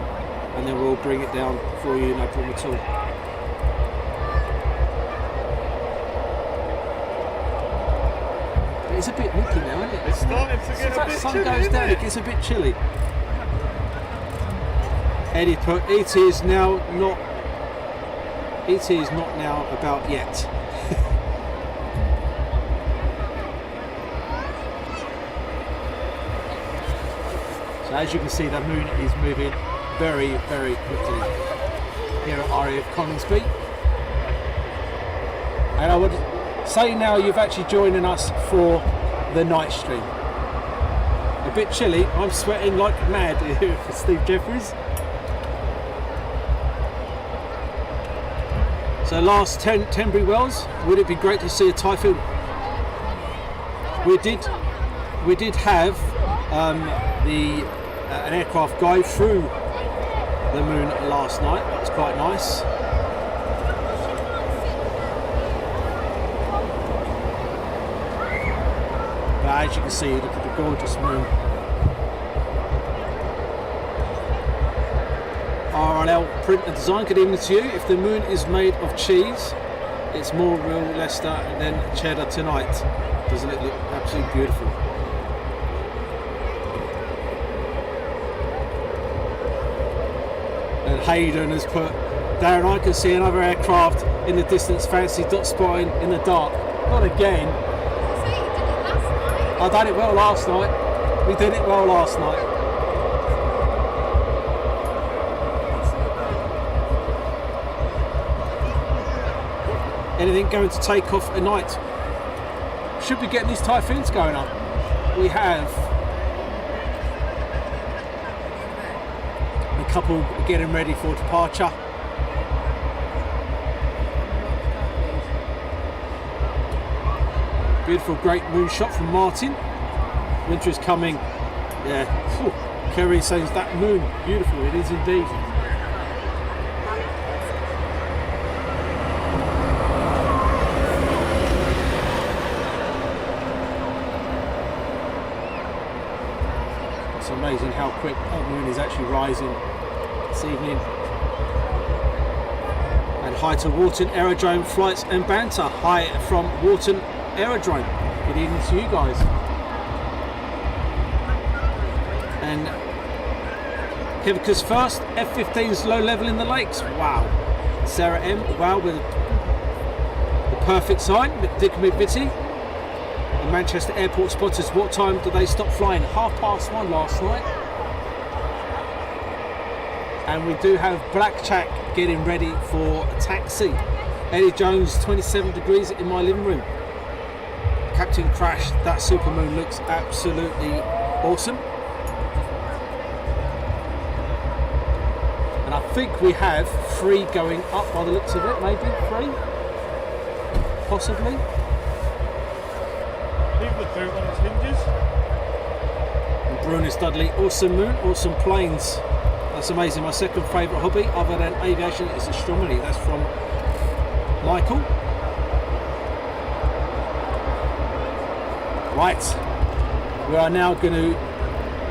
and then we'll bring it down for you, no problem at all. It's a bit nippy now, isn't it? It's starting to get Since a that bit sun chilly, goes isn't down, it? it gets a bit chilly. Eddie put, ET is not now about yet. So as you can see, the moon is moving very, very quickly here at RAF Coningsby. And I would say now you've actually joining us for the night stream. A bit chilly, I'm sweating like mad here for Steve Jeffries. So last Tenbury Wells, would it be great to see a Typhoon? We did have an aircraft go through the moon last night. That was quite nice. But as you can see, look at the gorgeous moon. RLL Print and Design, good evening to you. If the moon is made of cheese, it's more real Leicester than cheddar tonight. Doesn't it look absolutely beautiful? And Hayden has put, Darren, I can see another aircraft in the distance, fancy dot spotting in the dark. Not again. I done it well last night. We did it well last night. Anything going to take off at night? Should be getting these Typhoons going up. We have a couple getting ready for departure. Beautiful, great moon shot from Martin. Winter is coming. Yeah. Whew. Kerry says that moon, beautiful. It is indeed. It's amazing how quick that moon is actually rising this evening. And hi to Wharton Aerodrome Flights and Banter. Hi from Wharton aerodrome. Good evening to you guys. And Kivika's first, F-15's low level in the lakes. Wow. Sarah M, wow, with the perfect sign. Dick McVitie. The Manchester Airport spotters, what time did they stop flying? 1:30 last night. And we do have BlackJack getting ready for a taxi. Eddie Jones, 27 degrees in my living room. Captain Crash, that supermoon looks absolutely awesome. And I think we have 3 going up by the looks of it, maybe 3? Possibly. Leave the boot on its hinges. And Brunus Dudley, awesome moon, awesome planes. That's amazing. My second favourite hobby other than aviation is astronomy. That's from Michael. Right, we are now going to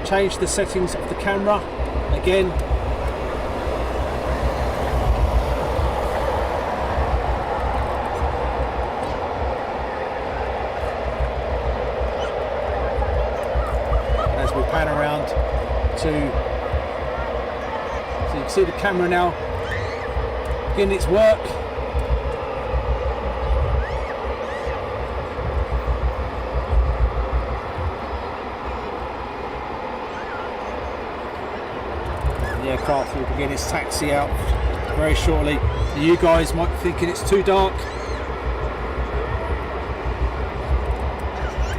change the settings of the camera again. As we pan around to, so you can see the camera now beginning its work. The aircraft will begin its taxi out very shortly. You guys might be thinking it's too dark.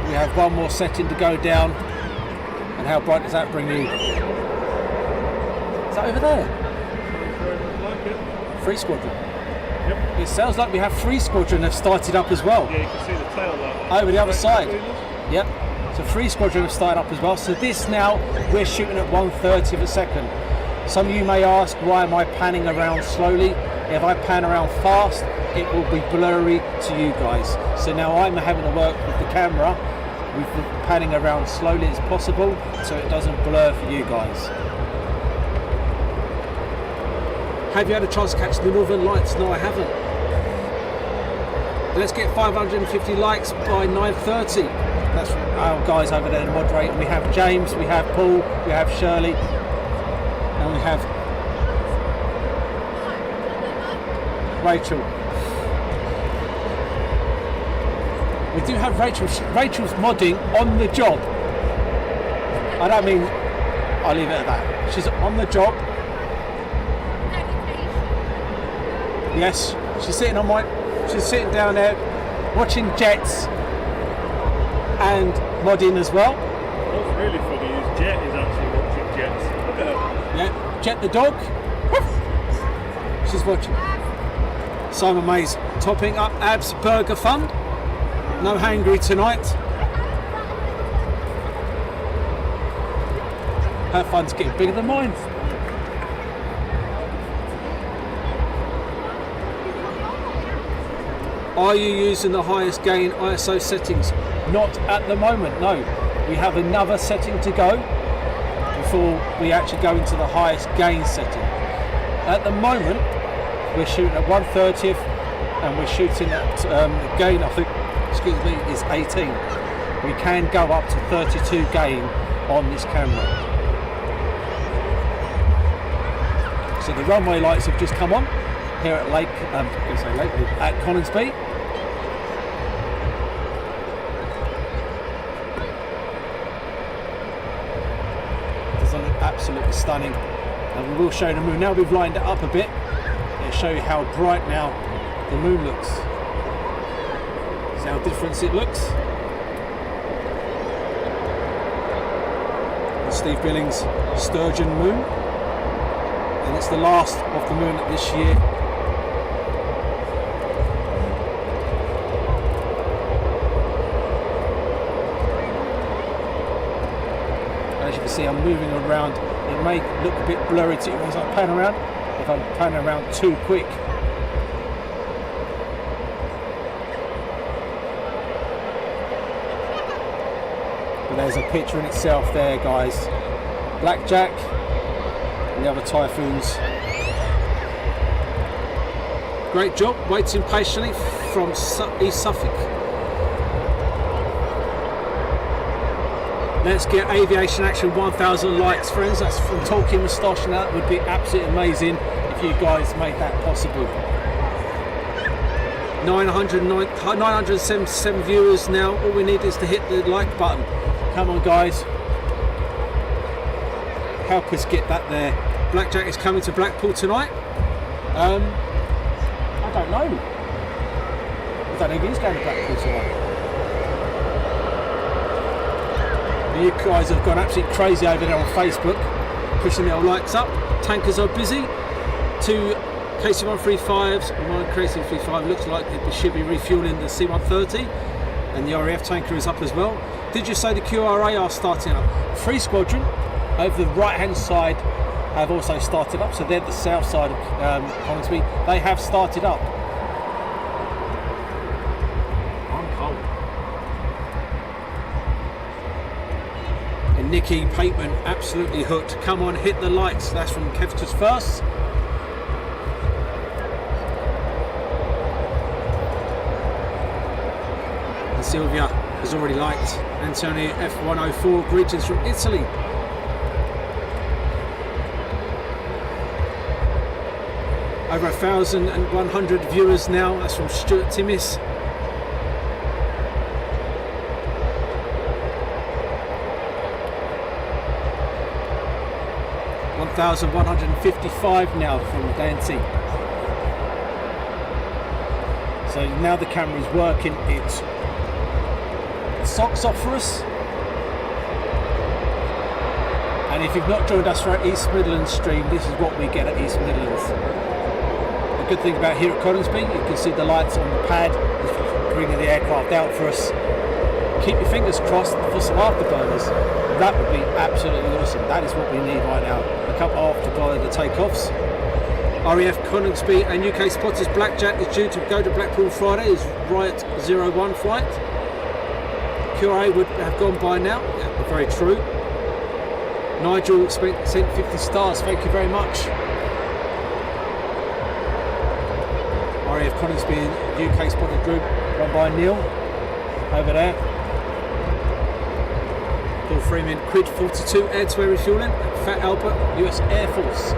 We have one more setting to go down. And how bright does that bring you? Is that over there? Free Squadron. Yep. It sounds like we have Free Squadron have started up as well. Yeah, you can see the tail there. Over the other side. Yep. So Free Squadron have started up as well. So this now, we're shooting at 1/30 of a second. Some of you may ask, why am I panning around slowly? If I pan around fast, it will be blurry to you guys. So now I'm having to work with the camera, with the panning around slowly as possible, so it doesn't blur for you guys. Have you had a chance to catch the Northern Lights? No, I haven't. Let's get 550 likes by 9:30. That's our guys over there to moderate. We have James, we have Paul, we have Shirley, and we have Rachel. We do have Rachel. Rachel's modding on the job. I don't mean, I'll leave it at that. She's on the job. Yes, she's sitting down there watching jets and modding as well. What's really funny is Jet is actually watching jets. Look at her. Yeah, Jet the dog. She's watching. Simon Mays topping up Abs Burger Fund. No hangry tonight. Her fun's getting bigger than mine. Are you using the highest gain ISO settings? Not at the moment, no. We have another setting to go before we actually go into the highest gain setting. At the moment, we're shooting at 1/30th and we're shooting at the gain, I think, excuse me, is 18. We can go up to 32 gain on this camera. So the runway lights have just come on here at at Coningsby. Does look absolutely stunning, and we will show the moon. Now we've lined it up a bit, it'll show you how bright now the moon looks. See how different it looks. Steve Billings Sturgeon Moon, and it's the last of the moon this year. As you can see, I'm moving around. It may look a bit blurry to you as I pan around, if I'm panning around too quick. But there's a picture in itself there, guys. BlackJack and the other Typhoons. Great job, waiting patiently from East Suffolk. Let's get Aviation Action 1000 likes, friends. That's from Talking Moustache, and that would be absolutely amazing if you guys made that possible. 977 viewers now. All we need is to hit the like button. Come on, guys. Help us get that there. BlackJack is coming to Blackpool tonight. I don't know. I don't think he's going to Blackpool tonight. You guys have gone absolutely crazy over there on Facebook, pushing their likes up. Tankers are busy. 2 KC-135s, one KC-135 looks like it should be refueling the C-130, and the RAF tanker is up as well. Did you say the QRA are starting up? 3 Squadron over the right hand side have also started up, so they're the south side of Coningsby. They have started up. I'm cold. And Nikki Pateman absolutely hooked. Come on, hit the likes. That's from Kevster's first. And Sylvia has already liked. Antonio F104, greetings from Italy. Over 1,100 viewers now. That's from Stuart Timmis. $1,155 now from Dante. So now the camera is working. It's socks off for us. And if you've not joined us for our East Midlands stream, this is what we get at East Midlands. The good thing about here at Coningsby, you can see the lights on the pad, bringing the aircraft out for us. Keep your fingers crossed for some afterburners. That would be absolutely awesome. That is what we need right now. A couple after by the takeoffs. RAF Coningbsy and UK spotters BlackJack is due to go to Blackpool Friday. Is Riot 01 flight. QRA would have gone by now. Yeah, very true. Nigel sent 50 stars. Thank you very much. RAF Coningsby and UK spotted group run by Neil over there. Paul Freeman, Quid 42 air-to-air refueling at Fat Albert, US Air Force.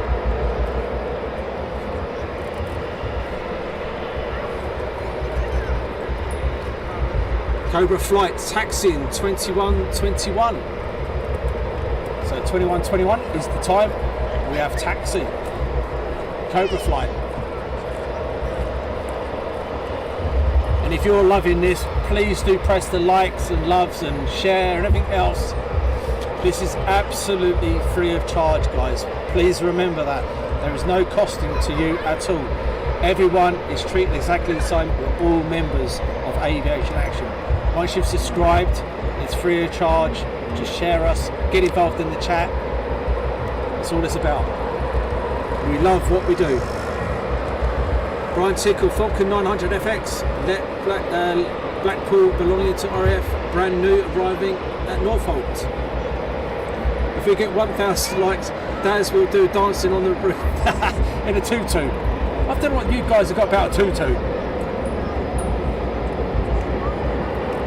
Cobra flight taxiing 21:21. So 21:21 is the time. We have taxi. Cobra flight. And if you're loving this, please do press the likes and loves and share and everything else. This is absolutely free of charge, guys. Please remember that. There is no costing to you at all. Everyone is treated exactly the same. We're all members of Aviation Action. Once you've subscribed, it's free of charge. Just share us, get involved in the chat. That's all it's about. We love what we do. Brian Tickle, Falcon 900 FX, Blackpool belonging to RAF, brand new, arriving at Norfolk. If we get 1,000 likes, Daz will do dancing on the roof in a tutu. I don't know what you guys have got about a tutu.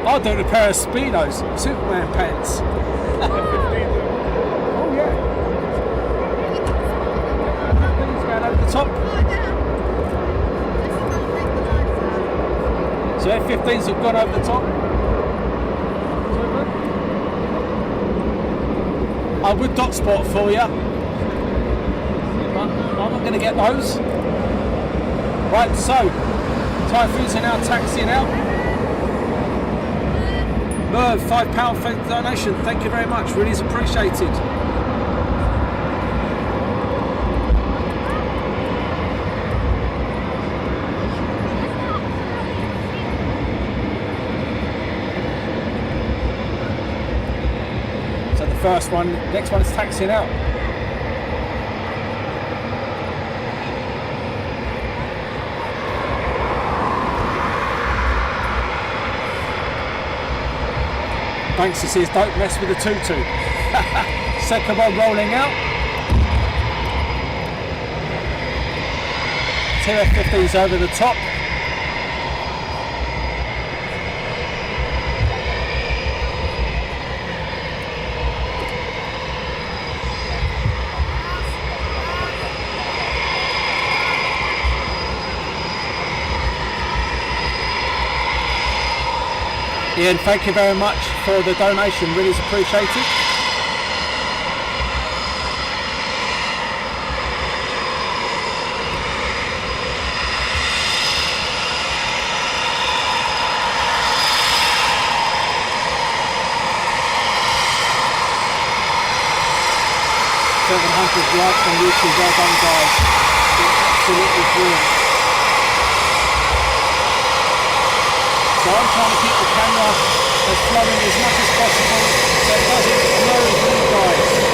I'll do a pair of Speedos, Superman pants. Oh yeah. Things going over the top. So F-15s have gone over the top. I would dot spot for you, but I'm not going to get those. Right, so Typhoons are now taxiing out. Merv, £5 donation. Thank you very much. Really is appreciated. First one, next one is taxiing out. Banksy says don't mess with the tutu. Second one rolling out. 2 F-15s over the top. Ian, thank you very much for the donation, really is appreciated. Likes on YouTube, well done guys, it's absolutely brilliant. So I'm trying to keep the camera as flowing as much as possible so it doesn't blur you guys.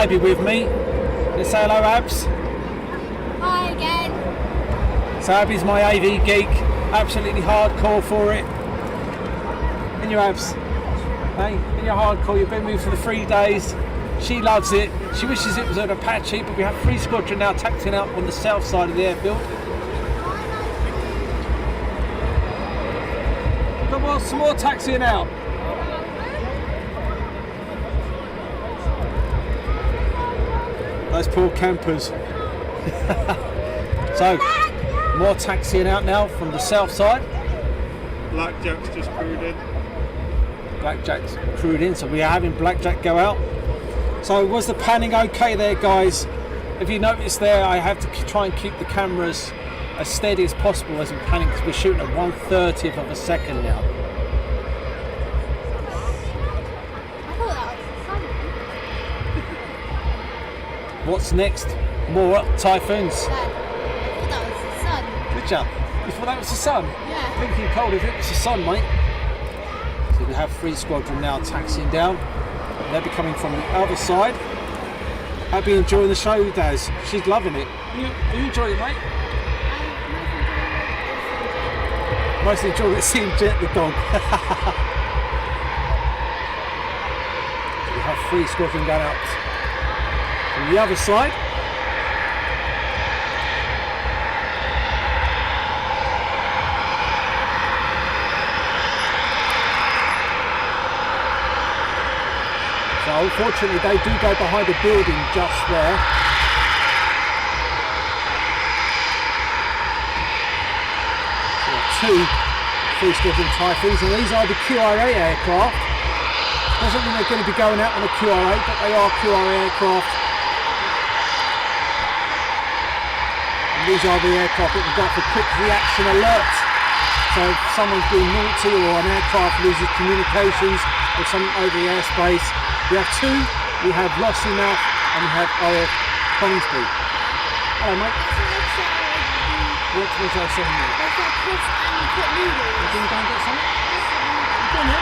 Abby with me. Let's say hello, Abs. Hi again. So Abby's my AV geek, absolutely hardcore for it. In your Abs, hey, in your hardcore, you've been with me for the 3 days. She loves it. She wishes it was an Apache, but we have 3 Squadron now taxiing out on the south side of the airfield. Come on, some more taxiing out. Those poor campers. So, more taxiing out now from the south side. BlackJack's just crewed in. BlackJack's crewed in, so we are having BlackJack go out. So was the panning okay there, guys? If you notice there, I have to try and keep the cameras as steady as possible as I'm panning, because we're shooting at 1/30th of a second now. I thought that was the sun. What's next? More Typhoons. Dad, I thought that was the sun. Good job. You thought that was the sun? Yeah. Thinking cold if it was the sun, mate. So we have 3 Squadron now taxiing down. They'll be coming from the other side. Abby enjoying the show, Daz. She's loving it. You enjoy it, mate? Mostly enjoying seeing Jet the dog. We have 3 Squadron going out from the other side. So unfortunately they do go behind a building just there. So 2 Squadron Typhoons, and these are the QRA aircraft. Doesn't mean they're going to be going out on a QRA, but they are QRA aircraft. And these are the aircraft that we've got for quick reaction alerts. So if someone's being naughty or an aircraft loses communications or something over the airspace. We have 2, we have Lossiemouth and we have RAF Coningsby. Hello mate. What was I saying there? There's that kiss and you put noodles. You didn't go and get something? You done it?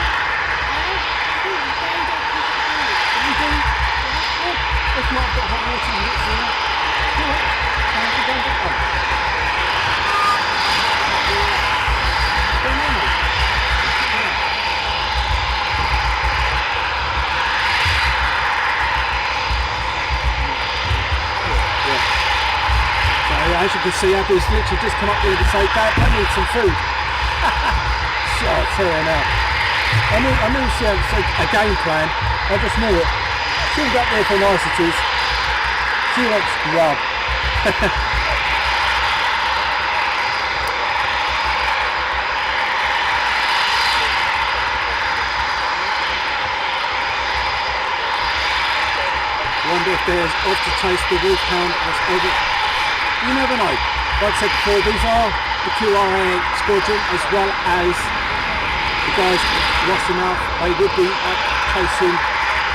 You do? Yeah. If not, I've got hot water and get some. Do it. And you go and get one. Go on, mate. As you can see, Abby's literally just come up here to say, Dad, I need some food. So I'll tell her now. I knew she had a game plan. I just knew it. She was up there for niceties. She wants grub. Wonder if there's off to taste the wolfhound that's over. You never know. Like I said before, these are the QRA Squadron as well as the guys lost enough. They would be chasing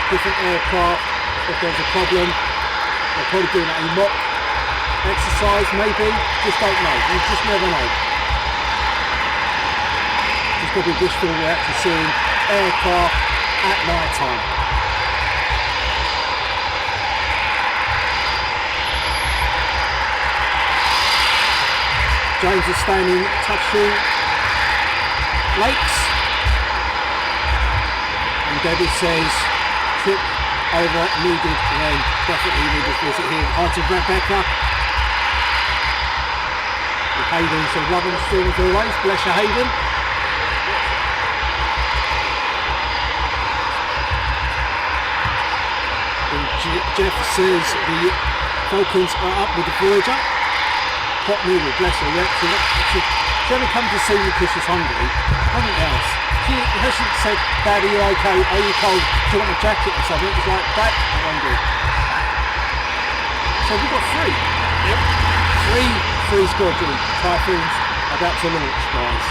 different aircraft if there's a problem. They're probably doing a mock exercise maybe. Just don't know. You just never know. Just got to be wishful reaction seeing aircraft at night time. James is standing touching lakes, and Debbie says trip over needed when definitely needed visit here. Hi to Rebecca. Hayden said loving the stream as always. Bless you, Hayden. And Jeff says the Falcons are up with the Voyager. Hot noodle, bless her, yeah. She only come to see me because she's hungry. Nothing else. She hasn't said, Dad, are you okay? Are you cold? Do you want a jacket or something? It's like, Dad, I'm hungry. So we've got 3. Yep. 3 Squadron Typhoons about to launch, guys.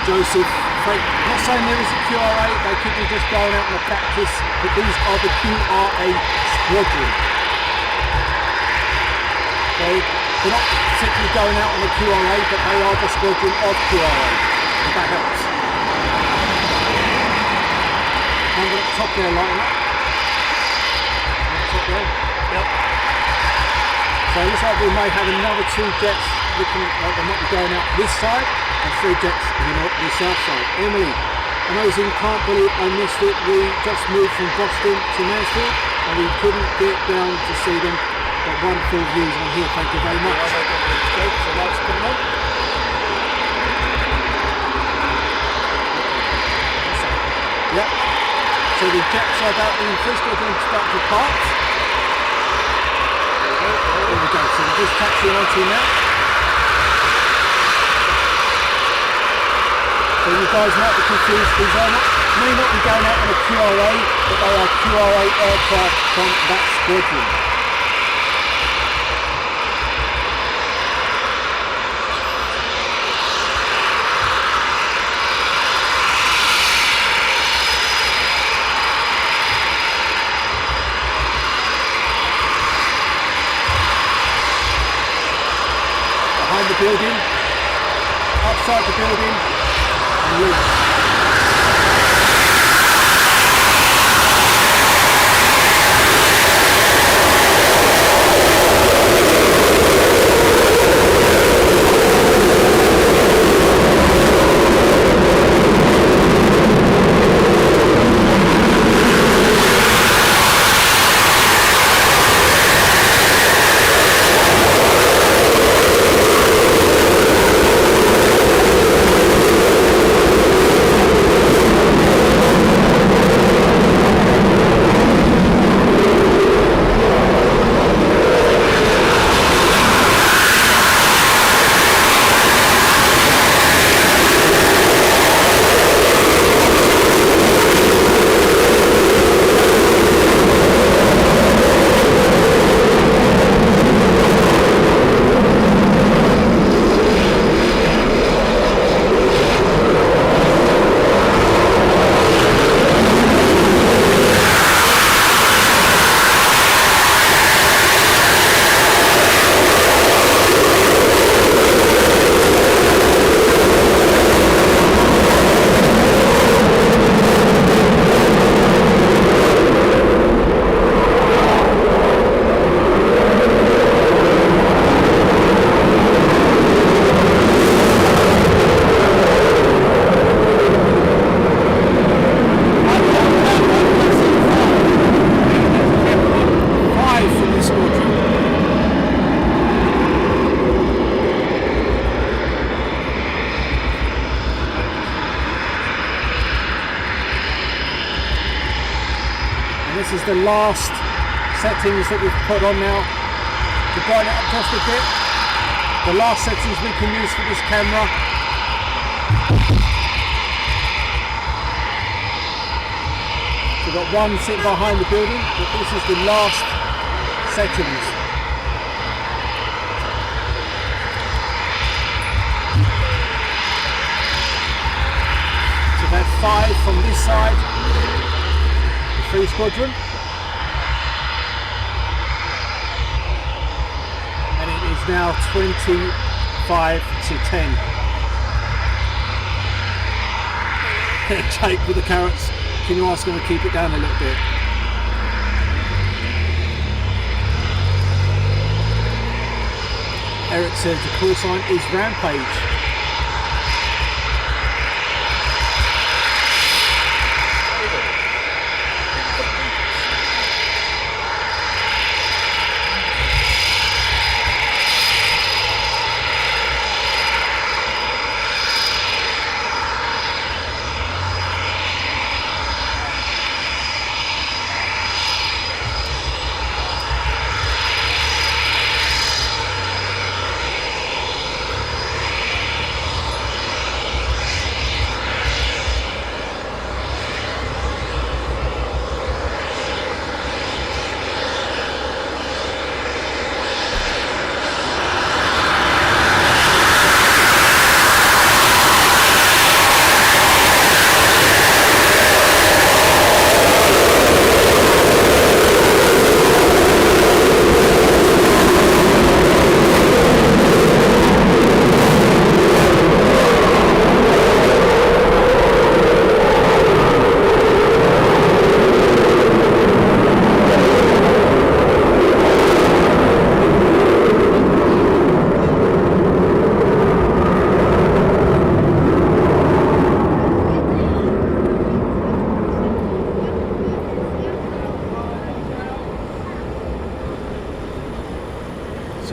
Joseph, not saying there is a QRA, they could be just going out on a practice, but these are the QRA Squadron. They're not particularly going out on the QRA, but they are the Squadron of QRA, if that helps. Remember at the top there lighting up? At the top there? Yep. So it looks like we may have another 2 jets looking like they might be going out this side and 3 jets the south side. Emily, amazing, can't believe I missed it. We just moved from Boston to Mansfield and we couldn't get down to see them. But wonderful views on here, thank you very much. So that's coming on. Yep. So the jets are about being first of all structured parts. There we go. So we're just taxiing onto now. So you guys might be confused. These may not be going out on a QRA, but they are QRA aircraft from that squadron. Behind the building, outside the building, and roof. This is the last settings that we've put on now to brighten it up just a bit. The last settings we can use for this camera. We've got one sitting behind the building, but this is the last settings. So about 5 from this side. 3 squadron, and it is now 25 to 10. Jake with the carrots, can you ask him to keep it down a little bit? Eric says the call sign is Rampage.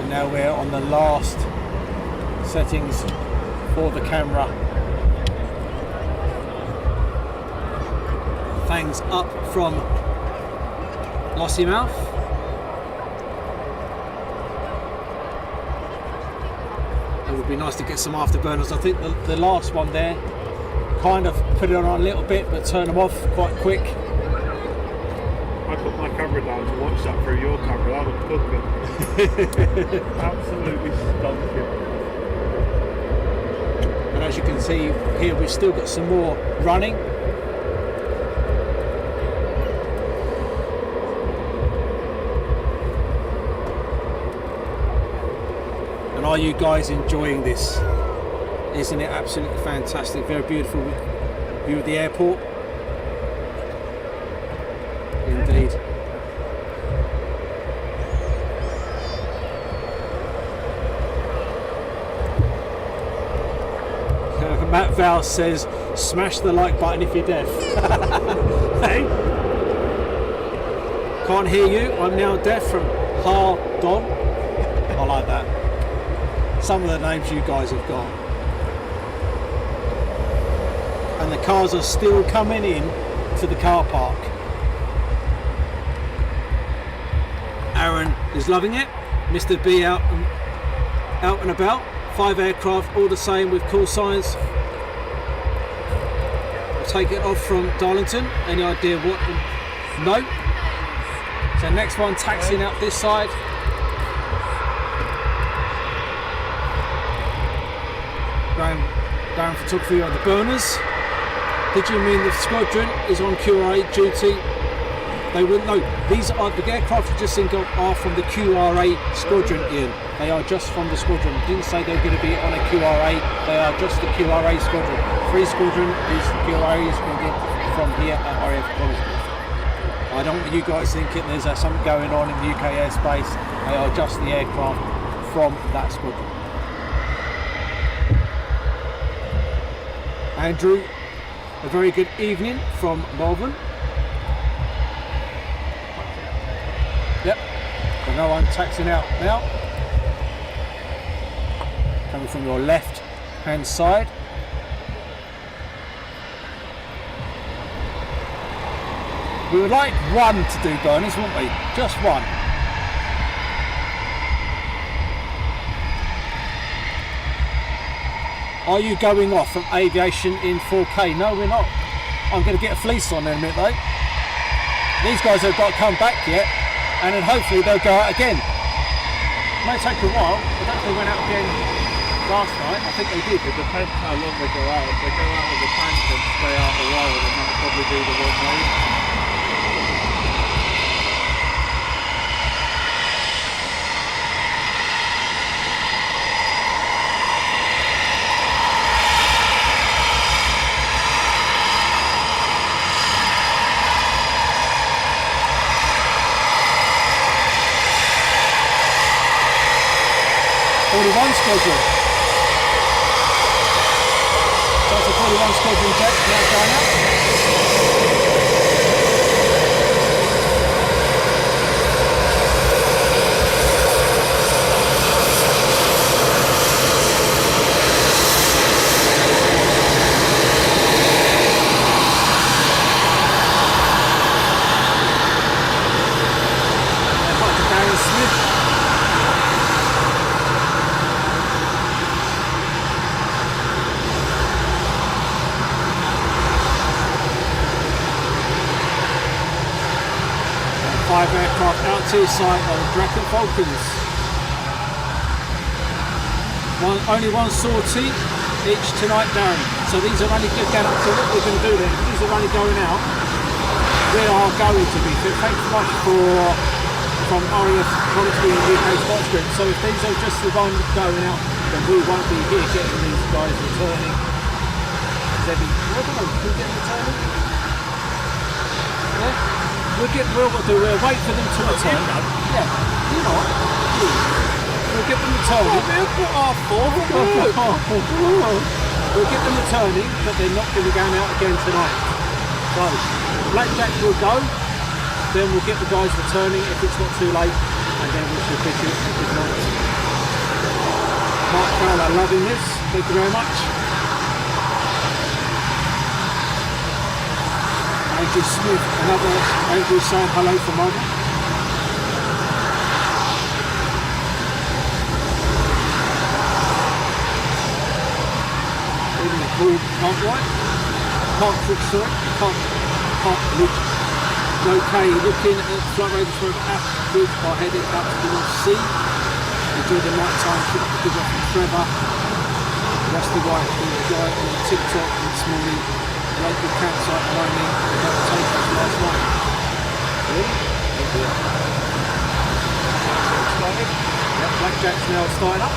And now we're on the last settings for the camera. Fangs up from Lossiemouth. It would be nice to get some afterburners. I think the last one there kind of put it on a little bit but turn them off quite quick. I put my camera down to watch that through your camera. That was cooking. Absolutely stunning. And as you can see here, we've still got some more running. And are you guys enjoying this? Isn't it absolutely fantastic? Very beautiful view of the airport. Indeed. Matt Val says, smash the like button if you're deaf. Hey? Can't hear you, I'm now deaf from Hardon. I like that. Some of the names you guys have got. And the cars are still coming in to the car park. Aaron is loving it. Mr. B out and about. 5 aircraft, all the same with call signs. I'll take it off from Darlington. Any idea what? No. So next one, taxiing out this side. Going photography on the burners. Did you mean the squadron is on QRA duty? They wouldn't know. These are the aircraft you just think of are from the QRA squadron, Ian. They are just from the squadron. Didn't say they're going to be on a QRA. They are just the QRA squadron. 3 squadron is the QRA squadron from here at RAF Coningsby. I don't want you guys thinking there's something going on in the UK airspace. They are just the aircraft from that squadron. Andrew, a very good evening from Melbourne. Yep, so no one taxiing out now. Coming from your left hand side. We would like one to do burners, wouldn't we? Just one. Are you going off from Aviation in 4K? No, we're not. I'm going to get a fleece on in a minute though. These guys have got to come back yet, and then hopefully they'll go out again. It may take a while. I don't think they went out again last night. I think they did. It depends how long they go out. If they go out with the tank and stay out a while, then that'll probably be the wrong way. 41 Squadron. So it's a 41 Squadron jet now going out. Aircraft out to your side on the Draken Falcons. Only one sortie each tonight, Darren. So these are only going up. So what we're going to do then, these are only going out. We are going to be fit. Thanks so much from RAF Conisby and UK Squadrons. So if these are just the ones going out, then we won't be here getting these guys returning. What about we get returning? Yeah. We'll wait for them to return. Yeah, you know what? We'll get them returning. We'll get them returning, but they're not going to be going out again tonight. So, BlackJack will go, then we'll get the guys returning if it's not too late, and then we shall bid you a good night. Mark Fowler loving this, thank you very much. Andrew Smith, another Andrew saying hello from Malta. Can't write, can't look, sorry, can't look. Okay, looking at flight radar for Airfield are heading up to the North Sea. Enjoy the night time, keep the good one from Trevor. Rusty White, the guy on TikTok this morning. Local campsite mining, without take off last night. Really? Yep, BlackJack's now starting up.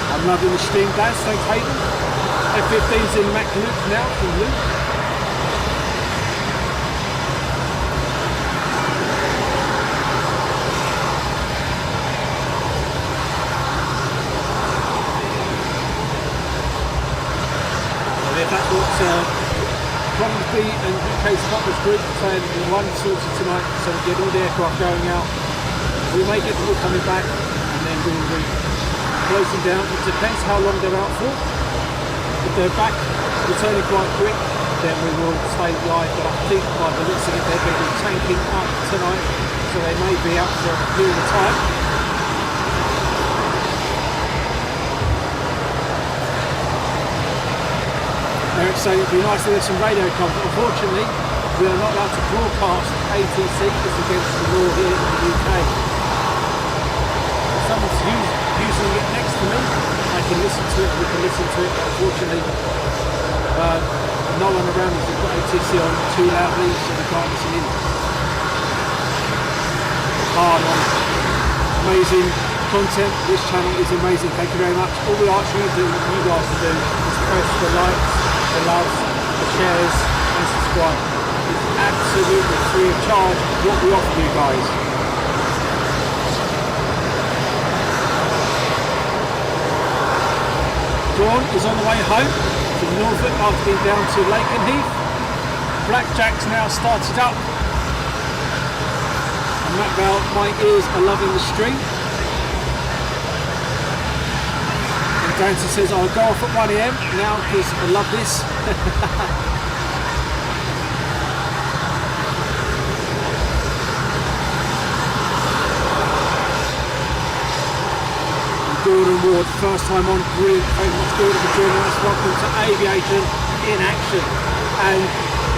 I'm loving the stream, Daz, thanks Hayden. F-15's in MacLuke now from Luke. That's what Coningsby and UK Smuggler's Group saying in one sorted tonight, so we get all the aircraft going out. We may get people coming back and then we will be closing down. It depends how long they're out for. If they're back returning quite quick, then we will stay live, but I think by the looks of it they're going to be tanking up tonight, so they may be out for a period of time. Eric saying it'd be nice to get some radio coverage, but unfortunately we are not allowed to broadcast ATC, it's against the law here in the UK. If someone's using it next to me, I can listen to it, we can listen to it, but unfortunately no one around us has got ATC on too loudly, so we can't listen in. Hard on. Amazing content, this channel is amazing, thank you very much. All we ask you guys to do is press the likes, the loves, the shares and subscribe. It's absolutely free of charge what we offer you guys. Dawn is on the way home from Norfolk after being down to Lakenheath. BlackJack's now started up. And Matt Bell, my ears are loving the stream. Dancer says I'll go off at 1 AM now because I love this. Gordon Ward, first time on, brilliant, thank you much Gordon for joining us. Welcome to Aviation in Action. And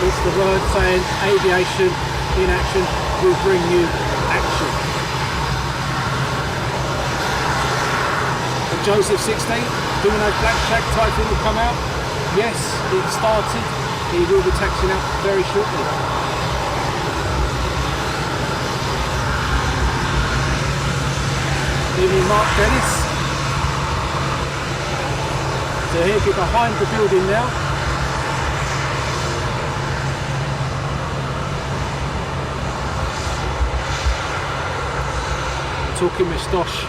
it's the word saying Aviation in Action will bring you action. Joseph 16, do we know BlackJack Typhoon will come out? Yes, it started. He will be taxiing out very shortly. Evening Mark Dennis. So here we're behind the building now. Talking with Stosh.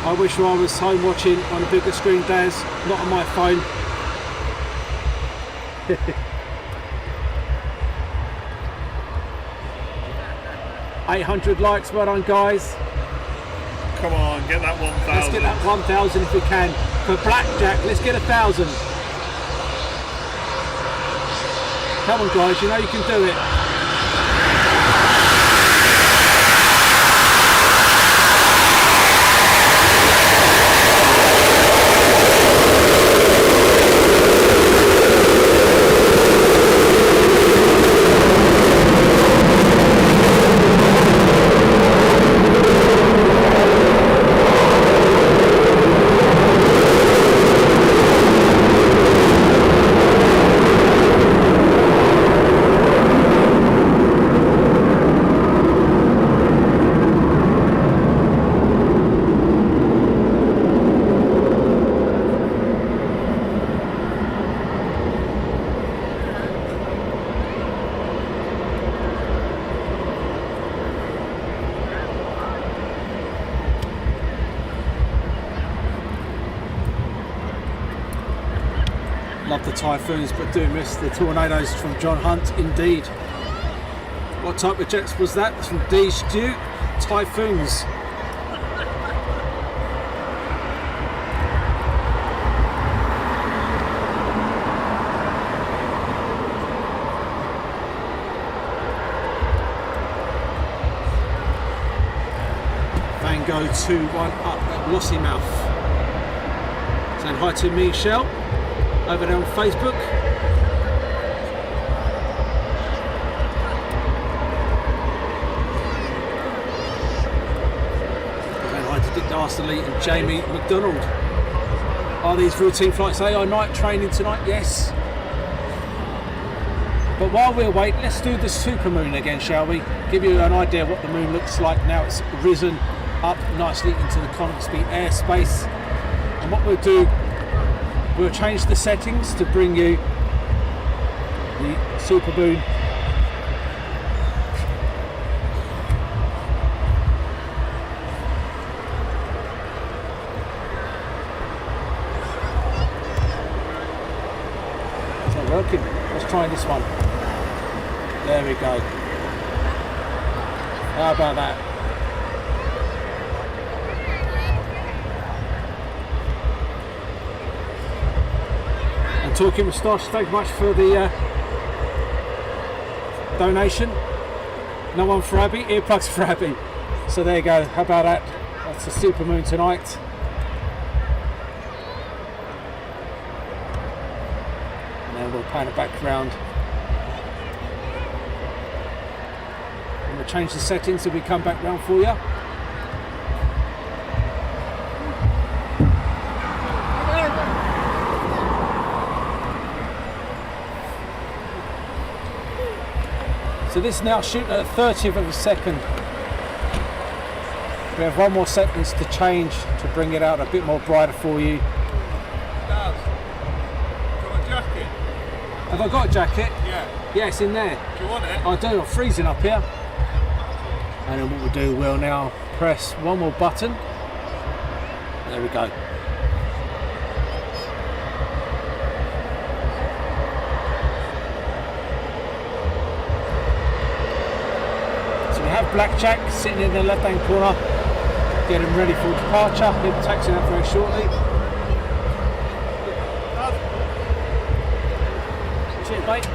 I wish I was home watching on a bigger screen, Daz, not on my phone. $800 likes, well done guys. Come on, get that 1,000. Let's get that 1,000 if we can. For BlackJack, let's get 1,000. Come on guys, you know you can do it. Love the Typhoons, but do miss the tornadoes from John Hunt, indeed. What type of jets was that? It's from D Stu. Typhoons. Go 2-1 up at Lossymouth. Saying hi to Michelle over there on Facebook. Saying hi to Dick Darsley and Jamie McDonald. Are these routine flights? They are night training tonight, yes. But while we wait, let's do the supermoon again, shall we? Give you an idea what the moon looks like now it's risen up nicely into the Coningsby airspace. And what we'll do, we'll change the settings to bring you the supermoon it's not working. Let's try this one. There we go. How about that? Talking Moustache, thank you much for the donation. No one for Abby, earplugs for Abby. So there you go, how about that? That's the supermoon tonight. And then we'll pan it back round. And we'll change the settings so we come back round for you. So this is now shooting at a 30th of a second. We have one more seconds to change to bring it out a bit more brighter for you. Got a jacket? Have I got a jacket? Yeah. Yeah, it's in there. Do you want it? I do, I'm freezing up here. And then what we'll do, we'll now press one more button. There we go. BlackJack sitting in the left hand corner, getting ready for departure. He'll be taxiing out very shortly. Cheers, mate.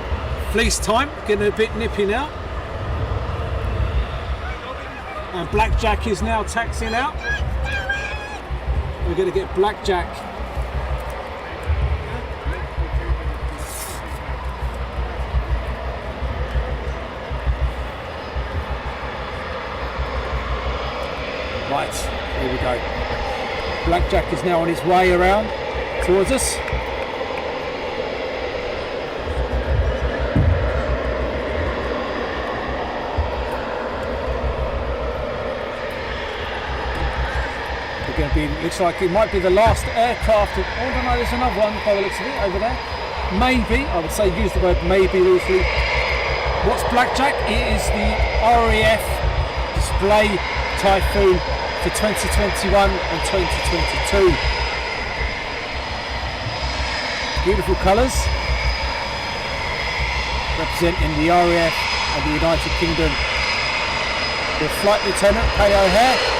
Fleece time, getting a bit nippy now. And BlackJack is now taxiing out. We're going to get BlackJack. Right, here we go. BlackJack is now on his way around towards us. We're going to be, looks like it might be the last aircraft. Oh no, there's another one by the looks of it over there. Maybe, I would say use the word maybe loosely. What's BlackJack? It is the RAF Display Typhoon for 2021 and 2022. Beautiful colours, representing the RAF of the United Kingdom. The Flight Lieutenant Pay O'Hare.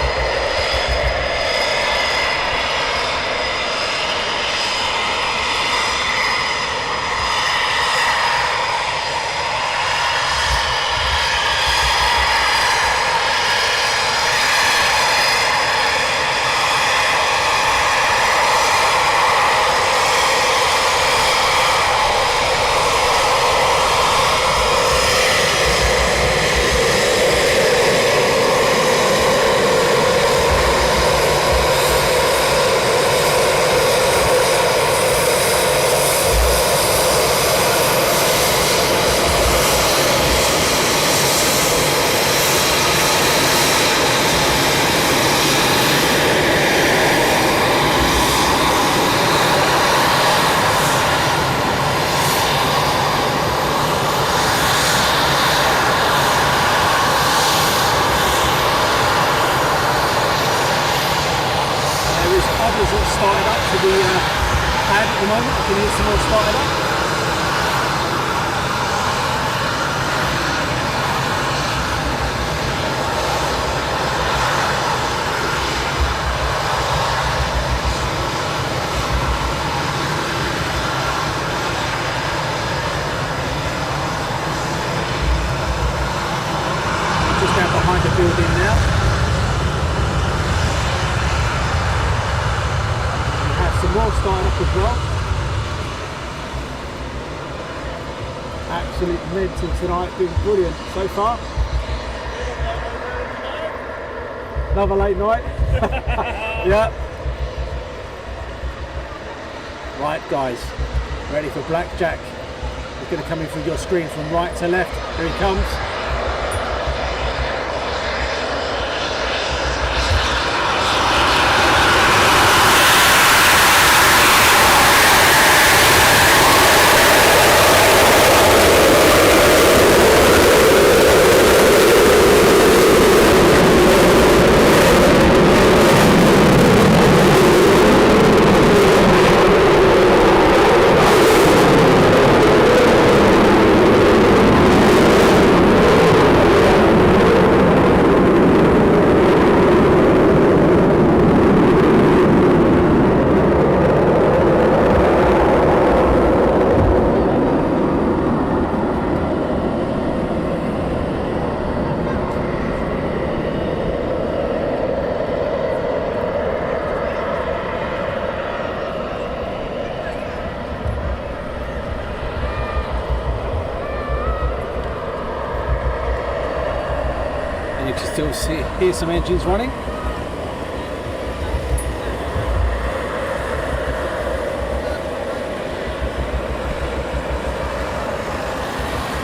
Started up to the pad at the moment. I can hear some more started up. airfield in now. We have some more starting up as well. Absolute momentum tonight, been brilliant so far. Another late night. Yeah. Right guys, ready for BlackJack. He's going to come in through your screen from right to left. Here he comes. And you can still hear some engines running.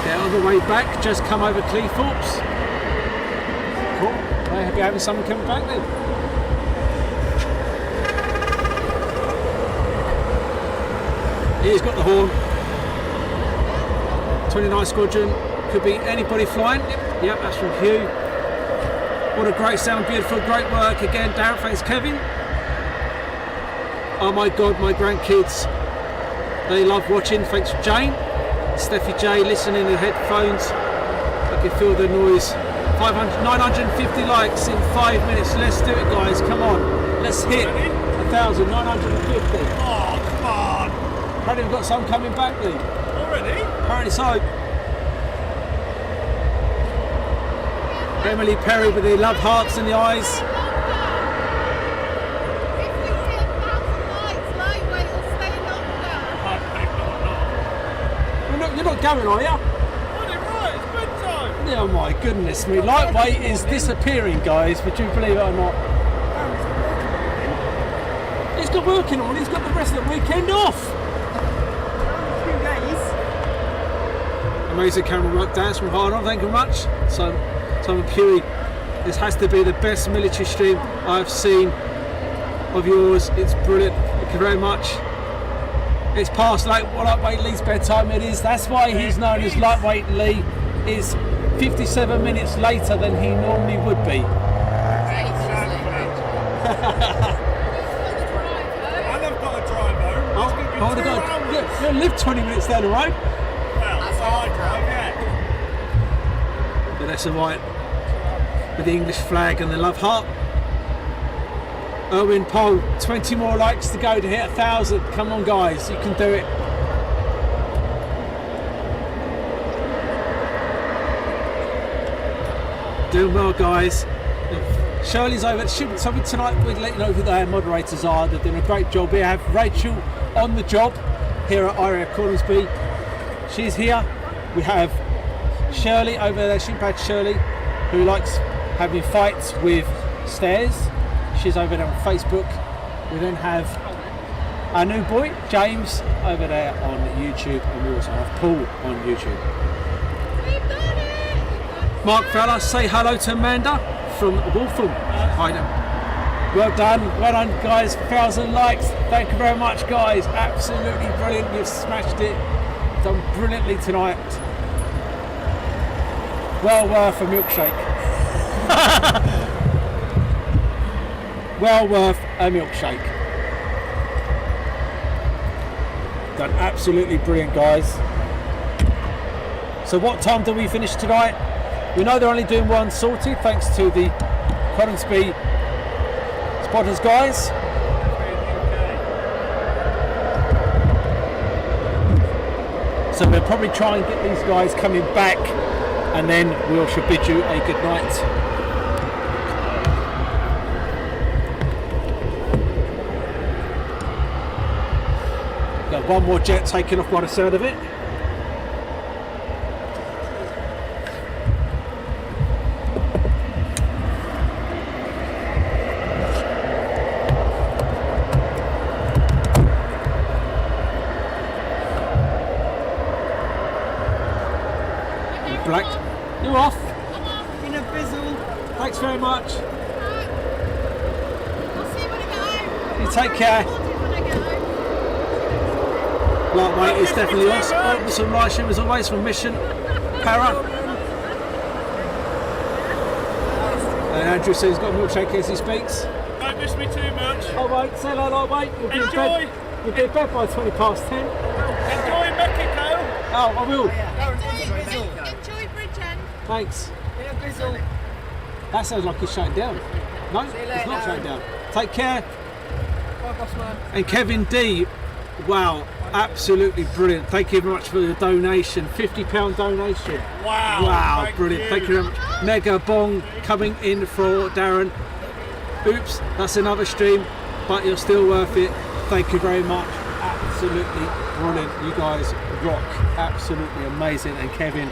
They're on the way back, just come over Cleethorpes. Cool, I hope you're having someone coming back then. He's got the horn. 29 Squadron, could be anybody flying. Yep, that's from Hugh. What a great sound, beautiful, great work again. Darren, thanks Kevin. Oh my God, my grandkids, they love watching. Thanks Jane. Steffi J, listening in headphones. I can feel the noise. 950 likes in 5 minutes. Let's do it guys, come on. Let's hit 1,950. Oh, come on. Apparently we've got some coming back then. Already? Apparently so. Emily Perry with the love hearts in the eyes. If we hit 1,000 likes, lightweight will stay longer. You're not going, are you? Got it right, it's bedtime. Oh my goodness me. Lightweight is disappearing, guys, would you believe it or not? He's got working on, he's got the rest of the weekend off. 2 days. Amazing camera work, Dan, from hard on, thank you very much. So, Simon Pewey, this has to be the best military stream I've seen of yours. It's brilliant, thank you very much. It's past Lightweight Lee's bedtime, it is. That's why he's known as Lightweight Lee. Is 57 minutes later than he normally would be. And I've got a drive home. It's going to be 2 hours. You live 20 minutes down the road. Well, that's how I drive, yeah. But that's all right. With the English flag and the love heart. Owen Pole, 20 more likes to go to hit 1,000. Come on guys, you can do it. Doing well guys. Shirley's over. Something tonight we'll let you know who the moderators are. They're doing a great job. We have Rachel on the job here at RAF Coningsby. She's here. We have Shirley over there, Shootpad Shirley, who likes having fights with stairs. She's over there on Facebook. We then have our new boy, James, over there on YouTube, and we also have Paul on YouTube. We've done it! Mark Fowler, say hello to Amanda from Waltham. Hi there. Well done guys, 1,000 likes. Thank you very much guys, absolutely brilliant, you've smashed it. Done brilliantly tonight. Well worth a milkshake. Well worth a milkshake. Done absolutely brilliant guys. So what time do we finish tonight? We know they're only doing one sortie thanks to the Coningsby spotters guys. So we'll probably try and get these guys coming back, and then we should bid you a good night. One more jet taking off by the sound of it. Black, you off? In a bizzle. Thanks very much. I'll see you when I get home. You take care. When I get home. Lightweight is definitely us. Awesome live stream as always from Mission Para. And Andrew says he's got a milkshake as he speaks. Don't miss me too much. Oh wait, say that lightweight. You'll be in Enjoy. bed. You'll be in bed by 20 past 10. Enjoy Mexico. Oh, I will. Enjoy Bridgend. Thanks. In a bizzle. That sounds like he's shutting down. No, you it's later, not shutting Darren. down. Take care. Bye, boss man. And Kevin D, wow, absolutely brilliant. Thank you very much for the donation. £50 donation. Wow. Wow, brilliant. Thank you very much. Mega bong coming in for Darren. Oops, that's another stream, but you're still worth it. Thank you very much. Absolutely brilliant. You guys rock. Absolutely amazing. And Kevin,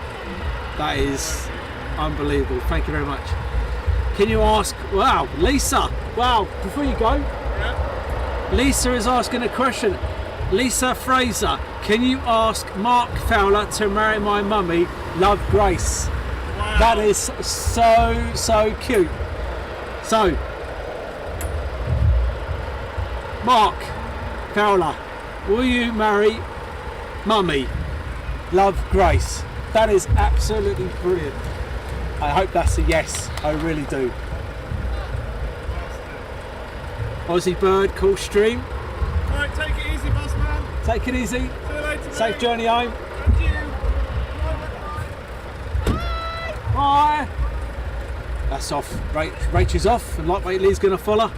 that is unbelievable. Thank you very much. Can you ask, wow, Lisa, wow, before you go, Lisa is asking a question. Lisa Fraser, can you ask Mark Fowler to marry my mummy, Love Grace? Wow. That is so cute. So, Mark Fowler, will you marry mummy, Love Grace? That is absolutely brilliant. I hope that's a yes. I really do. Aussie Bird, cool stream. Right, take it easy, boss man. Take it easy. See you later. Safe mate. journey home. And you. Bye. That's off. Rach is off, and Lightweight Lee's going to follow.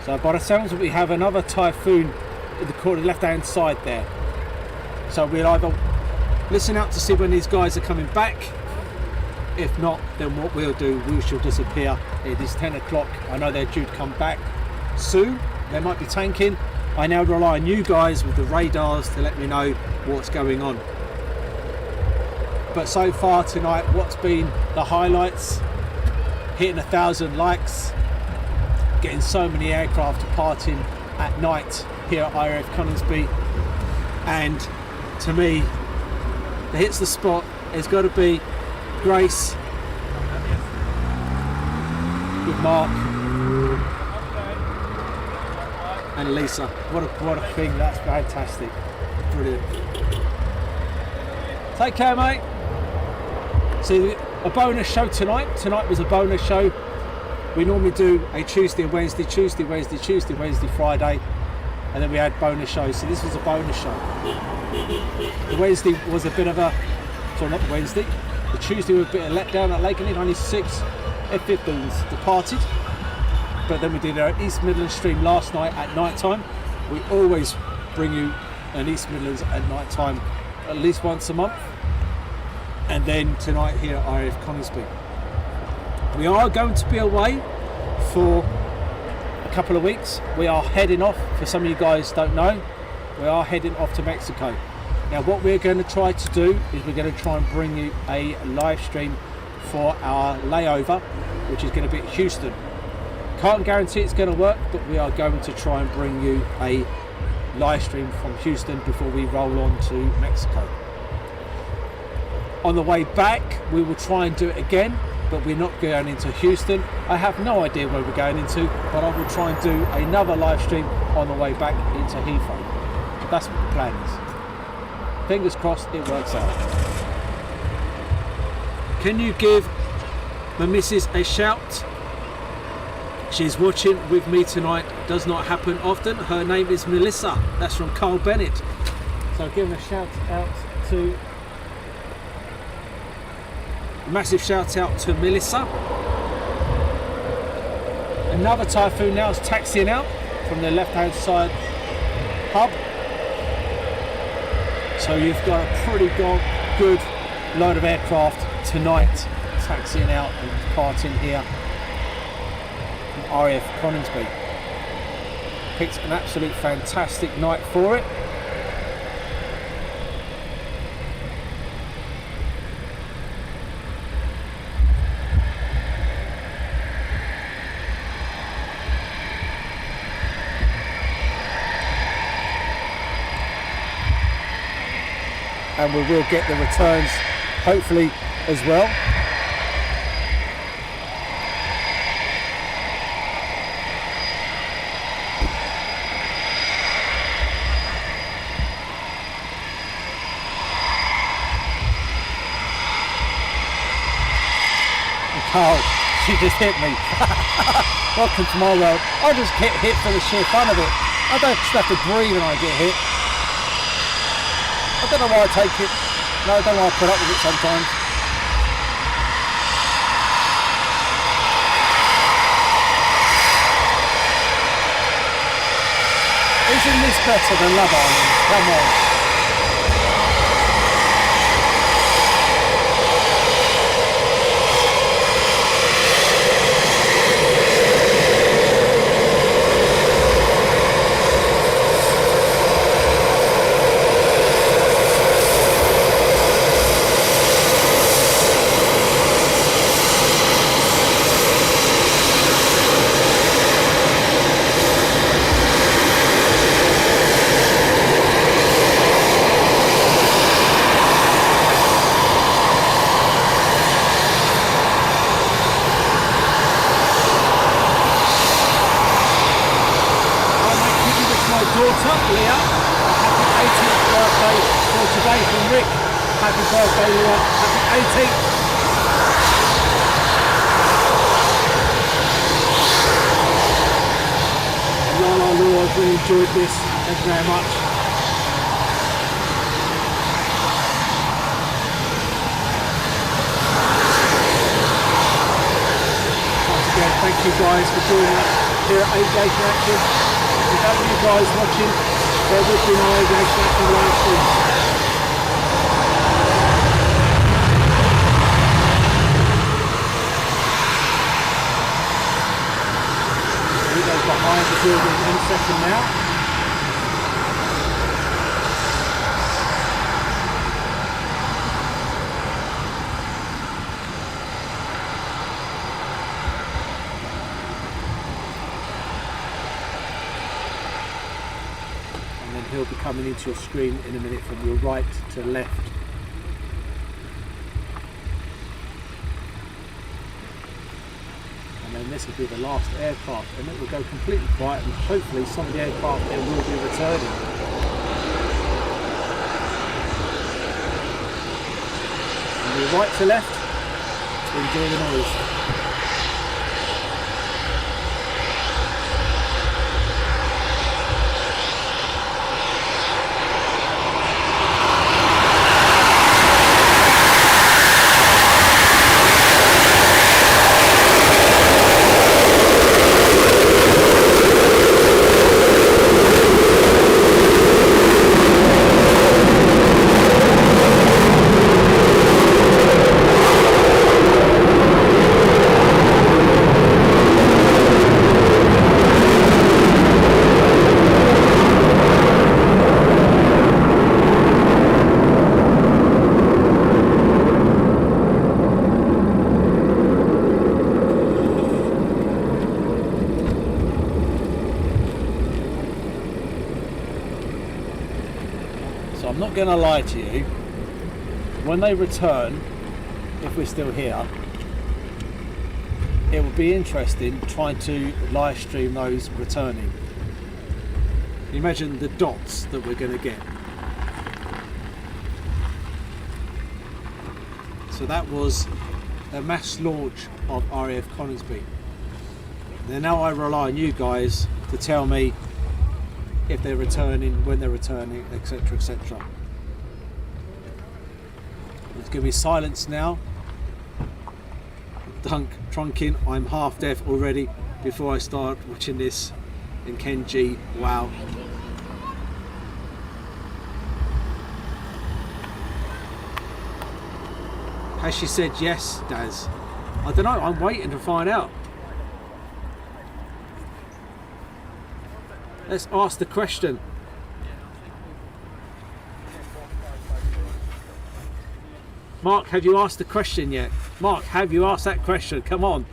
So by the sounds of it, we have another Typhoon in the corner, left hand side there. So we'll either listen out to see when these guys are coming back. If not, then what we'll do, we shall disappear. It is 10 o'clock. I know they're due to come back soon. They might be tanking. I now rely on you guys with the radars to let me know what's going on. But so far tonight, what's been the highlights? Hitting 1,000 likes, getting so many aircraft departing at night here at RAF Coningsby, and to me, the hits the spot has got to be Grace with Mark and Lisa. What a thing! That's fantastic, brilliant. Take care, mate. So a bonus show tonight. Tonight was a bonus show. We normally do a Tuesday and Wednesday, Tuesday, Wednesday, Tuesday, Wednesday, Friday, and then we had bonus shows. So this was a bonus show. The Wednesday was a bit of a, sorry, not the Wednesday. The Tuesday was a bit of a letdown at Lakenhead. Only 6 F-15s departed. But then we did our East Midlands stream last night at night time. We always bring you an East Midlands at night time at least once a month. And then tonight here at RAF Coningsby. We are going to be away for a couple of weeks. We are heading off, for some of you guys don't know, we are heading off to Mexico. Now what we're going to try to do is we're going to try and bring you a live stream for our layover, which is going to be at Houston. Can't guarantee it's going to work, but we are going to try and bring you a live stream from Houston before we roll on to Mexico. On the way back, we will try and do it again, but we're not going into Houston. I have no idea where we're going into, but I will try and do another live stream on the way back into Heathrow. That's what the plan is. Fingers crossed it works out. Can you give my missus a shout? She's watching with me tonight. Does not happen often. Her name is Melissa. That's from Carl Bennett. So give a shout out to, a massive shout out to Melissa. Another Typhoon now is taxiing out from the left hand side hub. So you've got a pretty good load of aircraft tonight taxiing out and departing here RAF Coningsby. Picked an absolute fantastic night for it. And we will get the returns hopefully as well. Oh, she just hit me. Welcome to my world. I just get hit for the sheer fun of it. I don't just have to breathe when I get hit. I don't know why I take it. No, I don't know why I put up with it sometimes. Isn't this better than Love Island? Come on. Enjoyed this, thank you very much. Once again, thank you guys for joining us here at Aviation Action. Without you guys watching, there would be no Aviation Action live stream. Behind the building in second now. And then he'll be coming into your screen in a minute from your right to left. And this will be the last aircraft, and it will go completely quiet, and hopefully some of the aircraft there will be returning. From your right to left, enjoy the noise. I'm not going to lie to you, when they return, if we're still here, it will be interesting trying to live stream those returning. Imagine the dots that we're going to get. So that was a mass launch of RAF Coningsby. Now I rely on you guys to tell me if they're returning, when they're returning, etc, etc. It's going to be silence now. Trunking, I'm half deaf already before I start watching this in Kenji. Wow. Has she said yes, Daz? I don't know, I'm waiting to find out. Let's ask the question. Mark, have you asked the question yet? Mark, have you asked that question? Come on.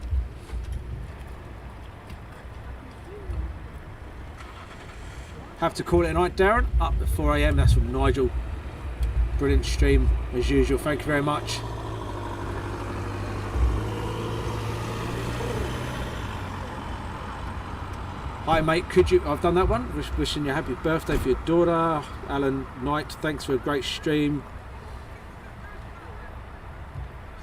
Have to call it a night, Darren. Up at 4 AM. That's from Nigel. Brilliant stream as usual. Thank you very much. Hi mate, could you, I've done that one, wishing you a happy birthday for your daughter, Alan Knight, thanks for a great stream.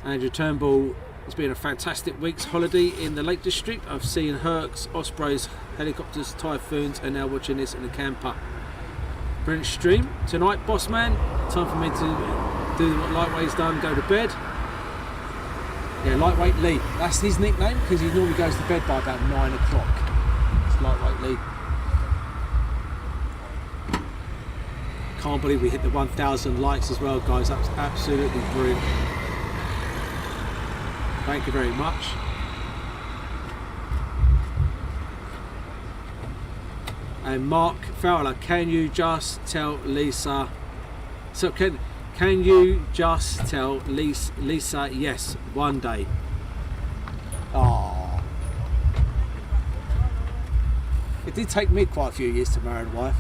Andrew Turnbull, it's been a fantastic week's holiday in the Lake District. I've seen Hercs, Ospreys, helicopters, Typhoons, and now watching this in a camper. Brilliant stream. Tonight, boss man, time for me to do what Lightweight's done, go to bed. Yeah, Lightweight Lee, that's his nickname because he normally goes to bed by about 9 o'clock. Lightweight Lee. Can't believe we hit the 1,000 likes as well, guys. That was absolutely brilliant. Thank you very much. And Mark Fowler, can you just tell Lisa? So can you just tell Lisa yes one day? Oh. It did take me quite a few years to marry a wife.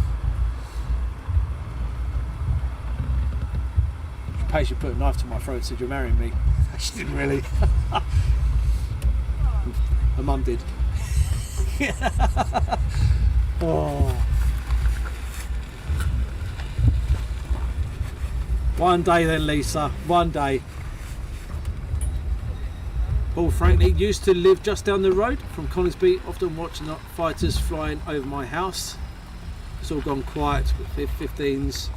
She put a knife to my throat and said, "You're marrying me." She didn't really. Her mum did. Oh. One day then, Lisa. One day. Paul Franklin used to live just down the road from Coningsby, often watching the fighters flying over my house. It's all gone quiet with 15s.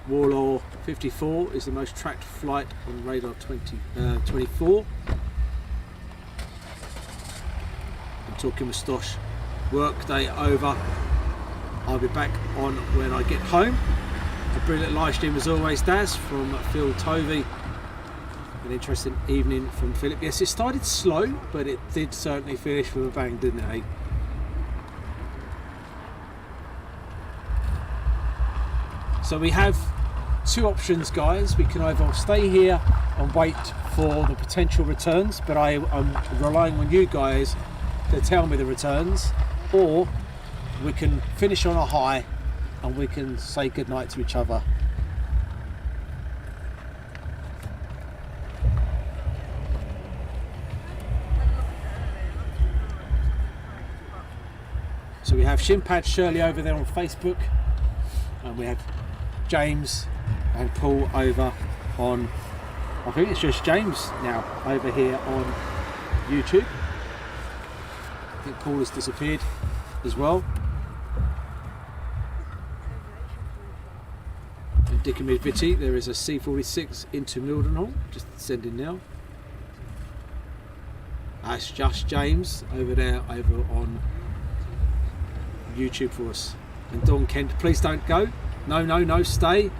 Warlaw 54 is the most tracked flight on radar 24. I'm talking with Stosh. Work day over. I'll be back on when I get home. A brilliant live stream as always, Daz, from Phil Tovey. An interesting evening from Philip. Yes, it started slow, but it did certainly finish with a bang, didn't it? So we have two options, guys. We can either stay here and wait for the potential returns, but I'm relying on you guys to tell me the returns, or we can finish on a high and we can say goodnight to each other. So we have Shimpad Shirley over there on Facebook, and we have James and Paul over on, I think it's just James now, over here on YouTube. I think Paul has disappeared as well. In Dickamid Vitty, there is a C46 into Mildenhall, just sending now. That's just James over there, over on YouTube for us. And Dawn Kent, please don't go. No, stay.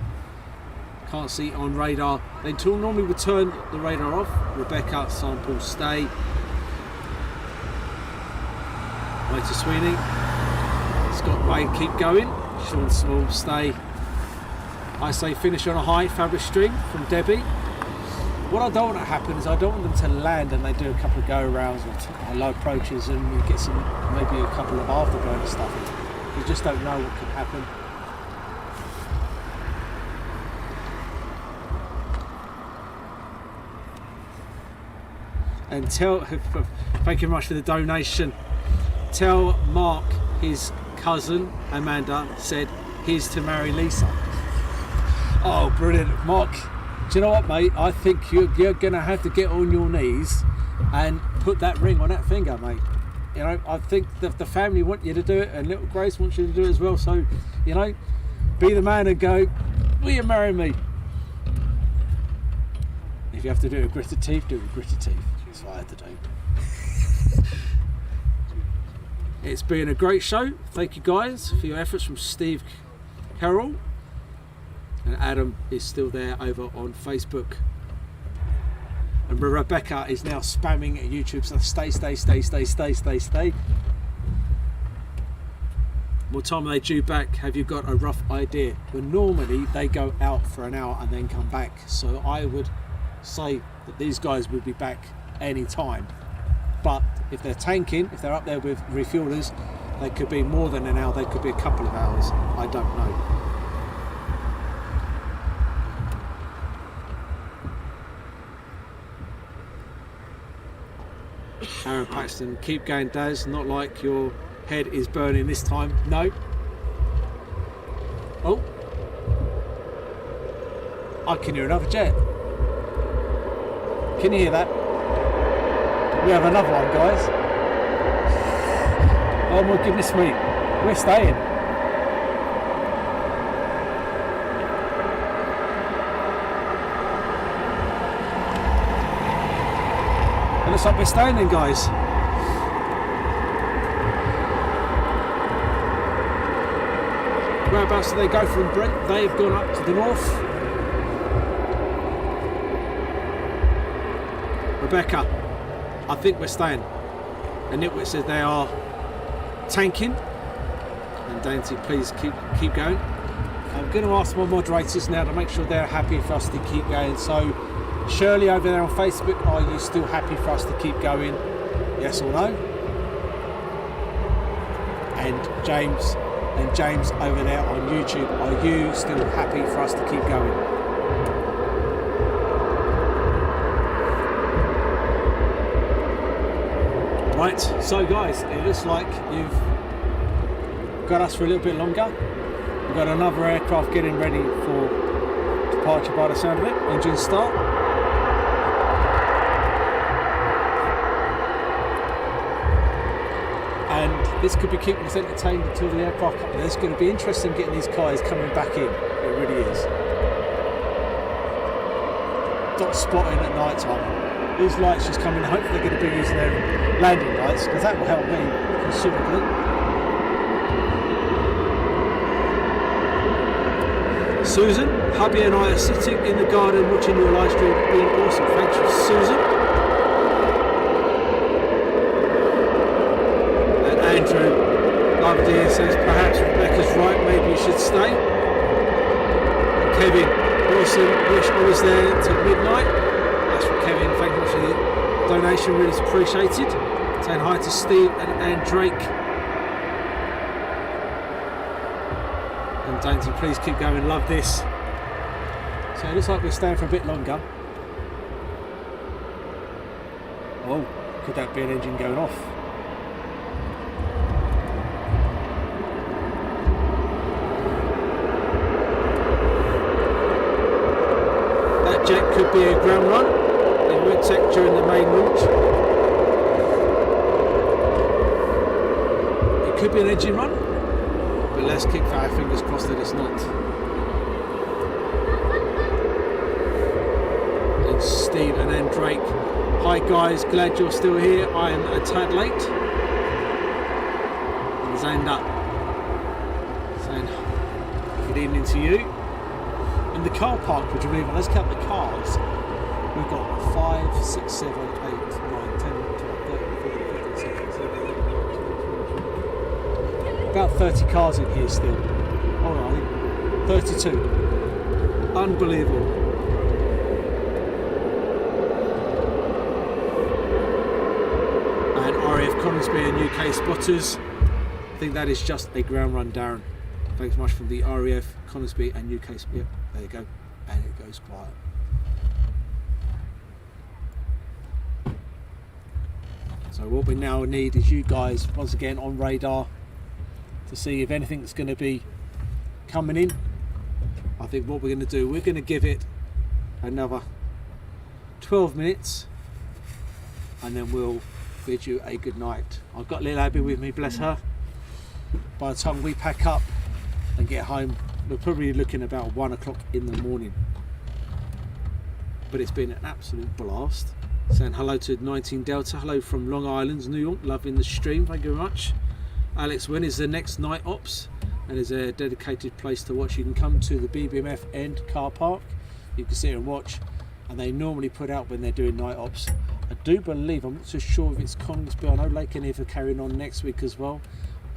Can't see on radar. They normally would turn the radar off. Rebecca, Sample, stay. Waiter Sweeney. Scott Wayne, keep going. Sean Small, stay. I say finish on a high. Fabric Stream from Debbie. What I don't want to happen is I don't want them to land and they do a couple of go-arounds or low approaches and we get some, maybe a couple of afterburner stuff. You just don't know what can happen. And tell, thank you very much for the donation. Tell Mark his cousin Amanda said he's to marry Lisa. Oh, brilliant, Mark. Do you know what, mate? I think you're going to have to get on your knees and put that ring on that finger, mate. You know, I think the family want you to do it, and little Grace wants you to do it as well. So, you know, be the man and go, will you marry me? If you have to do it with gritted teeth, do it with gritted teeth. That's what I had to do. It's been a great show. Thank you guys for your efforts. From Steve Carroll. And Adam is still there over on Facebook. And Rebecca is now spamming at YouTube. So stay. What time are they due back? Have you got a rough idea? Well, normally they go out for an hour and then come back. So I would say that these guys would be back any time. But if they're tanking, if they're up there with refuelers, they could be more than an hour, they could be a couple of hours. I don't know. Aaron Paxton, keep going, Daz. Not like your head is burning this time. No. Oh. I can hear another jet. Can you hear that? We have another one, guys. Oh my goodness me. We're staying. It looks like we're staying then, guys. Whereabouts do they go from, Brent? They've gone up to the north. Rebecca, I think we're staying. And Nitwit says they are tanking. And Dainty, please keep going. I'm going to ask my moderators now to make sure they're happy for us to keep going. So, Shirley over there on Facebook, are you still happy for us to keep going? Yes or no? And James over there on YouTube, are you still happy for us to keep going? Right, so guys, it looks like you've got us for a little bit longer. We've got another aircraft getting ready for departure by the sound of it. Engine start. And this could be keeping us entertained until the aircraft comes. It's going to be interesting getting these guys coming back in. It really is. Dot spotting at night time. These lights just coming. Hopefully they're going to be using their landing lights because that will help me considerably. Susan, hubby and I are sitting in the garden watching your live stream. Being awesome. Thank you, Susan. And Andrew, loved here, says perhaps Rebecca's right. Maybe you should stay. And Kevin, awesome. Wish I was there till midnight. Kevin, thank you for the donation, really appreciated. Saying hi to Steve and Drake. And Dainty, please keep going, love this. So it looks like we're staying for a bit longer. Oh, could that be an engine going off? That jet could be a ground run. Tech during the main launch. It could be an engine run, but let's keep our fingers crossed that it's not. And Steve and then Drake. Hi guys, glad you're still here. I am a tad late. And Zanda saying good evening to you. And the car park, would you believe it? Let's count the cars. We've got 5, 6, 7, 8, 9, 10, 12, 13, 14, 15, 16, 17, 18, 19, 20. About 30 cars in here still. Oh no, I think 32. Unbelievable. And RAF Coningsby and UK spotters. I think that is just a ground run, Darren. Thanks much from the RAF Coningsby and UK. Yep, there you go. And it goes quiet. So what we now need is you guys once again on radar to see if anything's going to be coming in. I think what we're going to do, we're going to give it another 12 minutes and then we'll bid you a good night. I've got little Abby with me, bless her. By the time we pack up and get home, we're probably looking about 1 o'clock in the morning. But it's been an absolute blast. Saying hello to 19 Delta, hello from Long Island, New York, loving the stream, thank you very much. Alex, when is the next night ops? And there's a dedicated place to watch. You can come to the BBMF end car park, you can sit here and watch, and they normally put out when they're doing night ops. I do believe, I'm not so sure if it's Coningsby, I know Lake and Eve are carrying on next week as well.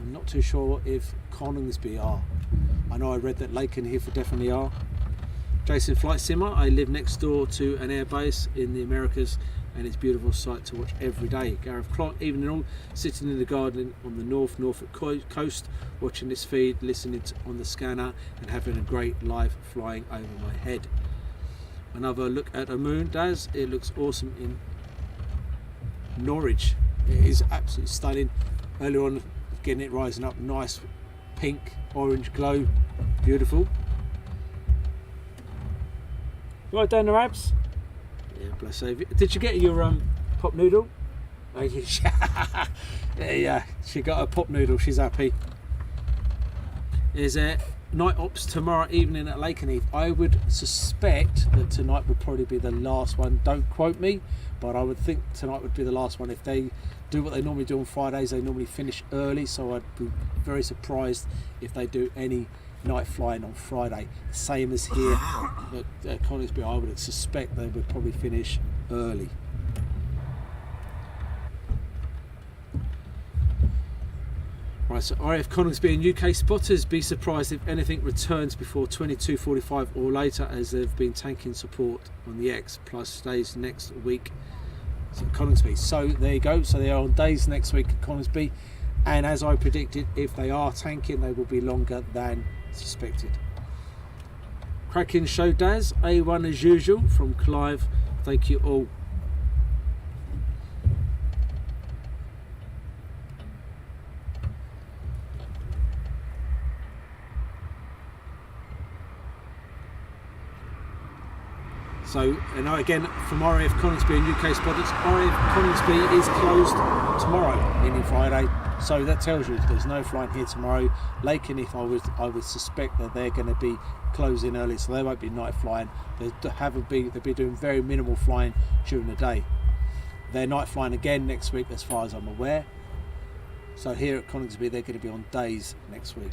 I'm not too sure if Coningsby are. I know I read that Lake and Hereford definitely are. Jason Flight Simmer, I live next door to an airbase in the Americas and it's a beautiful sight to watch every day. Gareth Clark, evening all, sitting in the garden on the Norfolk coast, watching this feed, listening on the scanner and having a great live flying over my head. Another look at a moon, Daz, it looks awesome in Norwich. It is absolutely stunning. Earlier on, getting it rising up, nice pink, orange glow, beautiful. You right down the Rabs? Yeah, bless her. Did you get your pop noodle? Oh, yeah, she got a pop noodle, she's happy. Is it night ops tomorrow evening at Lakenheath? I would suspect that tonight would probably be the last one. Don't quote me, but I would think tonight would be the last one. If they do what they normally do on Fridays, they normally finish early, so I'd be very surprised if they do any night flying on Friday. Same as here at Coningsby, I would suspect they would probably finish early. Right, so RAF Coningsby and UK spotters, be surprised if anything returns before 22:45 or later, as they've been tanking support on the X plus stays next week at Coningsby. So there you go, so they are on days next week at Coningsby, and as I predicted, if they are tanking they will be longer than suspected. Cracking show, Daz. A1 as usual from Clive, thank you all. So, and again from RAF Coningsby and UK spotters, RAF Coningsby is closed tomorrow, meaning Friday. So that tells you there's no flying here tomorrow. Lakenheath, I would suspect that they're going to be closing early, so they won't be night flying. They'll be doing very minimal flying during the day. They're night flying again next week, as far as I'm aware. So here at Coningsby, they're going to be on days next week.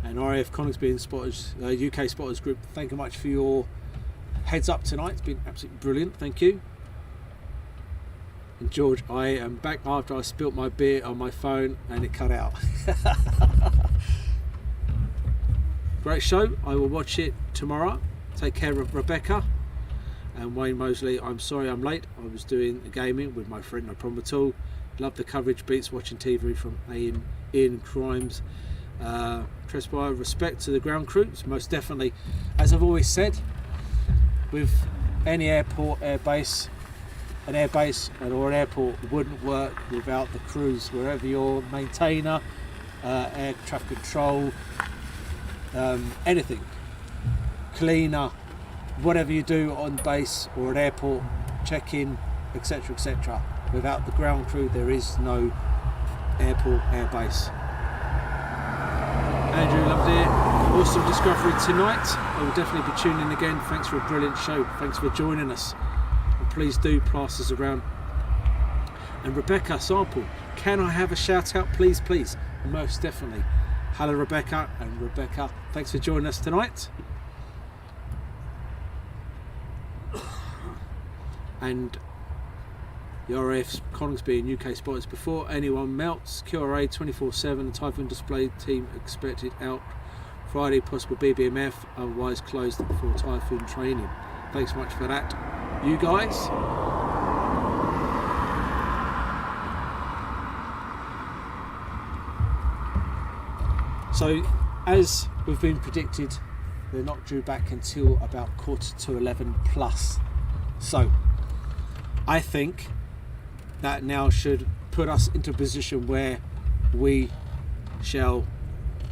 And RAF Coningsby and Spotters, UK Spotters Group, thank you much for your heads up tonight. It's been absolutely brilliant, thank you. And George, I am back after I spilt my beer on my phone and it cut out. Great show, I will watch it tomorrow. Take care of Rebecca. And Wayne Mosley, I'm sorry I'm late. I was doing the gaming with my friend, no problem at all. Love the coverage, beats watching TV from Ian Crimes. Trespire, respect to the ground crews, most definitely. As I've always said, with any airport, airbase, an airbase or an airport wouldn't work without the crews. Wherever your maintainer, air traffic control, anything, cleaner, whatever you do on base or an airport, check-in, etc, etc. Without the ground crew there is no airport, airbase. Andrew, loved it. Awesome discovery tonight. I will definitely be tuning in again. Thanks for a brilliant show. Thanks for joining us. And please do pass us around. And Rebecca Sample, can I have a shout out, please, please? Most definitely. Hello, Rebecca. And Rebecca, thanks for joining us tonight. And the RAF Coningsby and UK spotters, before anyone melts, QRA 24/7, Typhoon Display Team expected out Friday, possible BBMF, otherwise closed for Typhoon training. Thanks so much for that, you guys. So, as we've been predicted, they're not due back until about 11:15 plus. So, I think that now should put us into a position where we shall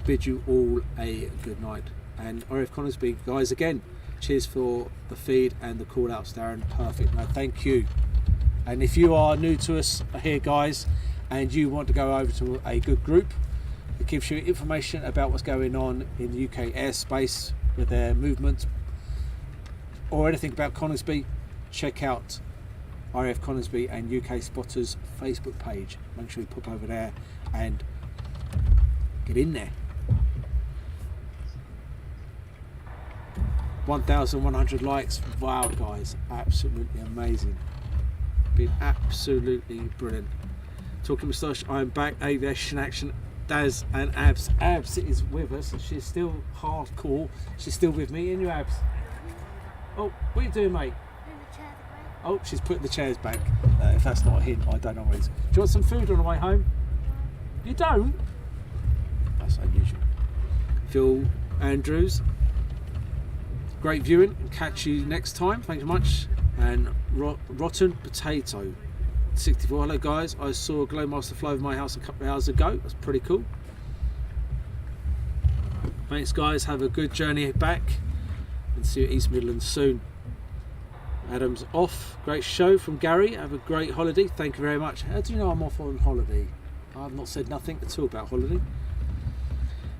bid you all a good night. And RAF Coningsby, guys, again, cheers for the feed and the call outs, Darren. Perfect, no, thank you. And if you are new to us here, guys, and you want to go over to a good group that gives you information about what's going on in the UK airspace with their movement or anything about Coningsby, check out RAF Coningsby and UK Spotters Facebook page. Make sure you pop over there and get in there. 1,100 likes. Wow, guys, absolutely amazing. Been absolutely brilliant. Talking Moustache, I'm back. Aviation action. Daz and Abs. Abs is with us. She's still hardcore. She's still with me. In your Abs. Oh, what are you doing, mate? Oh, she's putting the chairs back. If that's not a hint, I don't know what it is. Do you want some food on the way home? You don't? That's unusual. Phil Andrews. Great viewing. Catch you next time. Thank you much. And Rotten Potato 64. Hello guys. I saw a Glowmaster fly over my house a couple of hours ago. That's pretty cool. Thanks guys. Have a good journey back. And see you at East Midlands soon. Adam's off. Great show from Gary. Have a great holiday. Thank you very much. How do you know I'm off on holiday? I've not said nothing at all about holiday.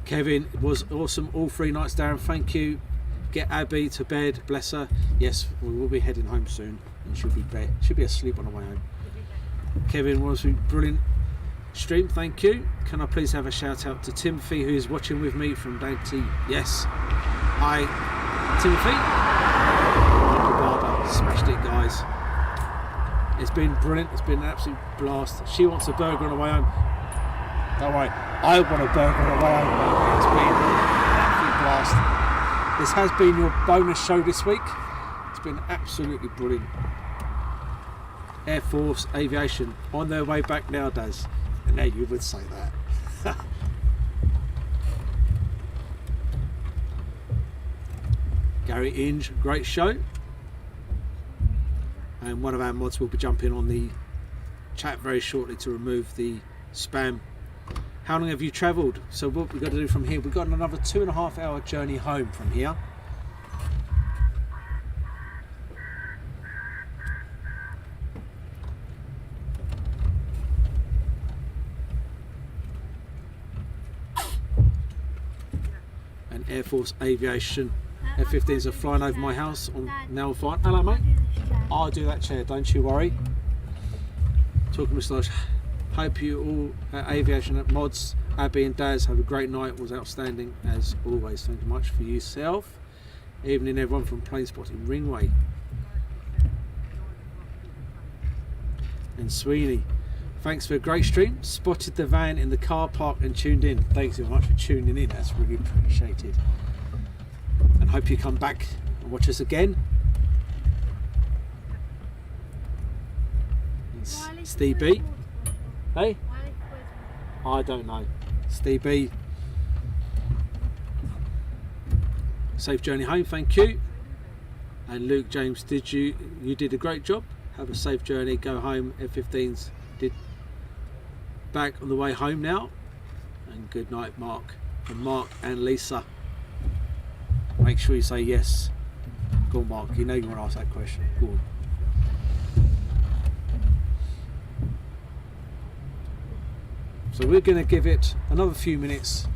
Kevin, it was awesome all 3 nights, Darren. Thank you. Get Abby to bed. Bless her. Yes, we will be heading home soon. And she'll be asleep on the way home. Kevin, was a brilliant stream. Thank you. Can I please have a shout out to Timothy, who is watching with me from Dante? Yes. Hi, Timothy. Barber. Smashed it, guys. It's been brilliant. It's been an absolute blast. She wants a burger on the way home. Don't worry. I want a burger on the way home. It's been an absolute blast. This has been your bonus show this week. It's been absolutely brilliant. Air Force Aviation on their way back nowadays. And now you would say that. Gary Inge, great show. And one of our mods will be jumping on the chat very shortly to remove the spam. How long have you travelled? So what we've got to do from here, we've got another 2.5 hour journey home from here. And Air Force Aviation F-15s are flying over my house on now fine. Hello mate. I'll do that chair, don't you worry. Talking Moustache. Hope you all Aviation at Mods, Abby and Daz have a great night. It was outstanding as always. Thank you much for yourself. Evening everyone from Plane Spotting Ringway. And Sweeney, thanks for a great stream. Spotted the van in the car park and tuned in. Thanks so much for tuning in. That's really appreciated. And hope you come back and watch us again. Steve B. Hey? I don't know. Steve B. Safe journey home, thank you. And Luke James, you did a great job. Have a safe journey, go home. F-15s did back on the way home now. And good night, Mark. And Mark and Lisa. Make sure you say yes. Go on, Mark, you know you want to ask that question. Go on. So we're going to give it another few minutes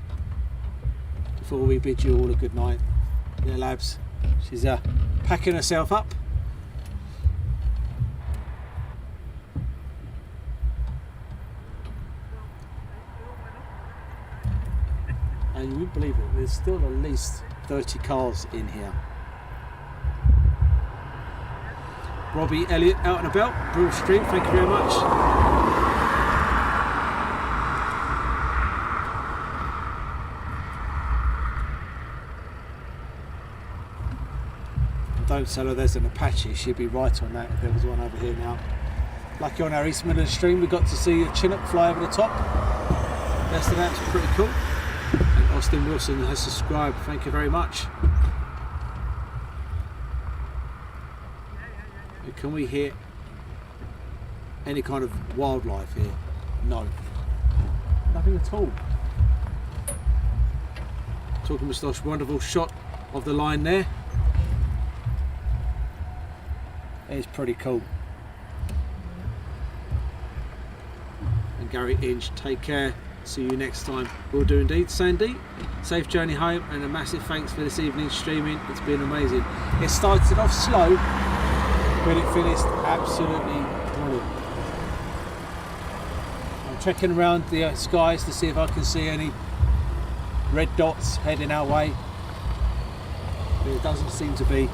before we bid you all a good night. Yeah, labs. She's packing herself up. And you wouldn't believe it, there's still at least 30 cars in here. Robbie Elliott out and about. Brutal stream, thank you very much. Don't tell her there's an Apache, she'd be right on that if there was one over here now. Lucky on our East Midlands stream we got to see a Chinook fly over the top. Best of that's pretty cool. And Austin Wilson has subscribed, thank you very much. And can we hear any kind of wildlife here? No. Nothing at all. Talking Moustache, wonderful shot of the line there. It's pretty cool. And Gary Inge, take care. See you next time. Will do indeed. Sandy, safe journey home and a massive thanks for this evening's streaming. It's been amazing. It started off slow, but it finished absolutely brilliant. I'm checking around the skies to see if I can see any red dots heading our way. But it doesn't seem to be.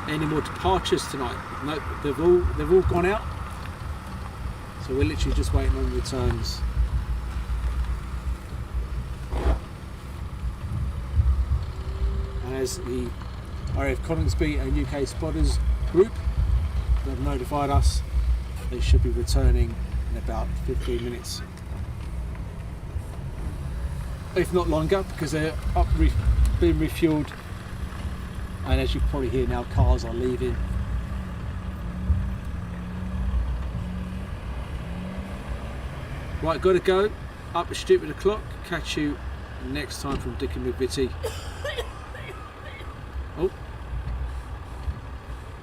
any more departures tonight. No, they've all gone out. So we're literally just waiting on returns. And as the RAF Coningsby and UK Spotters group have notified us, they should be returning in about 15 minutes. If not longer, because they're being refueled, and as you can probably hear now, cars are leaving. Right, gotta go. Up the stupid o'clock. Catch you next time from Dick and McVitie. Oh,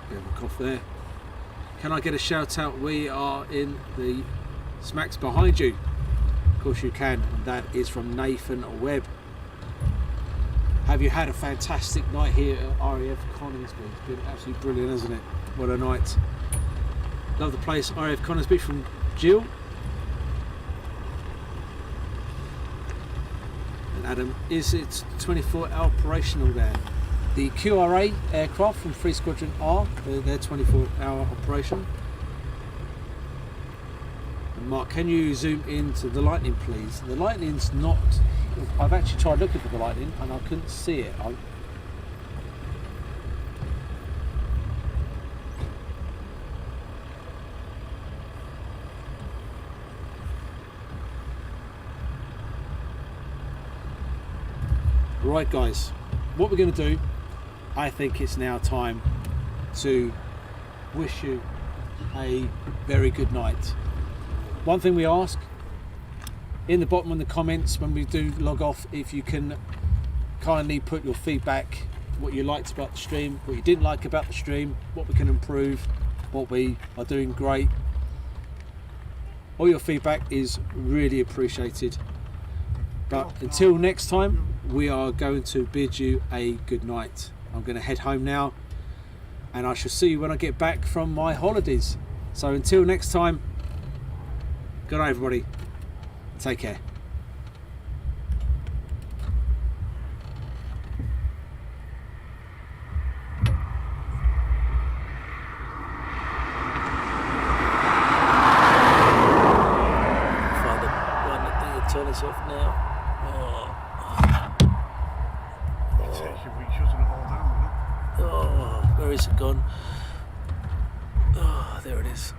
bit of a cough there. Can I get a shout out? We are in the smacks behind you. Of course you can, and that is from Nathan Webb. Have you had a fantastic night here at RAF Coningsby? It's been absolutely brilliant, hasn't it? What a night. Love the place, RAF Coningsby, from Jill. And Adam, is it 24-hour operational there? The QRA aircraft from 3 Squadron are, they're 24-hour operation. And Mark, can you zoom into the Lightning, please? The Lightning's not... I've actually tried looking for the Lightning and I couldn't see it. Right guys, what we're going to do, I think it's now time to wish you a very good night. One thing we ask, in the bottom of the comments when we do log off, if you can kindly put your feedback, what you liked about the stream, what you didn't like about the stream, what we can improve, what we are doing great. All your feedback is really appreciated. But until next time, we are going to bid you a good night. I'm going to head home now, and I shall see you when I get back from my holidays. So until next time, good night everybody. Take care. Find the one that turn us off now. Oh, where is it gone? Oh, there it is.